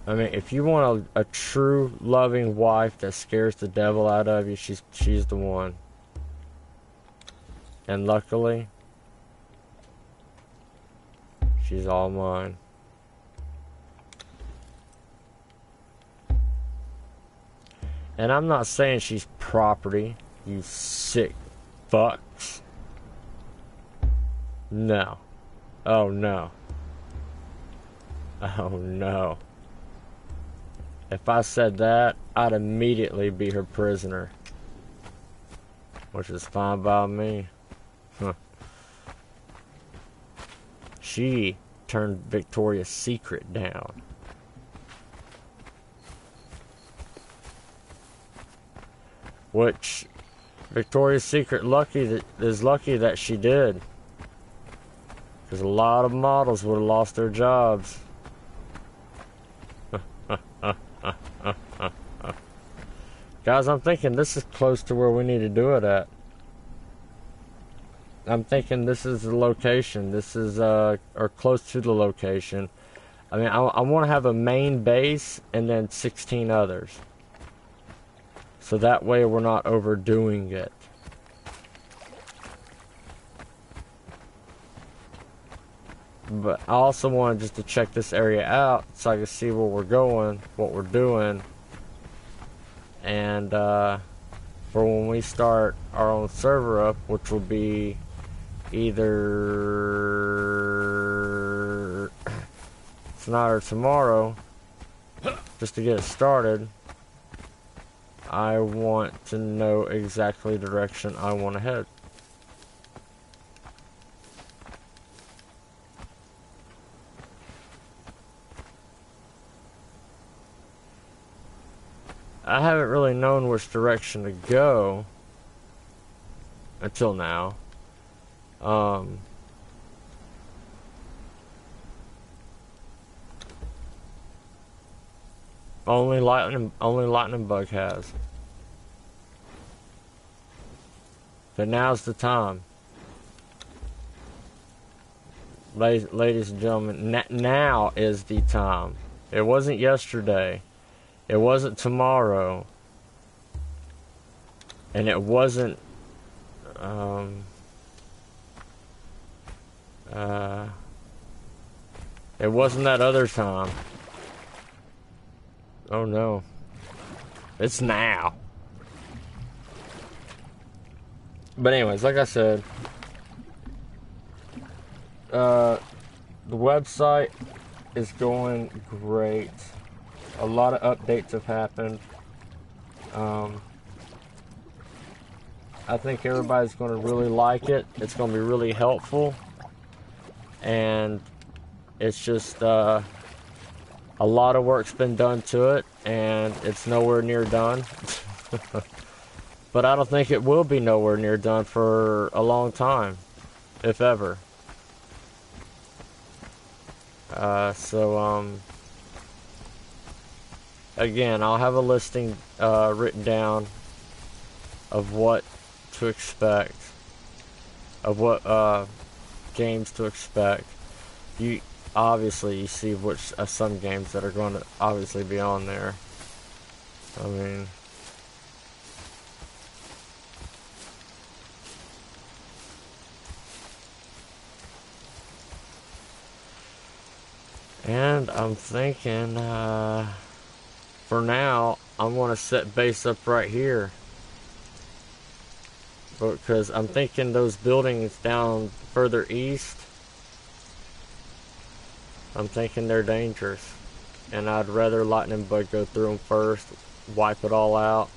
Speaker 1: mean, if you want a true loving wife that scares the devil out of you, she's the one. And luckily, she's all mine. And I'm not saying she's property, you sick fucks. No. Oh no. Oh no. If I said that, I'd immediately be her prisoner. Which is fine by me. Huh. She turned Victoria's Secret down. Which Victoria's Secret is lucky that she did. Because a lot of models would have lost their jobs. Guys, I'm thinking this is close to where we need to do it at. I'm thinking this is the location. This is, or close to the location. I mean, I want to have a main base and then 16 others. So that way we're not overdoing it. But I also wanted just to check this area out so I can see where we're going, what we're doing. And for when we start our own server up, which will be either tonight or tomorrow, just to get it started, I want to know exactly the direction I want to head. I haven't really known which direction to go until now. Only lightning bug has. But now's the time. Ladies and gentlemen, now is the time. It wasn't yesterday. It wasn't tomorrow. And it wasn't it wasn't that other time. Oh no. It's now. But anyways, like I said, the website is going great. A lot of updates have happened. I think everybody's going to really like it. It's going to be really helpful. And it's just a lot of work's been done to it, and it's nowhere near done. But I don't think it will be nowhere near done for a long time, if ever. Again, I'll have a listing written down of what to expect, of what games to expect. You see which some games that are going to obviously be on there. I mean, and I'm thinking, for now, I'm going to set base up right here. Because I'm thinking those buildings down further east, I'm thinking they're dangerous. And I'd rather lightning bug go through them first, wipe it all out,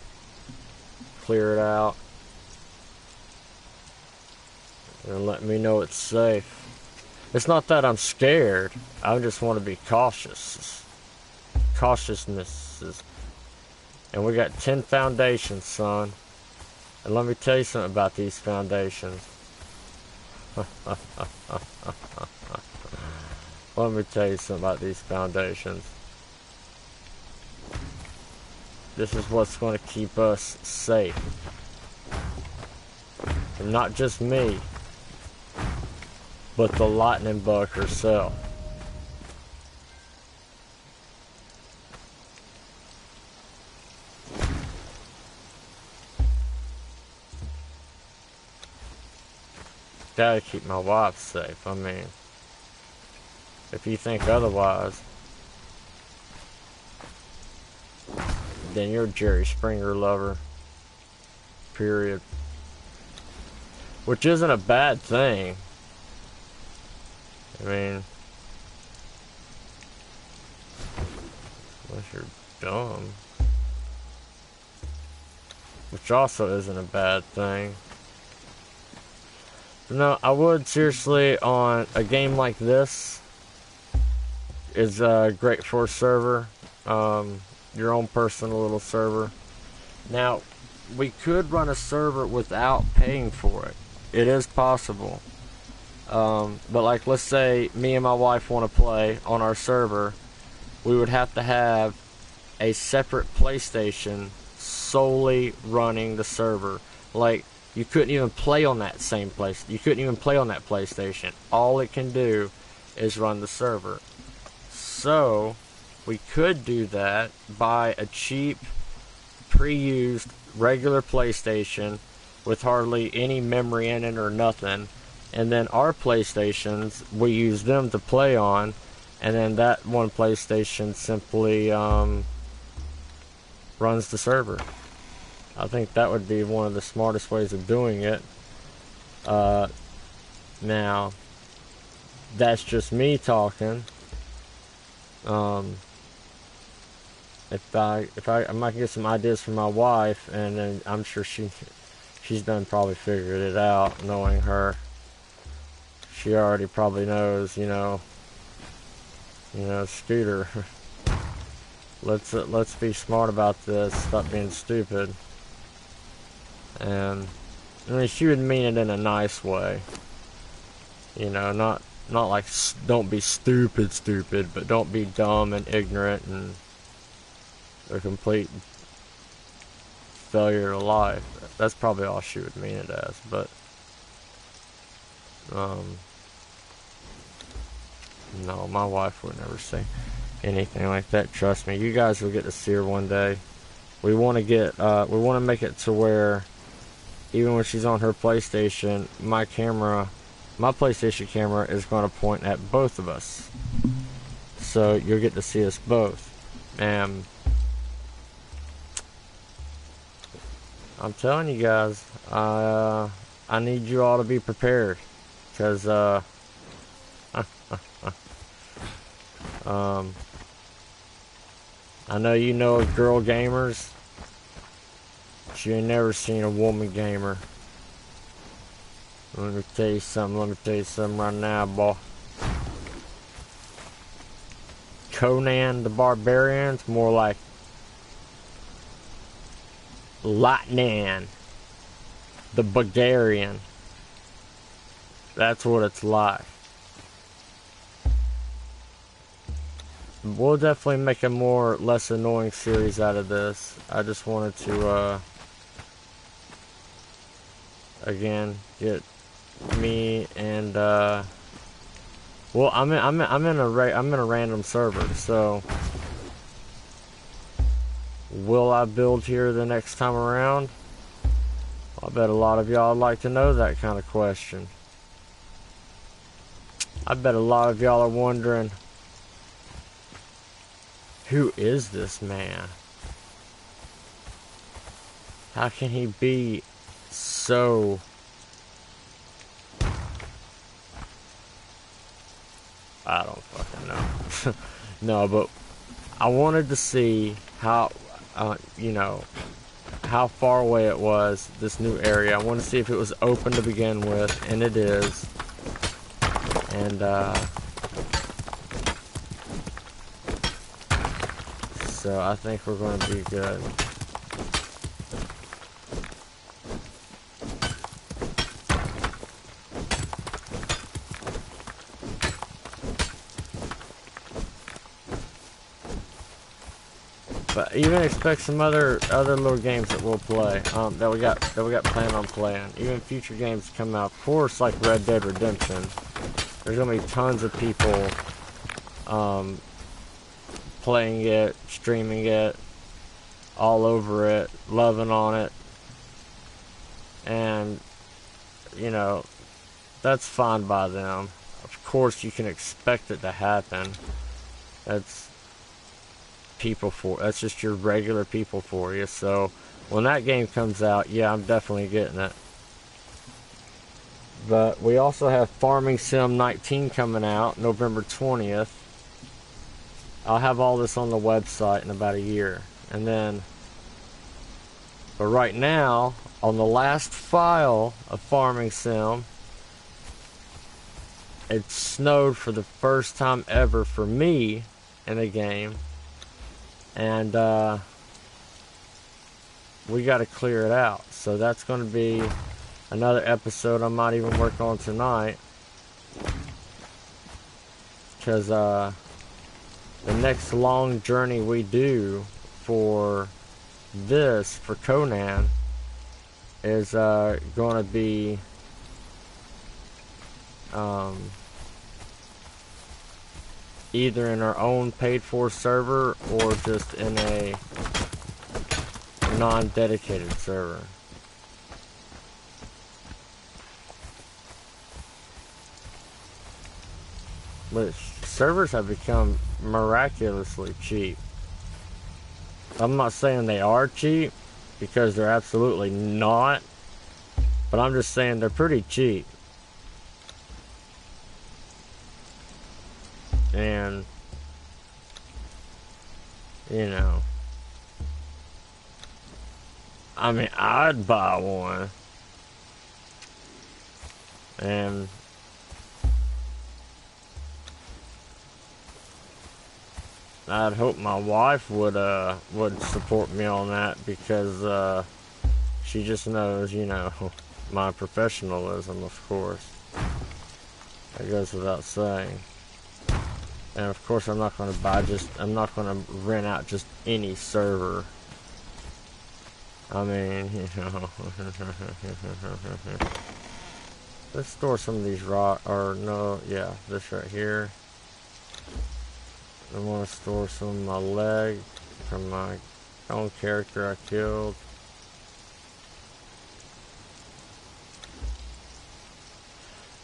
Speaker 1: clear it out, and let me know it's safe. It's not that I'm scared, I just want to be cautious. Cautiousness. And we got 10 foundations, son. And let me tell you something about these foundations. Let me tell you something about these foundations. This is what's going to keep us safe. And not just me, but the lightning bug herself. Gotta keep my wife safe. I mean, if you think otherwise, then you're a Jerry Springer lover. Period. Which isn't a bad thing. I mean, unless you're dumb. Which also isn't a bad thing. No, I would seriously, on a game like this, is great for a server, your own personal little server. Now, we could run a server without paying for it. It is possible. But like, let's say me and my wife want to play on our server, we would have to have a separate PlayStation solely running the server. Like, you couldn't even play on that same place. You couldn't even play on that PlayStation. All it can do is run the server. So, we could do that, buy a cheap, pre-used, regular PlayStation with hardly any memory in it or nothing. And then our PlayStations, we use them to play on. And then that one PlayStation simply runs the server. I think that would be one of the smartest ways of doing it. Now, that's just me talking. I might get some ideas from my wife, and then I'm sure she's done probably figured it out, knowing her. She already probably knows, you know, Scooter. Let's be smart about this. Stop being stupid. And I mean, she would mean it in a nice way. You know, not like don't be stupid, but don't be dumb and ignorant and a complete failure of life. That's probably all she would mean it as. But no, my wife would never say anything like that. Trust me. You guys will get to see her one day. We want to make it to where even when she's on her PlayStation, my PlayStation camera is going to point at both of us. So you'll get to see us both. And I'm telling you guys, I need you all to be prepared. Because, I know you know girl gamers. But you ain't never seen a woman gamer. Let me tell you something right now, boy. Conan the Barbarian's more like lightning. the Bulgarian. That's what it's like. We'll definitely make a less annoying series out of this. I just wanted to again get me and well, I'm in a random server, so will I build here the next time around? I bet a lot of y'all would like to know that kind of question. I bet a lot of y'all are wondering, who is this man? How can he be so... I don't fucking know. No, but I wanted to see how, you know, how far away it was, this new area. I wanted to see if it was open to begin with, and it is. And, so I think we're going to be good. But even expect some other little games that we'll play, that we got planned on playing. Even future games come out, of course, like Red Dead Redemption. There's gonna be tons of people playing it, streaming it, all over it, loving on it, and you know, that's fine by them. Of course, you can expect it to happen. That's just your regular people for you. So when that game comes out, yeah, I'm definitely getting it. But we also have Farming Sim 19 coming out November 20th. I'll have all this on the website in about a year. And then, but right now, on the last file of Farming Sim, it snowed for the first time ever for me in a game. And we got to clear it out. So that's going to be another episode I might even work on tonight. Because the next long journey we do for this, for Conan, is going to be either in our own paid-for server or just in a non-dedicated server. But servers have become miraculously cheap. I'm not saying they are cheap, because they're absolutely not, but I'm just saying they're pretty cheap. And, you know, I mean, I'd buy one. And I'd hope my wife would support me on that, because she just knows, you know, my professionalism, of course. That goes without saying. And of course, I'm not going to rent out just any server. I mean, you know. Let's store some of these this right here. I want to store some of my leg from my own character I killed.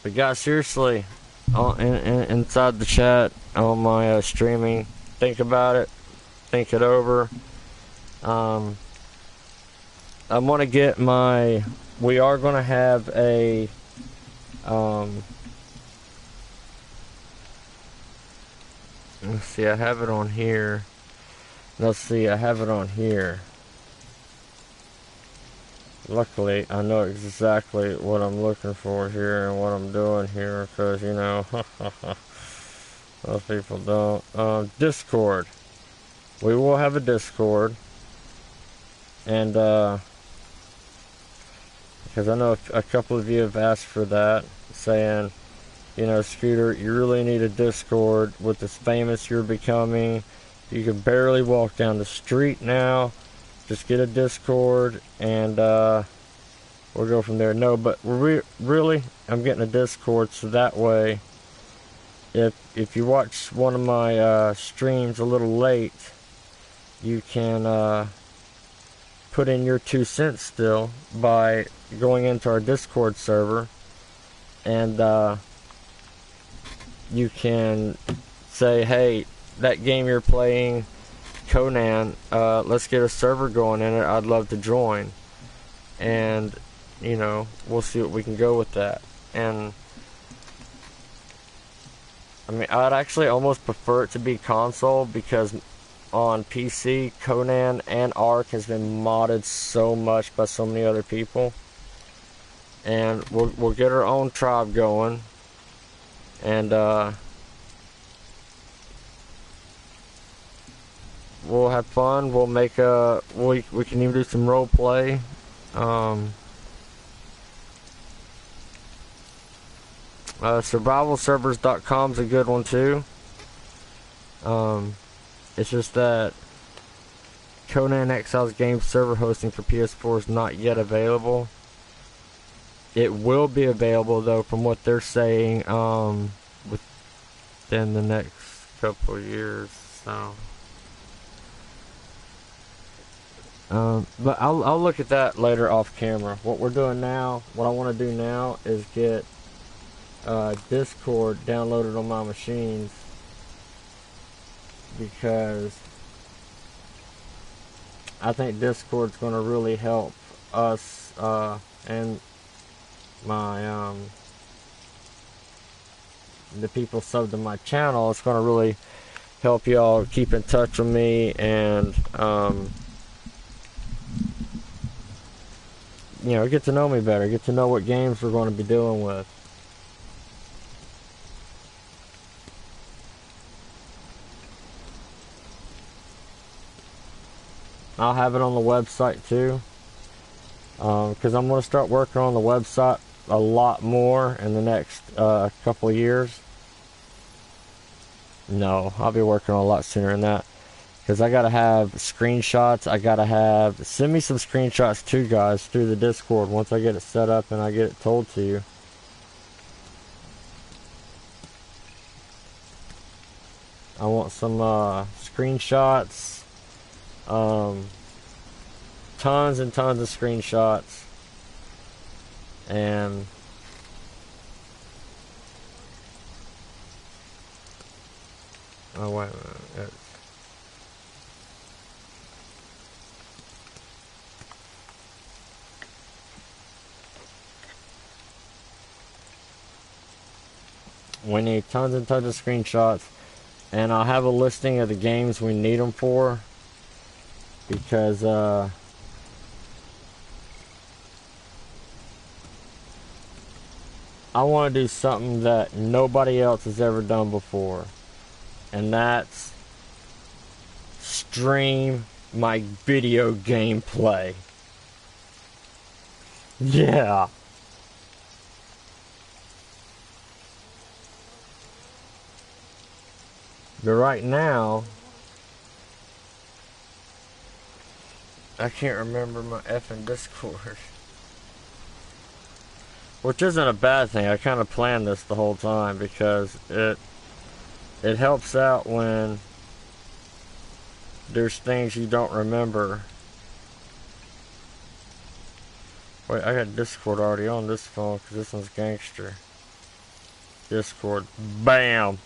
Speaker 1: But guys, seriously, inside the chat on my streaming, think about it, think it over. I want to get we are going to have a let's see, I have it on here. Let's see, I have it on here. Luckily, I know exactly what I'm looking for here and what I'm doing here, because, you know, most people don't. Discord. We will have a Discord. And, because I know a couple of you have asked for that, saying, you know, Scooter, you really need a Discord with as famous you're becoming. You can barely walk down the street now. Just get a Discord and we'll go from there. No, but really, I'm getting a Discord so that way, if you watch one of my streams a little late, you can put in your 2 cents still by going into our Discord server, and you can say, hey, that game you're playing, Conan, let's get a server going in it, I'd love to join. And, you know, we'll see what we can go with that. And, I mean, I'd actually almost prefer it to be console, because on PC, Conan and Ark has been modded so much by so many other people. And we'll get our own tribe going. And, we'll have fun. We'll make we can even do some role play. Survivalservers.com is a good one too. It's just that Conan Exiles game server hosting for PS4 is not yet available. It will be available though, from what they're saying, within the next couple of years. So, but I'll look at that later off camera. What we're doing now, what I want to do now, is get Discord downloaded on my machines, because I think Discord's going to really help us and my the people subbed to my channel. It's going to really help y'all keep in touch with me, and you know, get to know me better, get to know what games we're going to be dealing with. I'll have it on the website too, because I'm going to start working on the website a lot more in the next couple of years. No, I'll be working on a lot sooner than that, because I got to have screenshots. I got to have, send me some screenshots too, guys, through the Discord once I get it set up and I get it told to you. I want some screenshots. Tons and tons of screenshots, and oh wait a minute, we need tons and tons of screenshots, and I'll have a listing of the games we need them for, because I want to do something that nobody else has ever done before, and that's stream my video gameplay. Yeah. But right now, I can't remember my effing Discord. Which isn't a bad thing. I kind of planned this the whole time, because it helps out when there's things you don't remember. Wait, I got Discord already on this phone, because this one's gangster. Discord. Bam!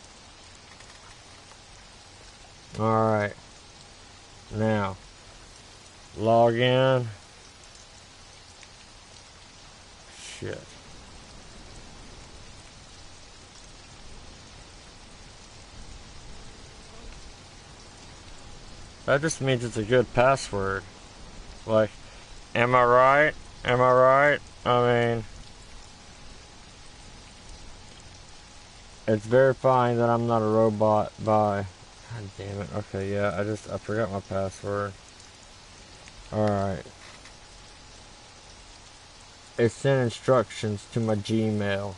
Speaker 1: Alright. Now, log in. Shit. That just means it's a good password. Like, am I right? Am I right? I mean, it's verifying that I'm not a robot by... God damn it. Okay, yeah, I forgot my password. Alright. it sent instructions to my Gmail.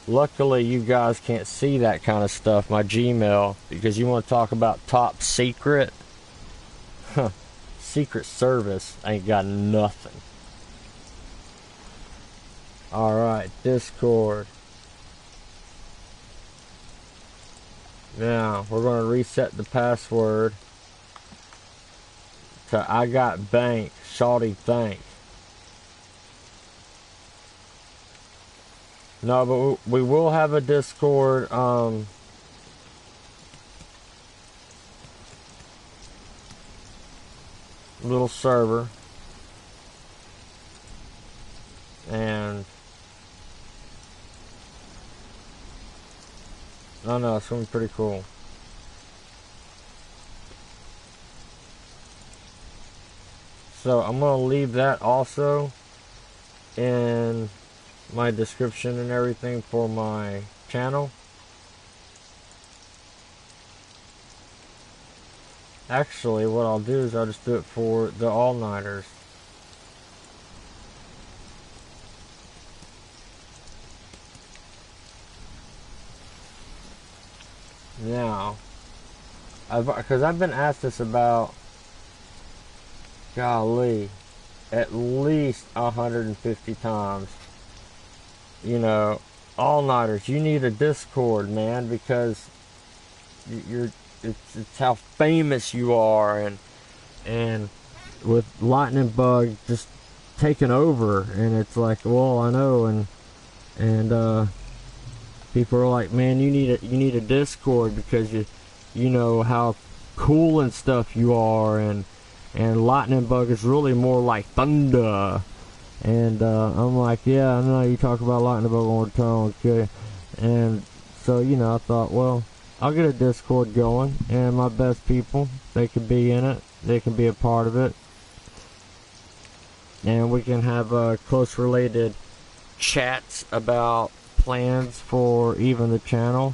Speaker 1: Luckily, you guys can't see that kind of stuff, my Gmail, because you want to talk about top secret? Huh. Secret Service ain't got nothing. Alright, Discord. Now, we're going to reset the password to I got bank, shawty thank. No, but we will have a Discord, little server. And I don't know, it's going to be pretty cool. So I'm going to leave that also in my description and everything for my channel. Actually, what I'll do is I'll just do it for the all-nighters. Now, because I've been asked this about, golly, at least 150 times. You know, all-nighters, you need a Discord, man, because it's how famous you are, and with Lightning Bug just taking over, and it's like, well, I know, and people are like, man, you need a Discord because you know how cool and stuff you are, and Lightning Bug is really more like thunder. And I'm like, yeah, I know you talk about Lightning Bug all the time, okay? And so, you know, I thought, well, I'll get a Discord going, and my best people, they can be in it, they can be a part of it, and we can have close related chats about plans for even the channel.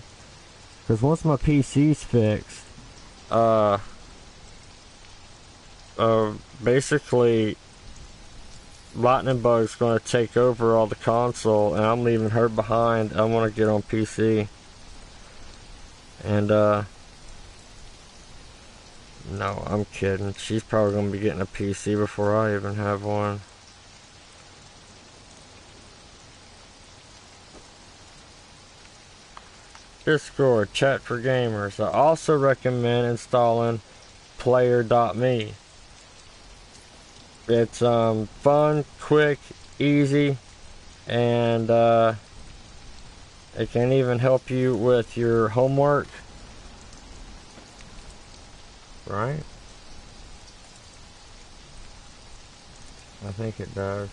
Speaker 1: Because once my PC's fixed, basically Lightning Bug's going to take over all the console, and I'm leaving her behind. I want to get on PC. And, no, I'm kidding. She's probably going to be getting a PC before I even have one. Discord, chat for gamers. I also recommend installing player.me. It's fun, quick, easy, and it can even help you with your homework. Right? I think it does.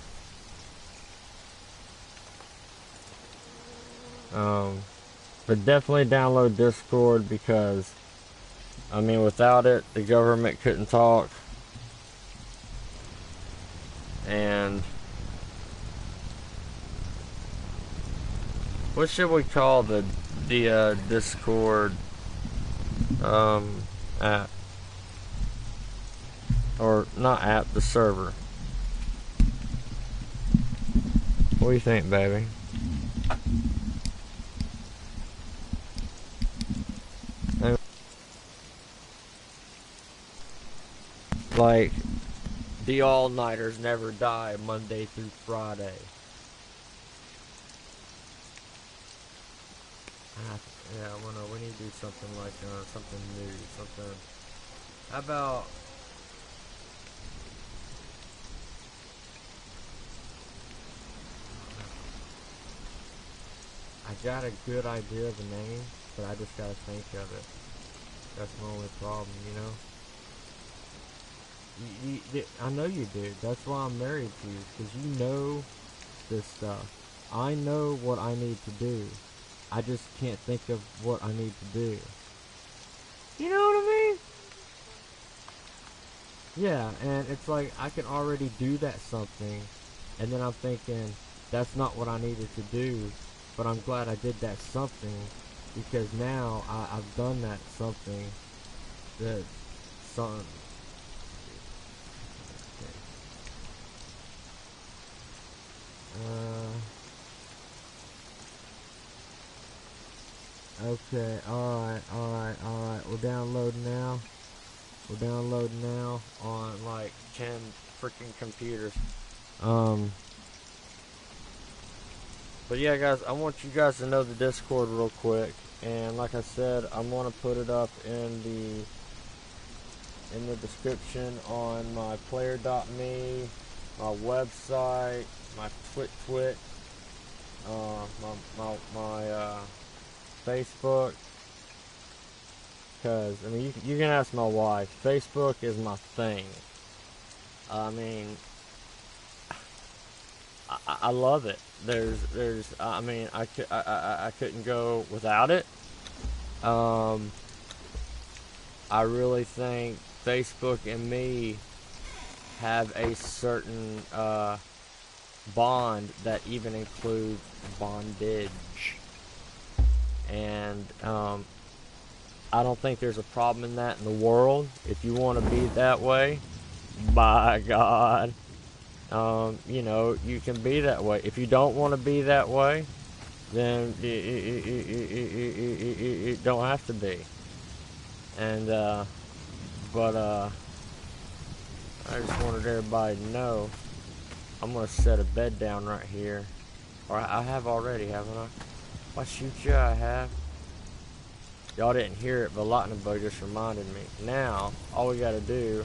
Speaker 1: But definitely download Discord, because I mean, without it, the government couldn't talk. And what should we call the Discord app? Or not app, the server. What do you think, baby? Like, the all-nighters never die Monday through Friday. Yeah, we need to do something like something new, something. How about I got a good idea of the name, but I just gotta think of it. That's my only problem, you know. I know you do. That's why I'm married to you, because you know this stuff. I know what I need to do. I just can't think of what I need to do. You know what I mean? Yeah, and it's like I can already do that something, and then I'm thinking that's not what I needed to do, but I'm glad I did that something, because now I've done that something that Okay, alright. We're downloading now. We're downloading now on like 10 freaking computers. But yeah, guys, I want you guys to know the Discord real quick. And like I said, I'm gonna put it up in the description on my player.me, my website, my Twit, my Facebook. Because, I mean, you can ask my wife. Facebook is my thing. I mean, I love it. I mean, I couldn't go without it. I really think Facebook and me have a certain bond that even includes bondage. And I don't think there's a problem in that in the world. If you want to be that way, by God, you know, you can be that way. If you don't want to be that way, then you don't have to be. And, but I just wanted everybody to know, I'm going to set a bed down right here. Or I have already, haven't I? Why shoot you, I have. Y'all didn't hear it, but Lightning Bug just reminded me. Now, all we gotta do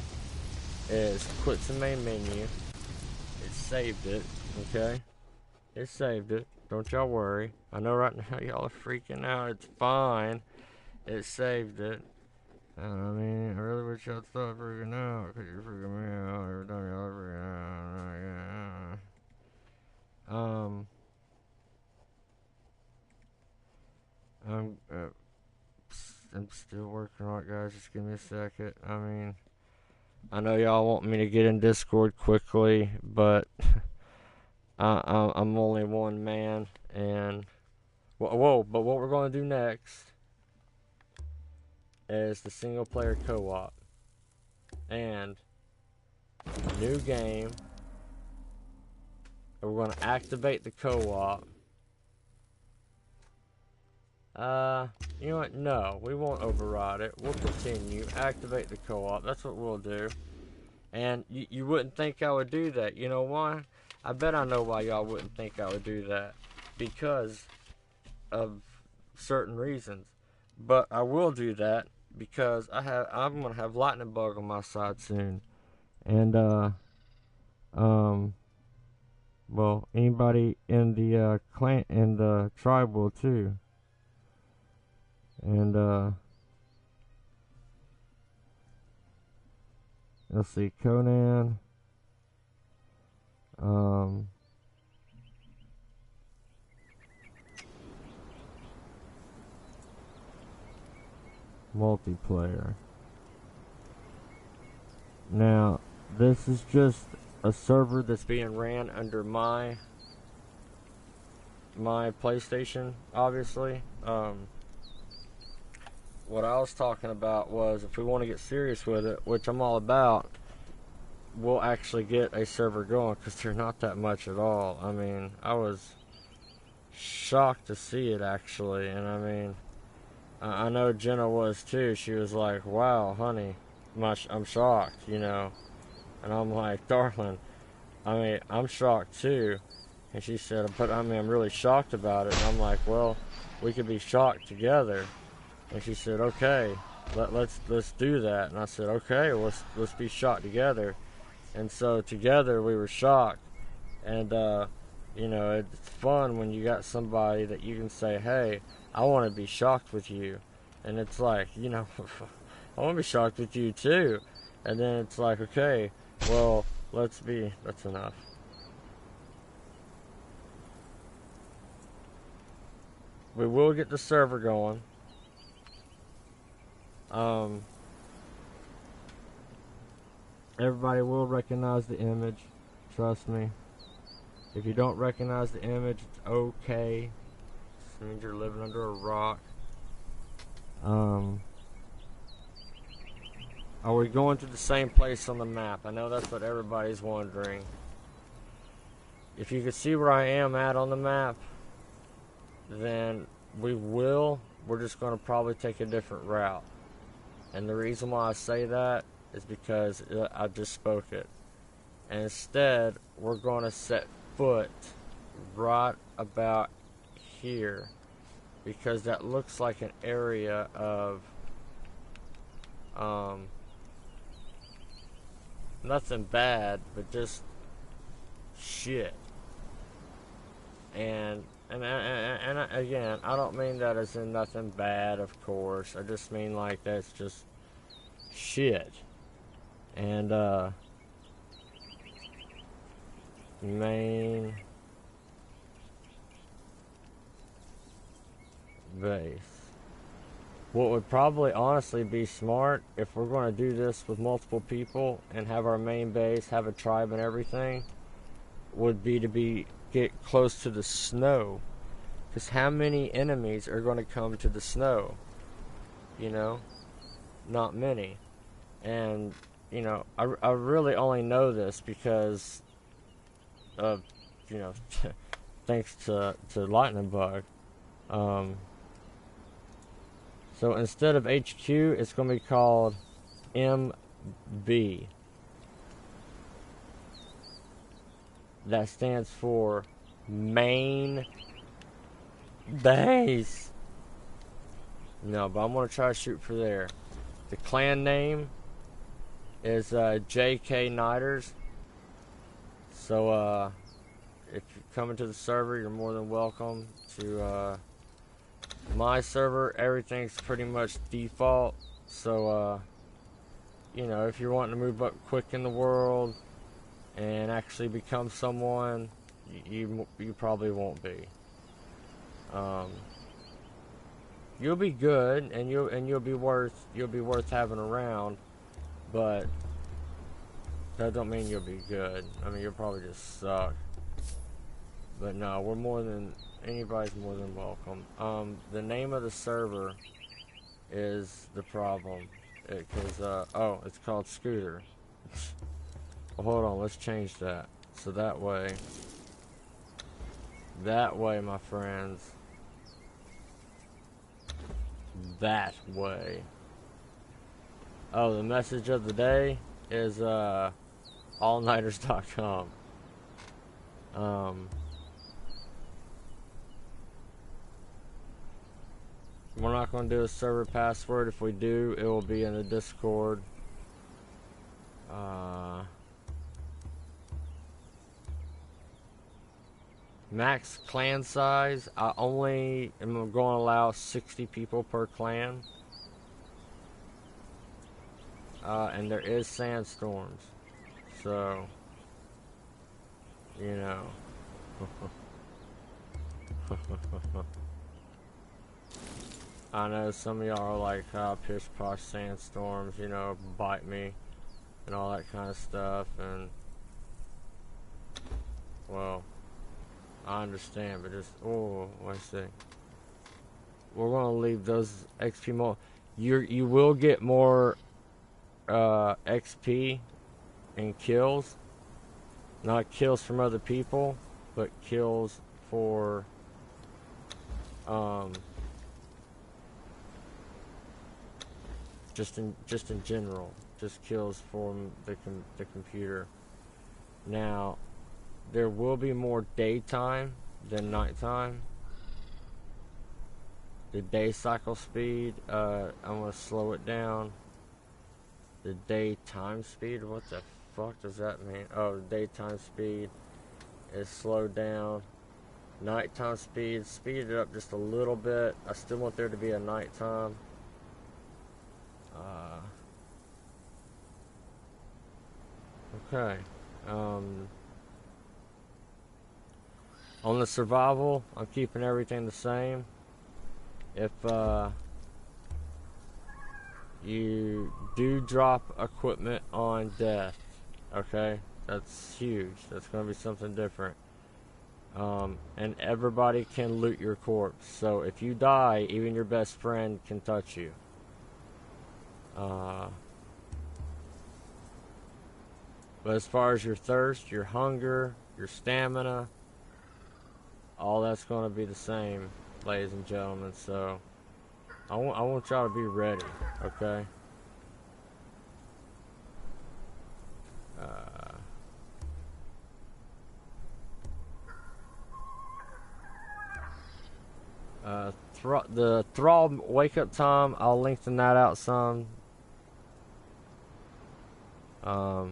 Speaker 1: is quit the main menu. It saved it, okay? It saved it. Don't y'all worry. I know right now y'all are freaking out. It's fine. It saved it. And I mean, I really wish y'all stop freaking out, because you're freaking me out every time y'all are freaking out. I'm still working on it, guys. Just give me a second. I mean, I know y'all want me to get in Discord quickly, but I'm only one man, and whoa! But what we're gonna do next is the single player co-op and new game. And we're gonna activate the co-op. You know what? No, we won't override it. We'll continue. Activate the co-op. That's what we'll do. And you wouldn't think I would do that. You know why? I bet I know why y'all wouldn't think I would do that. Because of certain reasons. But I will do that because I'm gonna have Lightning Bug on my side soon. And well, anybody in the clan in the tribe will too. And let's see, Conan, multiplayer. Now, this is just a server that's being ran under my PlayStation, obviously. What I was talking about was if we want to get serious with it, which I'm all about, we'll actually get a server going, because they're not that much at all. I mean, I was shocked to see it, actually, and I mean, I know Jenna was too. She was like, wow, honey, I'm shocked, you know, and I'm like, darling, I mean, I'm shocked too. And she said, but I mean, I'm really shocked about it. And I'm like, well, we could be shocked together. And she said, okay, let's do that. And I said, okay, let's be shocked together. And so together we were shocked. And you know, it's fun when you got somebody that you can say, hey, I want to be shocked with you. And it's like, you know, I want to be shocked with you too. And then it's like, okay, well, that's enough. We will get the server going. Everybody will recognize the image. Trust me. If you don't recognize the image, it's okay. It means you're living under a rock. Are we going to the same place on the map? I know that's what everybody's wondering. If you can see where I am at on the map, then we will we're just going to probably take a different route. And the reason why I say that is because I just spoke it. And instead, we're going to set foot right about here, because that looks like an area of nothing bad, but just shit. And again, I don't mean that as in nothing bad, of course. I just mean like that's just shit. And main base. What would probably honestly be smart, if we're going to do this with multiple people and have our main base, have a tribe and everything, would be to get close to the snow. Because how many enemies are going to come to the snow? You know? Not many. And, you know, I really only know this because of, you know, thanks to Lightning Bug. So instead of HQ, it's going to be called MB. That stands for Main Base. No, but I'm going to try to shoot for there. The clan name is JK Nighturz. So if you're coming to the server, you're more than welcome to my server. Everything's pretty much default. So you know, if you're wanting to move up quick in the world and actually become someone, you probably won't be. You'll be good, and you'll be worth having around, but that don't mean you'll be good. I mean, you'll probably just suck. But no, anybody's more than welcome. The name of the server is the problem, because it's called Scooter. Well, hold on, let's change that. So that way, my friends, that way. Oh, the message of the day is allnighters.com. We're not going to do a server password. If we do, it will be in the Discord. Max clan size, I only am going to allow 60 people per clan. And there is sandstorms. So, you know. I know some of y'all are like, pish posh sandstorms, you know, bite me and all that kind of stuff, and well, I understand, but just, let's see. We're gonna leave those XP more. You will get more XP and kills, not kills from other people, but kills for just in general, just kills from the computer. Now, there will be more daytime than nighttime. The day cycle speed, I'm gonna slow it down. The daytime speed, what the fuck does that mean? Oh, the daytime speed is slowed down. Nighttime speed, speed it up just a little bit. I still want there to be a nighttime. Okay. On the survival, I'm keeping everything the same. If you do drop equipment on death, okay, that's huge. That's going to be something different. And everybody can loot your corpse. So if you die, even your best friend can touch you. But as far as your thirst, your hunger, your stamina, all that's going to be the same, ladies and gentlemen. So I want y'all to be ready, okay? The Thrall wake up time, I'll lengthen that out some. But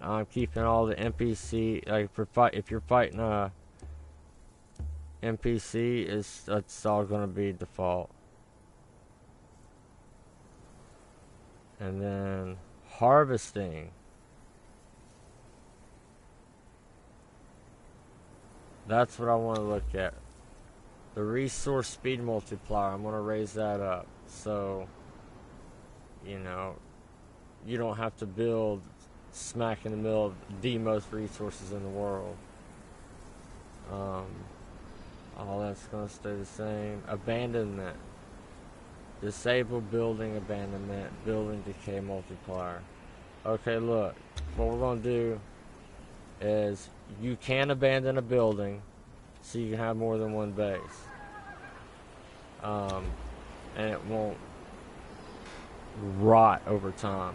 Speaker 1: I'm keeping all the NPC, like if you're fighting a NPC, that's all gonna be default. And then harvesting. That's what I want to look at. The resource speed multiplier, I'm going to raise that up. So, you know, you don't have to build smack in the middle of the most resources in the world. All that's going to stay the same. Abandonment. Disable building abandonment. Building decay multiplier. Okay, look. What we're going to do is you can abandon a building so you can have more than one base. And it won't rot over time.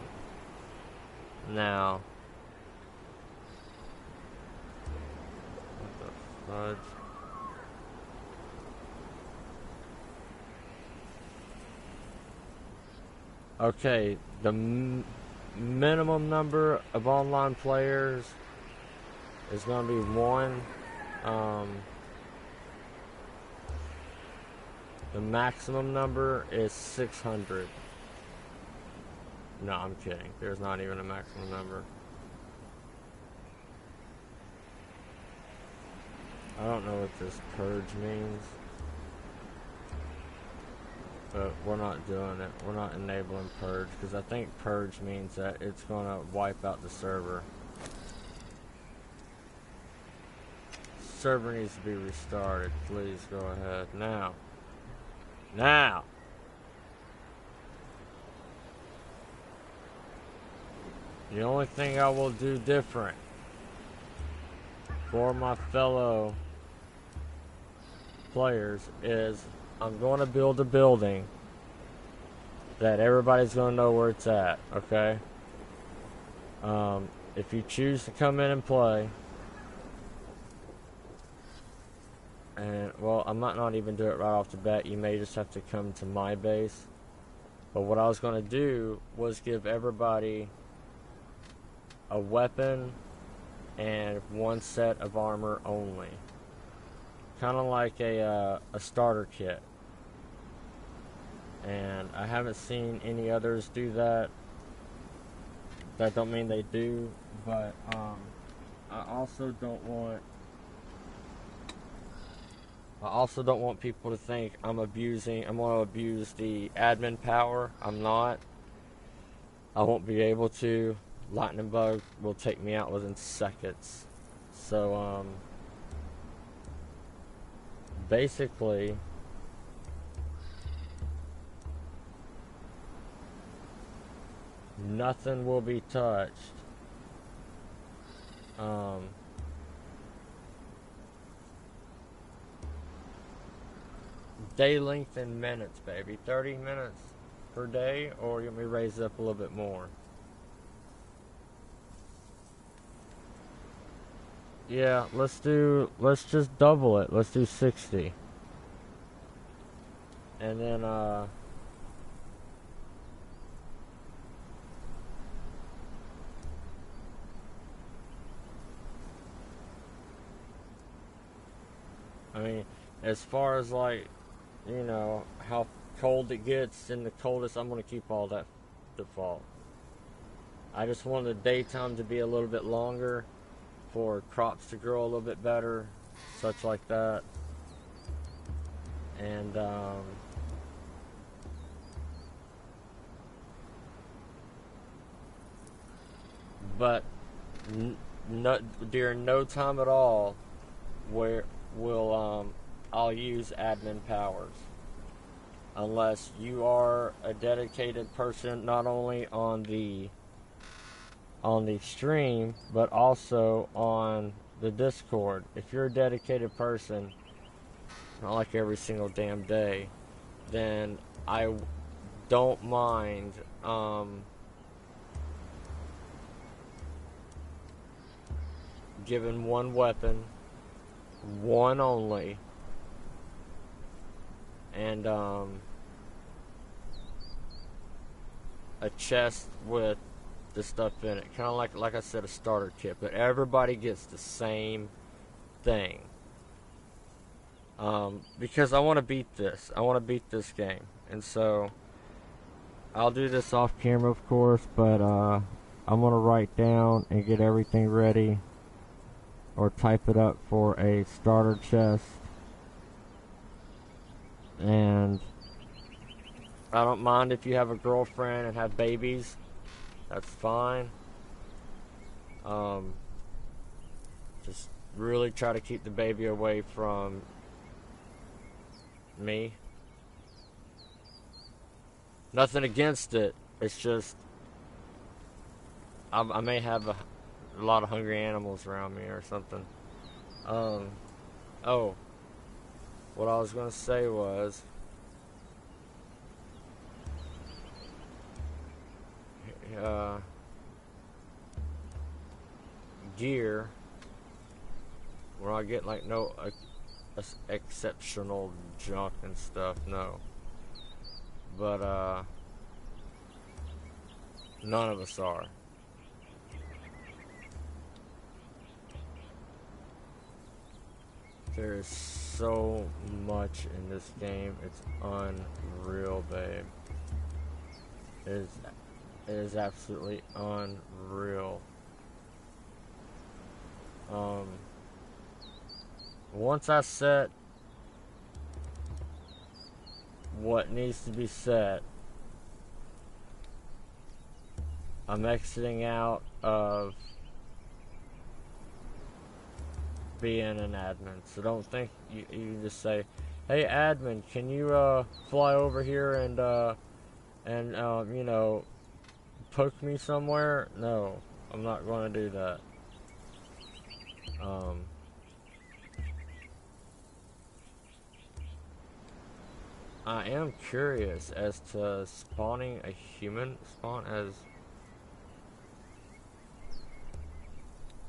Speaker 1: Now, what the fudge? Okay, the minimum number of online players is going to be 1. The maximum number is 600. No, I'm kidding. There's not even a maximum number. I don't know what this purge means. But we're not doing it. We're not enabling purge, because I think purge means that it's going to wipe out the server. Server needs to be restarted. Please go ahead. Now. The only thing I will do different for my fellow players is I'm going to build a building that everybody's going to know where it's at, okay? If you choose to come in and play, and, well, I might not even do it right off the bat. You may just have to come to my base. But what I was going to do was give everybody a weapon and 1 set of armor only. Kind of like a starter kit. And I haven't seen any others do that. That don't mean they do, but I also don't want people to think I'm going to abuse the admin power. I'm not. I won't be able to. Lightning bug will take me out within seconds. So, basically, nothing will be touched. Day length in minutes, baby. 30 minutes per day, or you want me to raise it up a little bit more? Yeah, let's just double it. Let's do 60. And then, I mean, as far as like, you know, how cold it gets in the coldest, I'm going to keep all that default. I just want the daytime to be a little bit longer for crops to grow a little bit better, such like that. And, but during no time at all where I'll use admin powers, unless you are a dedicated person, not only on the stream, but also on the Discord. If you're a dedicated person, not like every single damn day, then I don't mind giving one weapon, one only, and a chest with the stuff in it, kind of like I said, a starter kit, but everybody gets the same thing. Because I want to beat this. I want to beat this game, and so I'll do this off camera, of course, but I'm gonna write down and get everything ready, or type it up for a starter chest, and I don't mind if you have a girlfriend and have babies. That's fine. Just really try to keep the baby away from me. Nothing against it. It's just I may have a lot of hungry animals around me or something. Oh, what I was gonna say was, gear. We're not getting like no exceptional junk and stuff, no. But none of us are. There is so much in this game. It's unreal, babe. It is absolutely unreal. Once I set what needs to be set, I'm exiting out of being an admin. So don't think you can just say, "Hey admin, can you fly over here and you know, poke me somewhere?" No, I'm not going to do that. I am curious as to spawning a human. Spawn as...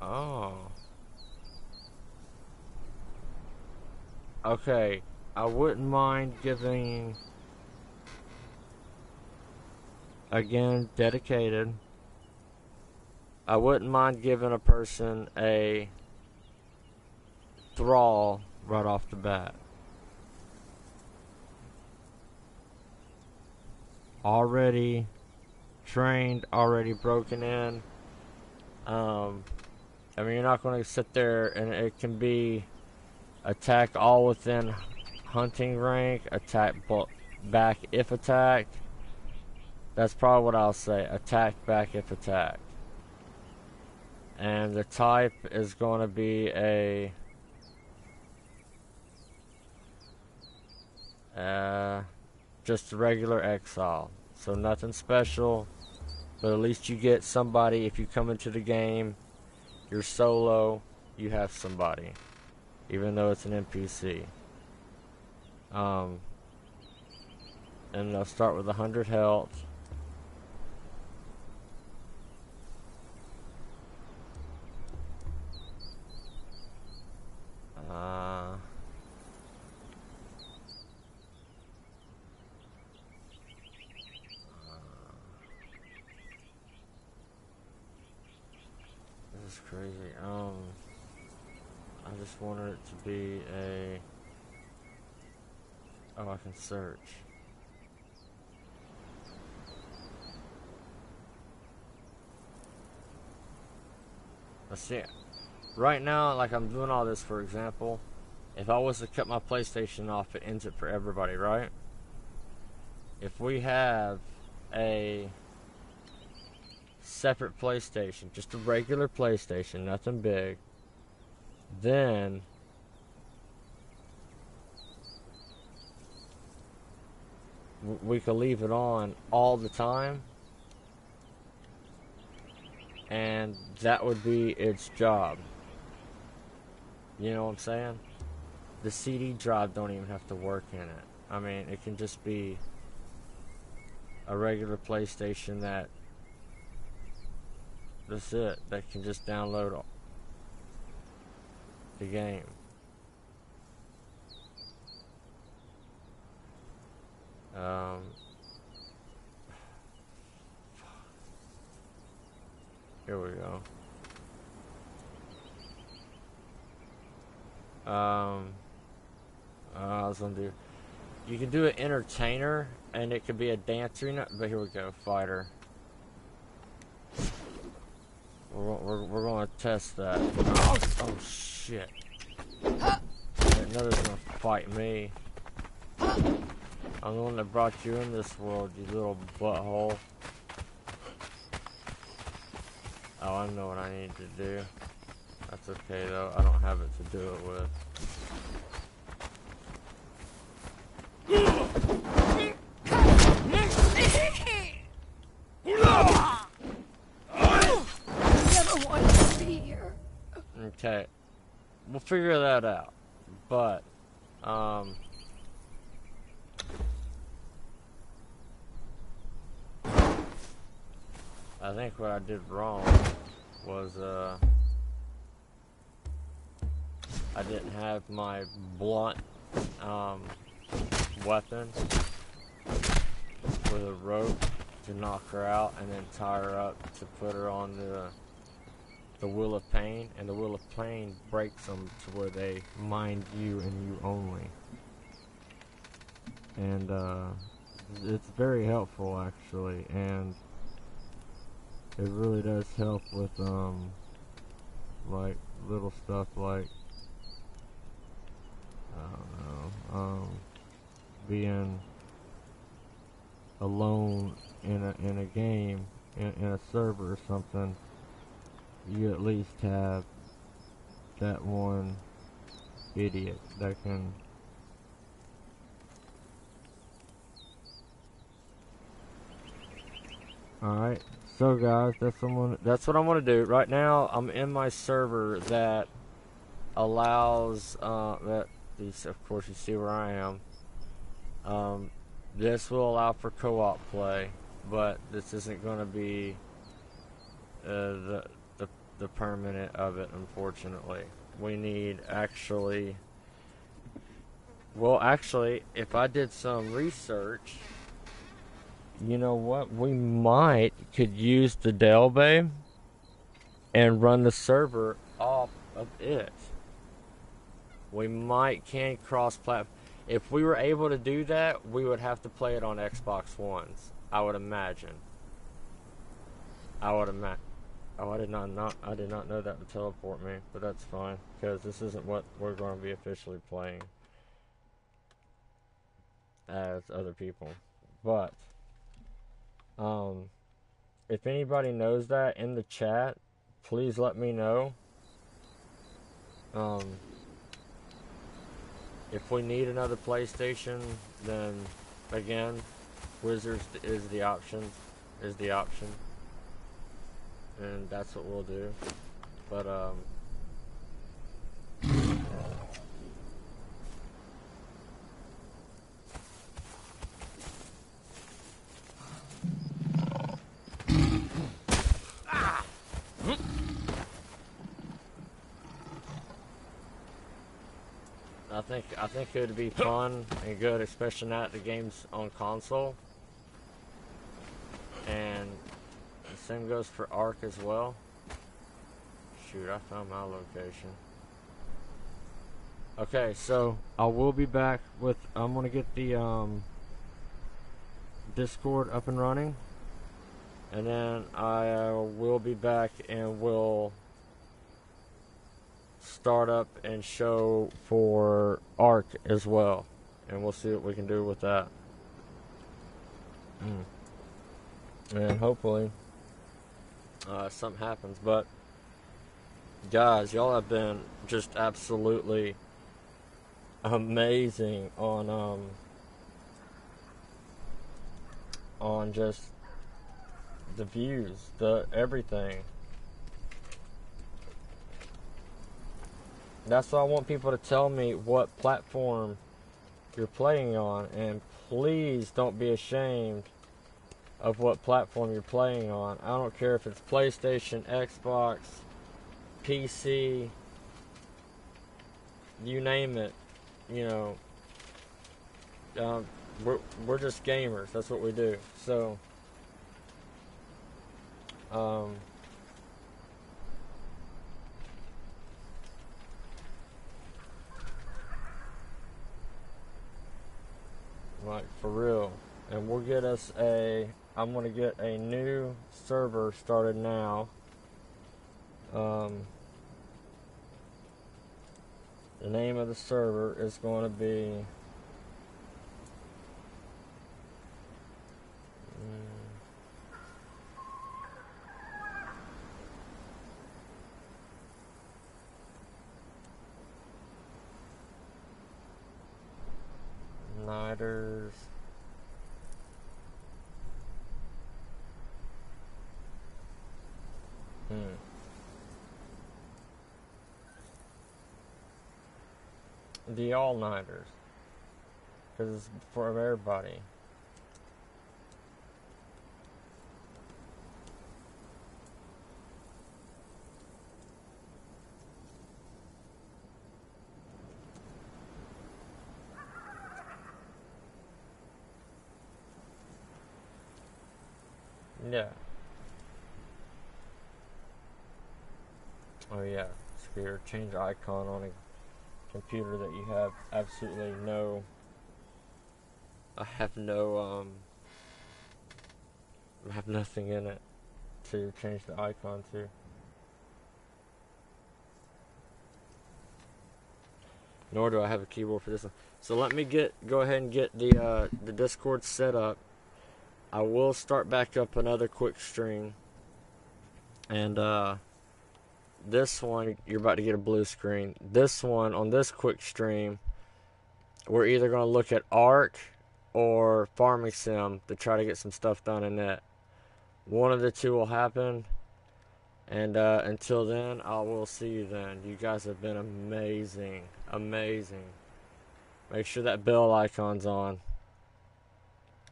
Speaker 1: Oh. Okay, I wouldn't mind giving... Again, dedicated. I wouldn't mind giving a person a thrall right off the bat. Already trained, already broken in. I mean, you're not going to sit there and it can be attack all within hunting rank, attack back if attacked. That's probably what I'll say. Attack back if attacked. And the type is going to be a just a regular exile. So nothing special, but at least you get somebody. If you come into the game, you're solo, you have somebody, even though it's an NPC. And they'll start with 100 health. This is crazy. I just wanted it to be a... Oh, I can search. Let's see. Right now, like I'm doing all this, for example, if I was to cut my PlayStation off, it ends it for everybody, right? If we have a separate PlayStation, just a regular PlayStation, nothing big, then we could leave it on all the time, and that would be its job. You know what I'm saying? The CD drive don't even have to work in it. I mean, it can just be a regular PlayStation that's it, that can just download the game. Here we go. I was gonna do. You can do an entertainer, and it could be a dancer. But here we go, fighter. We're gonna test that. Oh shit! Another's gonna fight me. I'm the one that brought you in this world, you little butthole. Oh, I know what I need to do. That's okay though. I don't have it to do it with.
Speaker 8: Never wanted to be here.
Speaker 1: Okay, we'll figure that out. But I think what I did wrong was I didn't have my blunt weapon with a rope to knock her out and then tie her up to put her on the Wheel of Pain, and the Wheel of Pain breaks them to where they mind you and you only. And it's very helpful actually, and it really does help with like little stuff like I don't know, being alone in a game in a server or something. You at least have that one idiot that can Alright, so guys, that's what I'm gonna do. Right now I'm in my server that allows that these, of course you see where I am. This will allow for co-op play, but this isn't gonna be the permanent of it, unfortunately. We need actually, well actually, if I did some research, you know what, we could use the Delbay and run the server off of it. We can cross-platform. If we were able to do that, we would have to play it on Xbox Ones, I would imagine. Oh, I did not know that would teleport me, but that's fine, because this isn't what we're going to be officially playing as other people. But if anybody knows that in the chat, please let me know. If we need another PlayStation, then again, Wizards is the option. And that's what we'll do. But I think it would be fun and good, especially now that the game's on console. And the same goes for Ark as well. Shoot, I found my location. Okay, so I will be back with, I'm gonna get the Discord up and running, and then I will be back and we'll start up and show for Ark as well, and we'll see what we can do with that. And hopefully something happens. But guys, y'all have been just absolutely amazing on just the views, the everything. That's why I want people to tell me what platform you're playing on, and please don't be ashamed of what platform you're playing on. I don't care if it's PlayStation, Xbox, PC, you name it. You know, we're just gamers. That's what we do. So, like for real. And we'll get us I'm gonna get a new server started now. The name of the server is going to be Nighturz the all-nighters, because it's for everybody. Yeah. Oh yeah, Scooter, change icon on a computer that you have absolutely no... I have nothing in it to change the icon to. Nor do I have a keyboard for this one. So let me go ahead and get the Discord set up. I will start back up another quick stream. And this one, you're about to get a blue screen. This one, on this quick stream, we're either going to look at Ark or Farming Sim to try to get some stuff done in that. One of the two will happen. And until then, I will see you then. You guys have been amazing. Amazing. Make sure that bell icon's on.